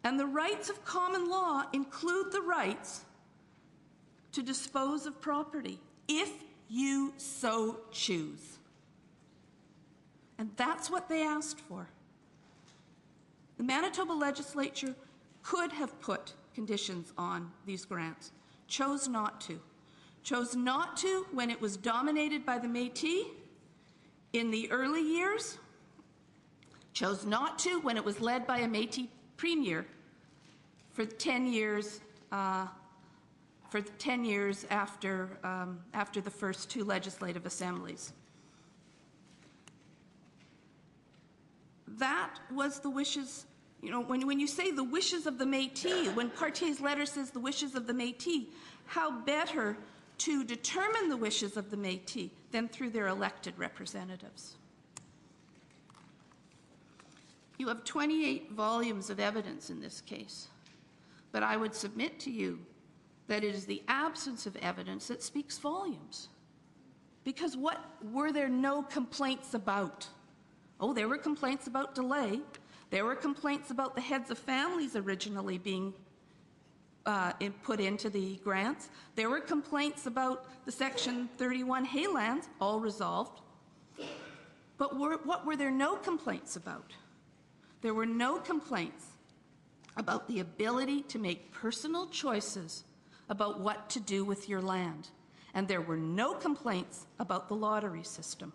And the rights of common law include the rights to dispose of property, if you so choose. And that's what they asked for. The Manitoba legislature could have put conditions on these grants, chose not to. Chose not to when it was dominated by the Métis in the early years, chose not to when it was led by a Métis premier for 10 years after the first two legislative assemblies. That was the wishes, you know, when you say the wishes of the Métis, when Cartier's letter says the wishes of the Métis, how better to determine the wishes of the Métis than through their elected representatives. You have 28 volumes of evidence in this case, but I would submit to you that it is the absence of evidence that speaks volumes. Because what were there no complaints about? Oh, there were complaints about delay. There were complaints about the heads of families originally being put into the grants. There were complaints about the Section 31 haylands, all resolved. But what were there no complaints about? There were no complaints about the ability to make personal choices about what to do with your land. And there were no complaints about the lottery system.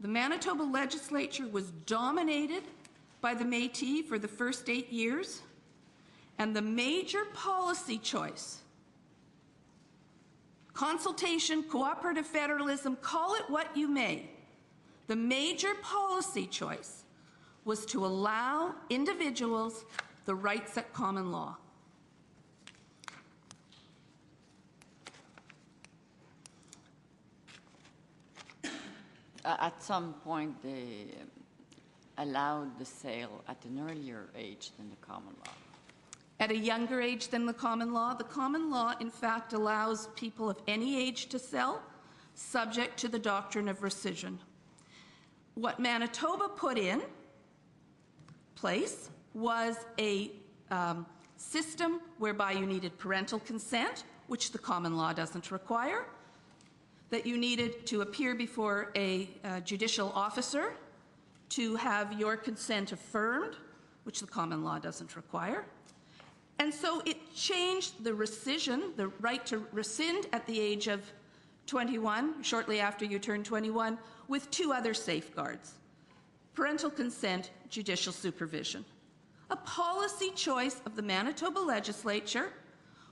The Manitoba legislature was dominated by the Métis for the first 8 years, and the major policy choice, consultation, cooperative federalism, call it what you may, the major policy choice was to allow individuals the rights at common law. At some point, they allowed the sale at an earlier age than the common law. At a younger age than the common law, in fact, allows people of any age to sell, subject to the doctrine of rescission. What Manitoba put in place was a system whereby you needed parental consent, which the common law doesn't require, that you needed to appear before a judicial officer to have your consent affirmed, which the common law doesn't require. And so it changed the rescission, the right to rescind at the age of 21, shortly after you turn 21, with two other safeguards: parental consent, judicial supervision. A policy choice of the Manitoba legislature,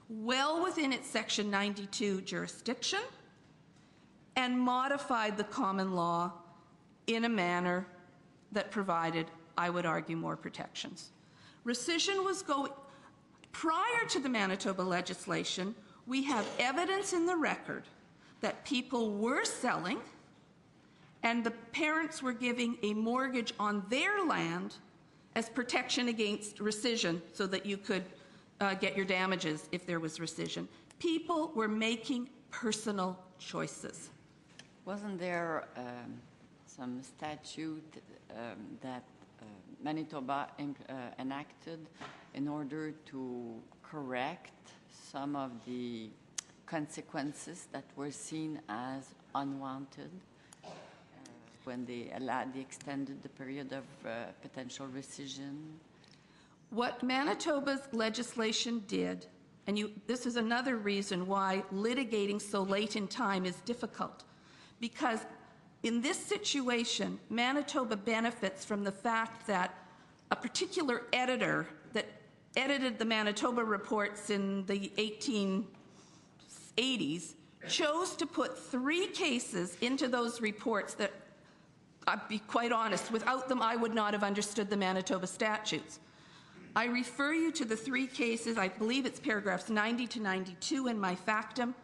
well within its Section 92 jurisdiction, and modified the common law in a manner that provided, I would argue, more protections. Rescission was going... Prior to the Manitoba legislation, we have evidence in the record that people were selling and the parents were giving a mortgage on their land as protection against rescission so that you could get your damages if there was rescission. People were making personal choices. Wasn't there some statute that Manitoba enacted in order to correct some of the consequences that were seen as unwanted when they extended the period of potential rescission. What Manitoba's legislation did, and this is another reason why litigating so late in time is difficult, because in this situation, Manitoba benefits from the fact that a particular editor that edited the Manitoba reports in the 1880s chose to put 3 cases into those reports that, I'll be quite honest, without them I would not have understood the Manitoba statutes. I refer you to the 3 cases, I believe it's paragraphs 90 to 92 in my factum.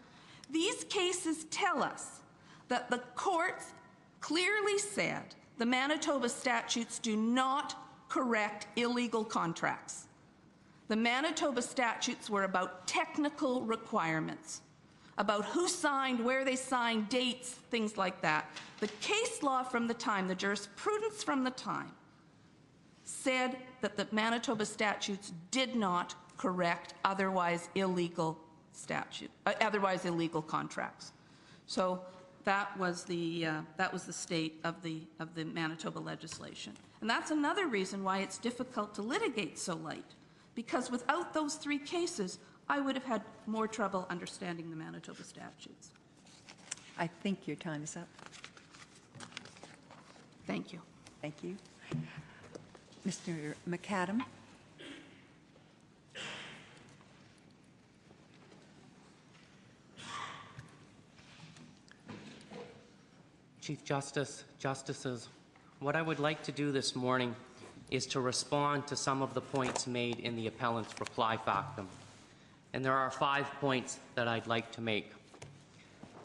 These cases tell us that the courts clearly said the Manitoba statutes do not correct illegal contracts. The Manitoba statutes were about technical requirements, about who signed, where they signed, dates, things like that. The case law from the time, the jurisprudence from the time, said that the Manitoba statutes did not correct otherwise illegal contracts. So that was the state of the Manitoba legislation, and that's another reason why it's difficult to litigate so late. Because without those 3 cases, I would have had more trouble understanding the Manitoba statutes. I think your time is up. Thank you. Thank you. Mr. McAdam. Chief Justice, Justices, what I would like to do this morning is to respond to some of the points made in the appellant's reply factum. And there are 5 points that I'd like to make.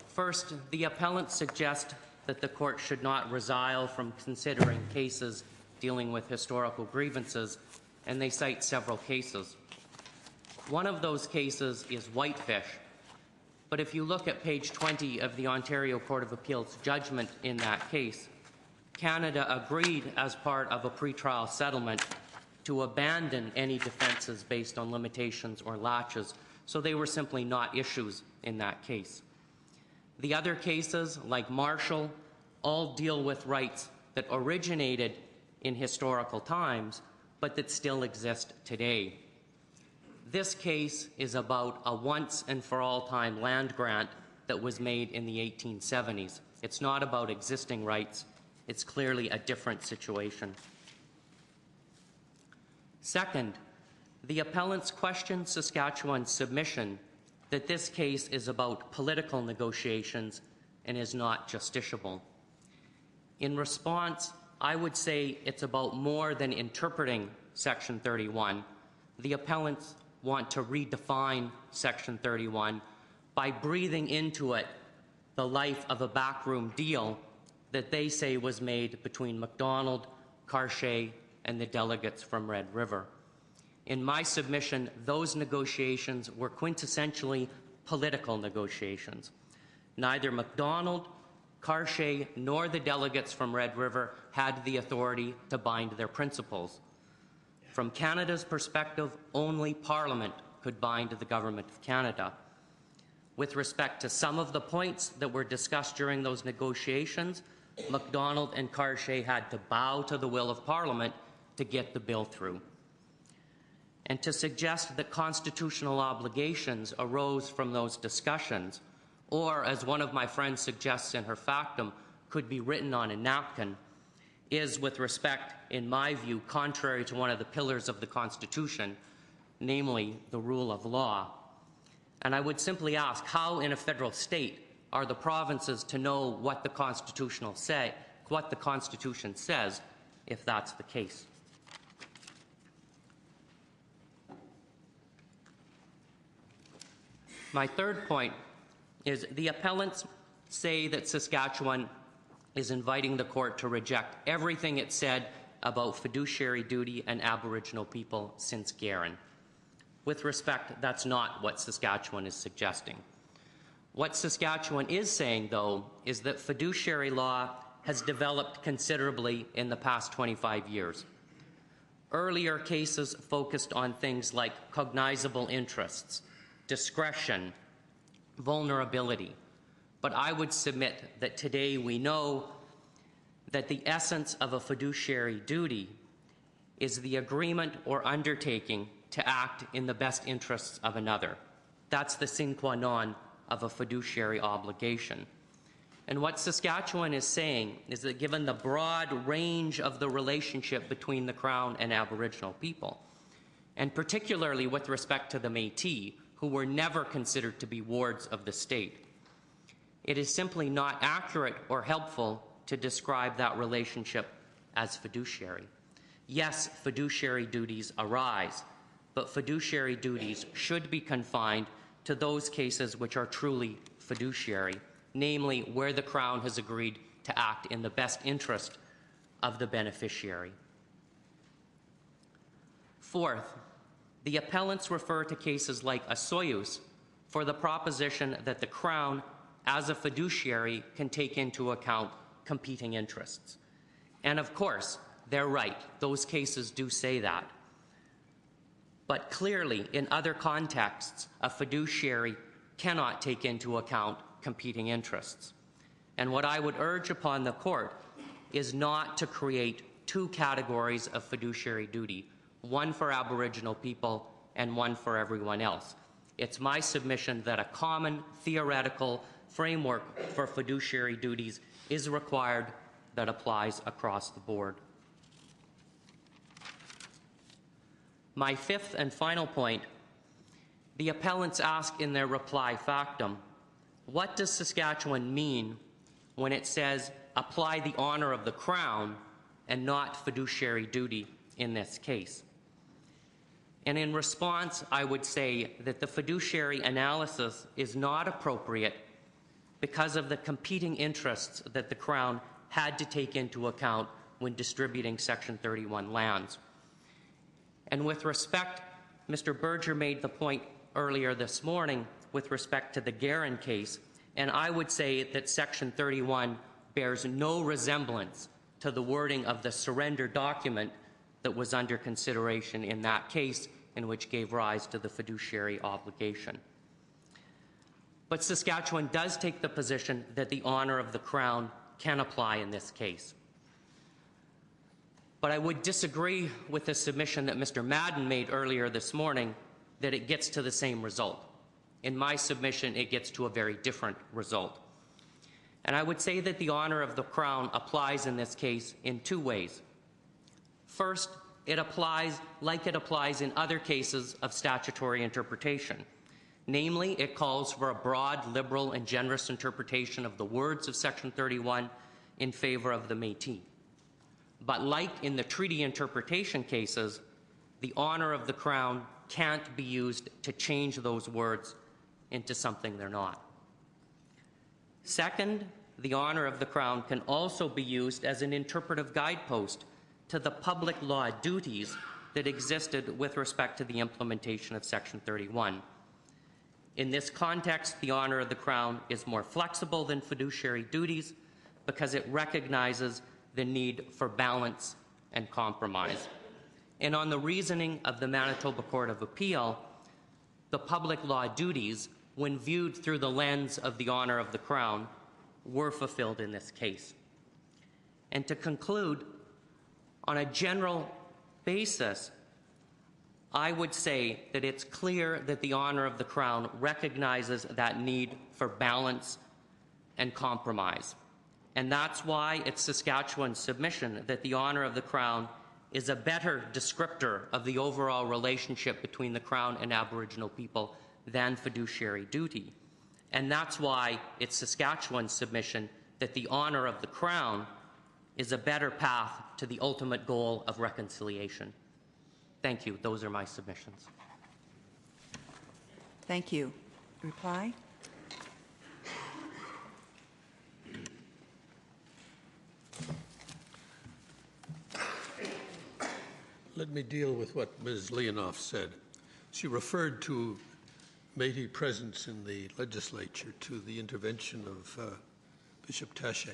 First, the appellant suggests that the court should not resile from considering cases dealing with historical grievances, and they cite several cases. One of those cases is Whitefish, but if you look at page 20 of the Ontario Court of Appeal's judgment in that case, Canada agreed as part of a pretrial settlement to abandon any defenses based on limitations or latches, so they were simply not issues in that case. The other cases, like Marshall, all deal with rights that originated in historical times, but that still exist today. This case is about a once and for all time land grant that was made in the 1870s. It's not about existing rights. It's clearly a different situation. Second, the appellants questioned Saskatchewan's submission that this case is about political negotiations and is not justiciable. In response, I would say it's about more than interpreting Section 31. The appellants want to redefine Section 31 by breathing into it the life of a backroom deal that they say was made between MacDonald, Cartier, and the delegates from Red River. In my submission, those negotiations were quintessentially political negotiations. Neither MacDonald, Cartier, nor the delegates from Red River had the authority to bind their principles. From Canada's perspective, only Parliament could bind the Government of Canada. With respect to some of the points that were discussed during those negotiations, MacDonald and Cartier had to bow to the will of Parliament to get the bill through. And to suggest that constitutional obligations arose from those discussions, or, as one of my friends suggests in her factum, could be written on a napkin, is, with respect, in my view, contrary to one of the pillars of the Constitution, namely the rule of law. And I would simply ask, how in a federal state are the provinces to know what the Constitution says, if that's the case? My third point is the appellants say that Saskatchewan is inviting the court to reject everything it said about fiduciary duty and Aboriginal people since Garin. With respect, that's not what Saskatchewan is suggesting. What Saskatchewan is saying, though, is that fiduciary law has developed considerably in the past 25 years. Earlier cases focused on things like cognizable interests, discretion, vulnerability. But I would submit that today we know that the essence of a fiduciary duty is the agreement or undertaking to act in the best interests of another. That's the sine qua non of a fiduciary obligation. And what Saskatchewan is saying is that given the broad range of the relationship between the Crown and Aboriginal people, and particularly with respect to the Métis, who were never considered to be wards of the state, it is simply not accurate or helpful to describe that relationship as fiduciary. Yes, fiduciary duties arise, but fiduciary duties should be confined to those cases which are truly fiduciary, namely where the Crown has agreed to act in the best interest of the beneficiary. Fourth, the appellants refer to cases like Osoyoos for the proposition that the Crown, as a fiduciary, can take into account competing interests. And of course, they're right. Those cases do say that. But clearly, in other contexts, a fiduciary cannot take into account competing interests. And what I would urge upon the court is not to create two categories of fiduciary duty, one for Aboriginal people and one for everyone else. It's my submission that a common theoretical framework for fiduciary duties is required that applies across the board. My fifth and final point, the appellants ask in their reply factum, what does Saskatchewan mean when it says apply the honour of the Crown and not fiduciary duty in this case? And in response, I would say that the fiduciary analysis is not appropriate because of the competing interests that the Crown had to take into account when distributing Section 31 lands. And with respect, Mr. Berger made the point earlier this morning with respect to the Guerin case, and I would say that Section 31 bears no resemblance to the wording of the surrender document that was under consideration in that case, and which gave rise to the fiduciary obligation. But Saskatchewan does take the position that the honour of the Crown can apply in this case. But I would disagree with the submission that Mr. Madden made earlier this morning that it gets to the same result. In my submission, it gets to a very different result. And I would say that the honour of the Crown applies in this case in two ways. First, it applies like it applies in other cases of statutory interpretation. Namely, it calls for a broad, liberal, and generous interpretation of the words of Section 31 in favour of the Métis. But like in the treaty interpretation cases, the honour of the Crown can't be used to change those words into something they're not. Second, the honour of the Crown can also be used as an interpretive guidepost to the public law duties that existed with respect to the implementation of Section 31. In this context, the honour of the Crown is more flexible than fiduciary duties because it recognizes the need for balance and compromise. And on the reasoning of the Manitoba Court of Appeal, the public law duties, when viewed through the lens of the honour of the Crown, were fulfilled in this case. And to conclude, on a general basis, I would say that it's clear that the honour of the Crown recognizes that need for balance and compromise. And that's why it's Saskatchewan's submission that the honour of the Crown is a better descriptor of the overall relationship between the Crown and Aboriginal people than fiduciary duty. And that's why it's Saskatchewan's submission that the honour of the Crown is a better path to the ultimate goal of reconciliation. Thank you. Those are my submissions. Thank you. Reply? Let me deal with what Ms. Leonoff said. She referred to Métis presence in the legislature, to the intervention of Bishop Taché.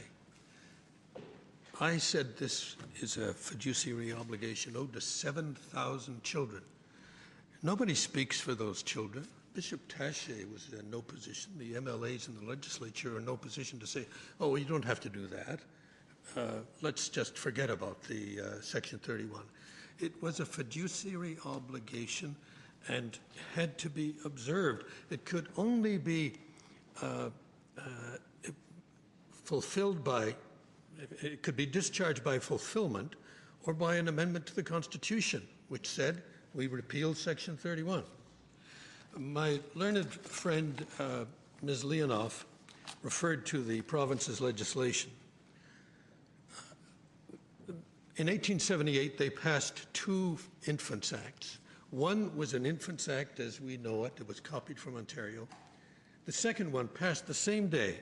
I said this is a fiduciary obligation owed to 7,000 children. Nobody speaks for those children. Bishop Taché was in no position. The MLAs in the legislature are in no position to say, oh, you don't have to do that. Let's just forget about the Section 31. It was a fiduciary obligation and had to be observed. It could only be fulfilled by, it could be discharged by fulfillment or by an amendment to the Constitution, which said we repealed Section 31. My learned friend, Ms. Leonoff, referred to the province's legislation. In 1878, they passed two Infants Acts. One was an Infants Act as we know it. It was copied from Ontario. The second one, passed the same day,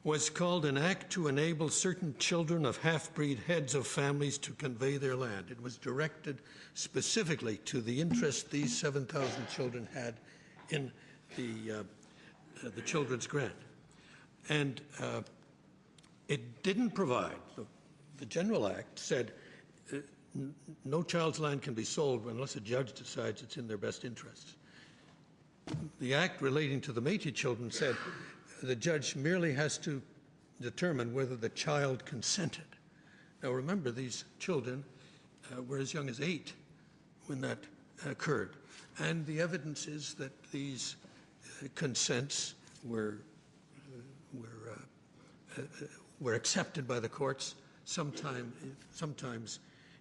was called an Act to enable certain children of half-breed heads of families to convey their land. It was directed specifically to the interest these 7,000 children had in the children's grant. And it didn't provide, the General Act said no child's land can be sold unless a judge decides it's in their best interests. The Act relating to the Métis children said the judge merely has to determine whether the child consented. Now remember, these children were as young as 8 when that occurred. And the evidence is that these consents were accepted by the courts, sometimes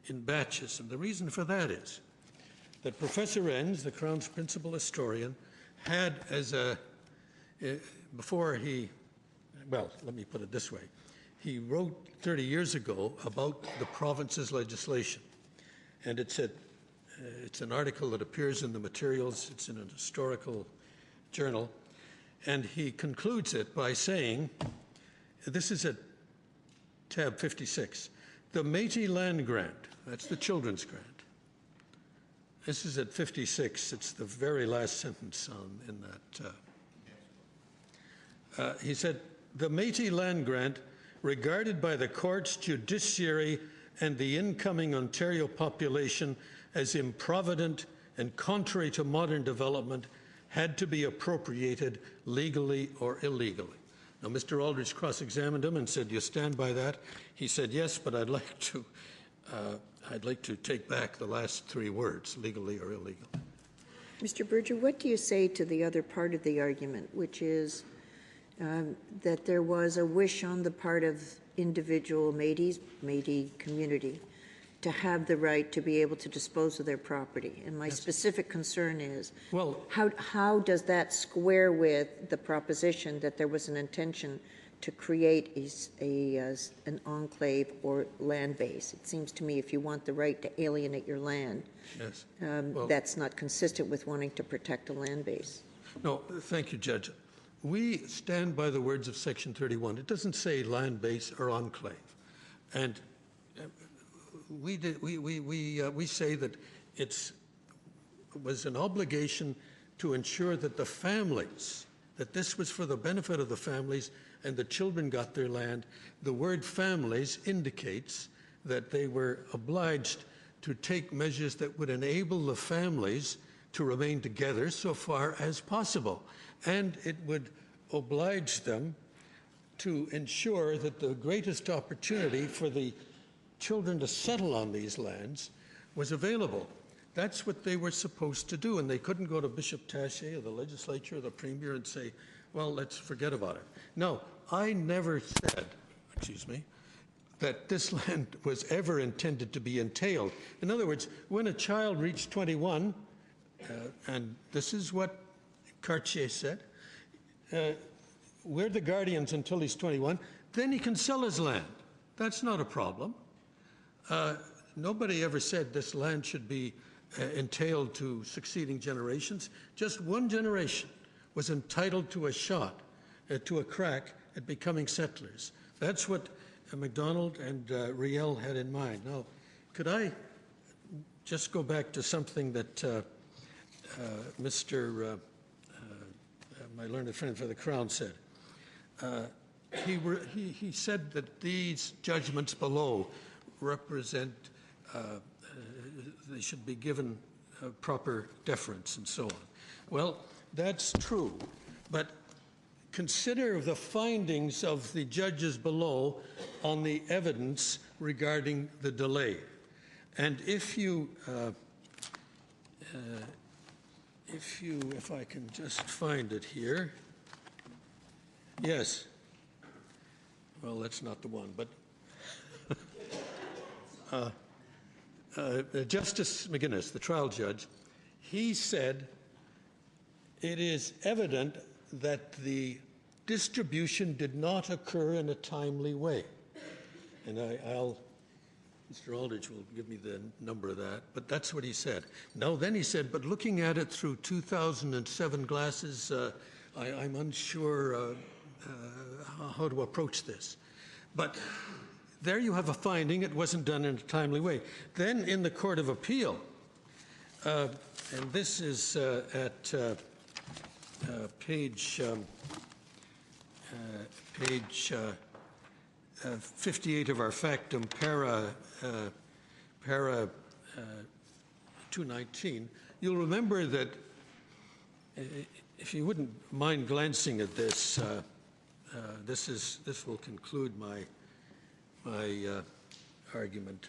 in batches. And the reason for that is that Professor Enns, the Crown's principal historian, had as a, before he, well, let me put it this way. He wrote 30 years ago about the province's legislation. And it's an article that appears in the materials. It's in an historical journal. And he concludes it by saying, this is at tab 56, the Métis land grant, that's the children's grant. This is at 56. It's the very last sentence in that. He said, the Métis land grant, regarded by the courts, judiciary, and the incoming Ontario population as improvident and contrary to modern development, had to be appropriated legally or illegally. Now, Mr. Aldrich cross-examined him and said, "Do you stand by that?" He said, "Yes, but I'd like to take back the last 3 words, legally or illegally." Mr. Berger, what do you say to the other part of the argument, which is that there was a wish on the part of individual Métis community to have the right to be able to dispose of their property? And my specific concern is, well, how does that square with the proposition that there was an intention to create an enclave or land base? It seems to me if you want the right to alienate your land, yes. That's not consistent with wanting to protect a land base. No, thank you, Judge. We stand by the words of Section 31. It doesn't say land base or enclave. And we say that it was an obligation to ensure that the families, that this was for the benefit of the families and the children got their land. The word families indicates that they were obliged to take measures that would enable the families to remain together so far as possible. And it would oblige them to ensure that the greatest opportunity for the children to settle on these lands was available. That's what they were supposed to do, and they couldn't go to Bishop Taché or the legislature or the premier and say, well, let's forget about it. No, I never said, that this land was ever intended to be entailed. In other words, when a child reached 21, and this is what Cartier said, we're the guardians until he's 21, then he can sell his land. That's not a problem. Nobody ever said this land should be entailed to succeeding generations. Just one generation was entitled to a shot, to a crack at becoming settlers. That's what MacDonald and Riel had in mind. Now, could I just go back to something that my learned friend for the Crown said? he said that these judgments below represent, they should be given proper deference and so on. Well, that's true, but consider the findings of the judges below on the evidence regarding the delay. And if I can just find it here. Yes. Well, that's not the one, but Justice McGuinness, the trial judge, he said it is evident that the distribution did not occur in a timely way. And Mr. Aldrich will give me the number of that, but that's what he said. No, then he said, but looking at it through 2007 glasses, I'm unsure how to approach this. But there you have a finding, it wasn't done in a timely way. Then in the Court of Appeal, and this is at page 58 of our factum, para 219, you'll remember that, if you wouldn't mind glancing at this, this will conclude my argument.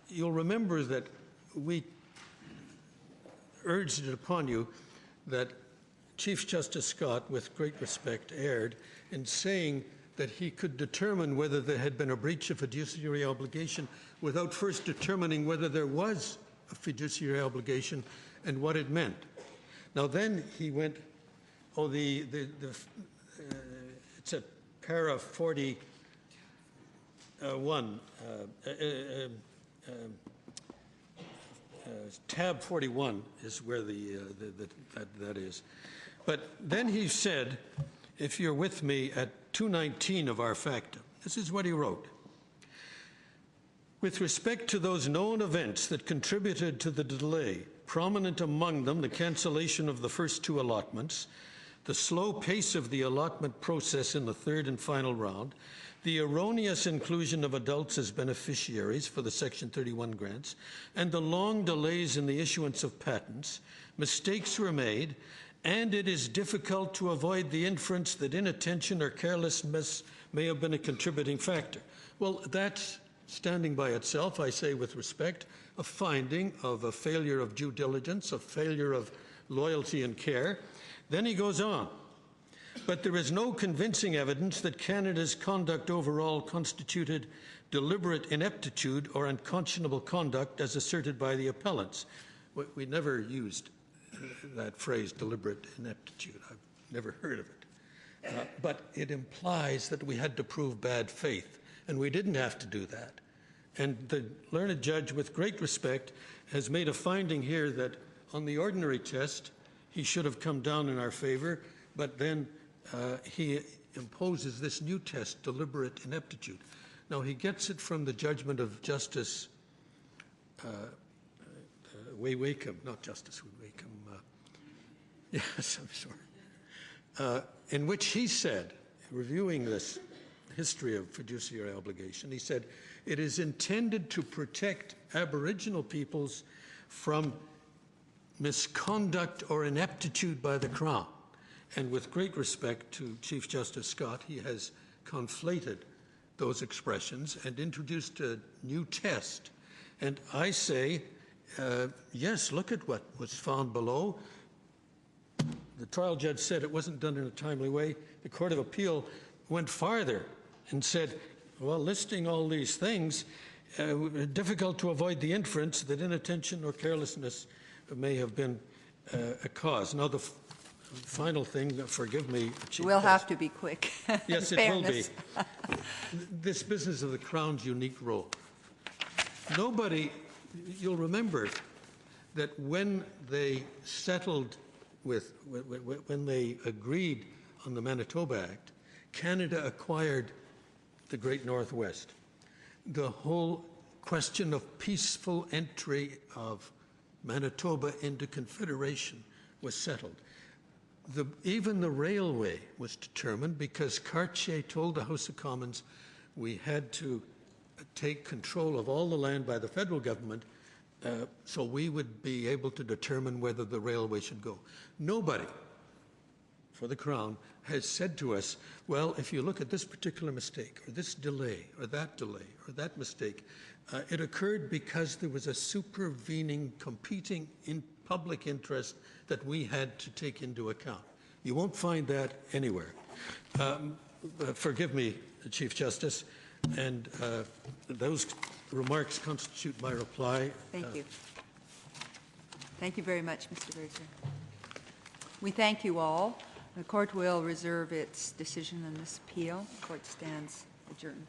You'll remember that we urged it upon you that Chief Justice Scott, with great respect, erred in saying that he could determine whether there had been a breach of fiduciary obligation without first determining whether there was a fiduciary obligation and what it meant. Now then he went, it's at para 41, tab 41 is where that is. But then he said, if you're with me, at 219 of our factum, this is what he wrote. With respect to those known events that contributed to the delay, prominent among them the cancellation of the first two allotments, the slow pace of the allotment process in the third and final round, the erroneous inclusion of adults as beneficiaries for the Section 31 grants, and the long delays in the issuance of patents, mistakes were made, and it is difficult to avoid the inference that inattention or carelessness may have been a contributing factor. Well, that's standing by itself, I say with respect, a finding of a failure of due diligence, a failure of loyalty and care. Then he goes on. But there is no convincing evidence that Canada's conduct overall constituted deliberate ineptitude or unconscionable conduct as asserted by the appellants. We never used that phrase, deliberate ineptitude. I've never heard of it. But it implies that we had to prove bad faith, and we didn't have to do that. And the learned judge, with great respect, has made a finding here that on the ordinary test, he should have come down in our favor, but then he imposes this new test, deliberate ineptitude. Now, he gets it from the judgment of Justice Wakeham, not Justice Wakeham. Yes, I'm sorry. In which he said, reviewing this history of fiduciary obligation, he said, it is intended to protect Aboriginal peoples from misconduct or ineptitude by the Crown. And with great respect to Chief Justice Scott, he has conflated those expressions and introduced a new test. And I say, yes, look at what was found below. The trial judge said it wasn't done in a timely way. The Court of Appeal went farther and said, well, listing all these things, difficult to avoid the inference that inattention or carelessness may have been a cause. Now, the final thing, forgive me, Chief We'll Justice. have to be quick. Yes, it will be. This business of the Crown's unique role. Nobody, you'll remember that when they settled when they agreed on the Manitoba Act, Canada acquired the Great Northwest. The whole question of peaceful entry of Manitoba into Confederation was settled. Even the railway was determined because Cartier told the House of Commons we had to take control of all the land by the federal government so we would be able to determine whether the railway should go. Nobody for the Crown has said to us, well, if you look at this particular mistake or this delay or that mistake, it occurred because there was a supervening, competing public interest that we had to take into account. You won't find that anywhere. Forgive me, Chief Justice, and those remarks constitute my reply. Thank you. Thank you very much, Mr. Berger. We thank you all. The court will reserve its decision on this appeal. The court stands adjourned.